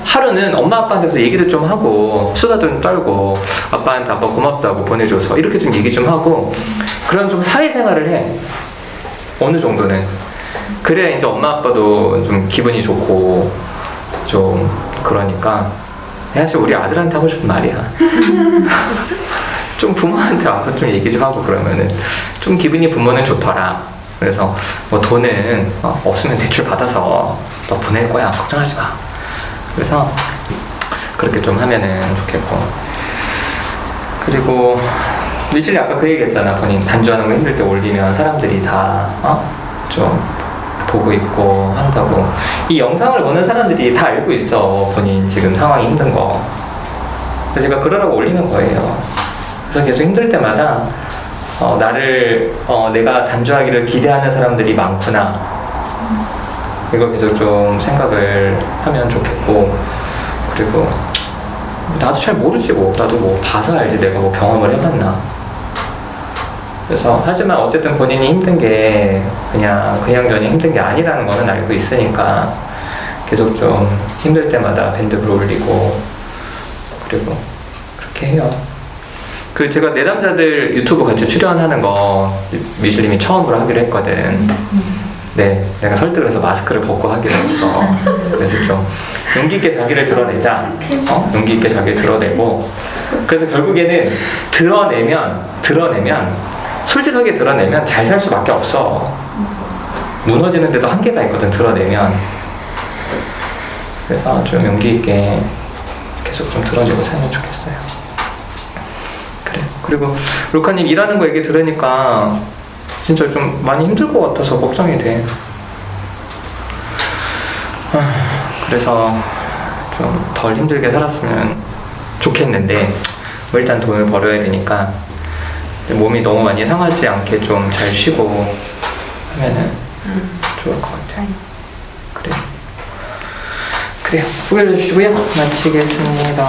하루는 엄마 아빠한테서 얘기도 좀 하고 수다도 좀 떨고 아빠한테 아빠 고맙다고 보내줘서 이렇게 좀 얘기 좀 하고 그런 좀 사회생활을 해. 어느 정도는. 그래야 이제 엄마 아빠도 좀 기분이 좋고 좀 그러니까 사실 우리 아들한테 하고 싶은 말이야. 좀 부모한테 와서 좀 얘기 좀 하고 그러면은 좀 기분이 부모는 좋더라. 그래서 뭐 돈은 없으면 대출 받아서 너 보낼 거야. 걱정하지 마. 그래서 그렇게 좀 하면은 좋겠고. 그리고 미실이 아까 그 얘기 했잖아. 본인 단주하는 거 힘들 때 올리면 사람들이 다 좀 보고 있고 한다고. 이 영상을 보는 사람들이 다 알고 있어. 본인 지금 상황이 힘든 거. 그래서 제가 그러라고 올리는 거예요. 그래서 계속 힘들 때마다 나를 내가 단주하기를 기대하는 사람들이 많구나. 이걸 계속 좀 생각을 하면 좋겠고. 그리고 나도 잘 모르지 뭐. 나도 뭐 봐서 알지 내가 뭐 경험을 해봤나. 그래서 하지만 어쨌든 본인이 힘든 게 그냥 힘든 게 아니라는 거는 알고 있으니까 계속 좀 힘들 때마다 밴드를 올리고 그리고 그렇게 해요. 그 제가 내담자들 유튜브 같이 출연하는 거 미술님이 처음으로 하기로 했거든. 네, 내가 설득을 해서 마스크를 벗고 하기로 했어. 그래서 좀 용기 있게 자기를 드러내자. 용기 있게 자기를 드러내고 그래서 결국에는 드러내면 솔직하게 드러내면 잘 살 수밖에 없어. 무너지는데도 한계가 있거든. 드러내면. 그래서 좀 용기 있게 계속 좀 드러내고 살면 좋겠어요. 그래. 그리고 루카님 일하는 거 얘기 들으니까 진짜 좀 많이 힘들 것 같아서 걱정이 돼. 그래서 좀 덜 힘들게 살았으면 좋겠는데 뭐 일단 돈을 벌어야 되니까 몸이 너무 많이 상하지 않게 좀 잘 쉬고 하면은 좋을 것 같아요. 그래요. 소개해 주시고요. 마치겠습니다.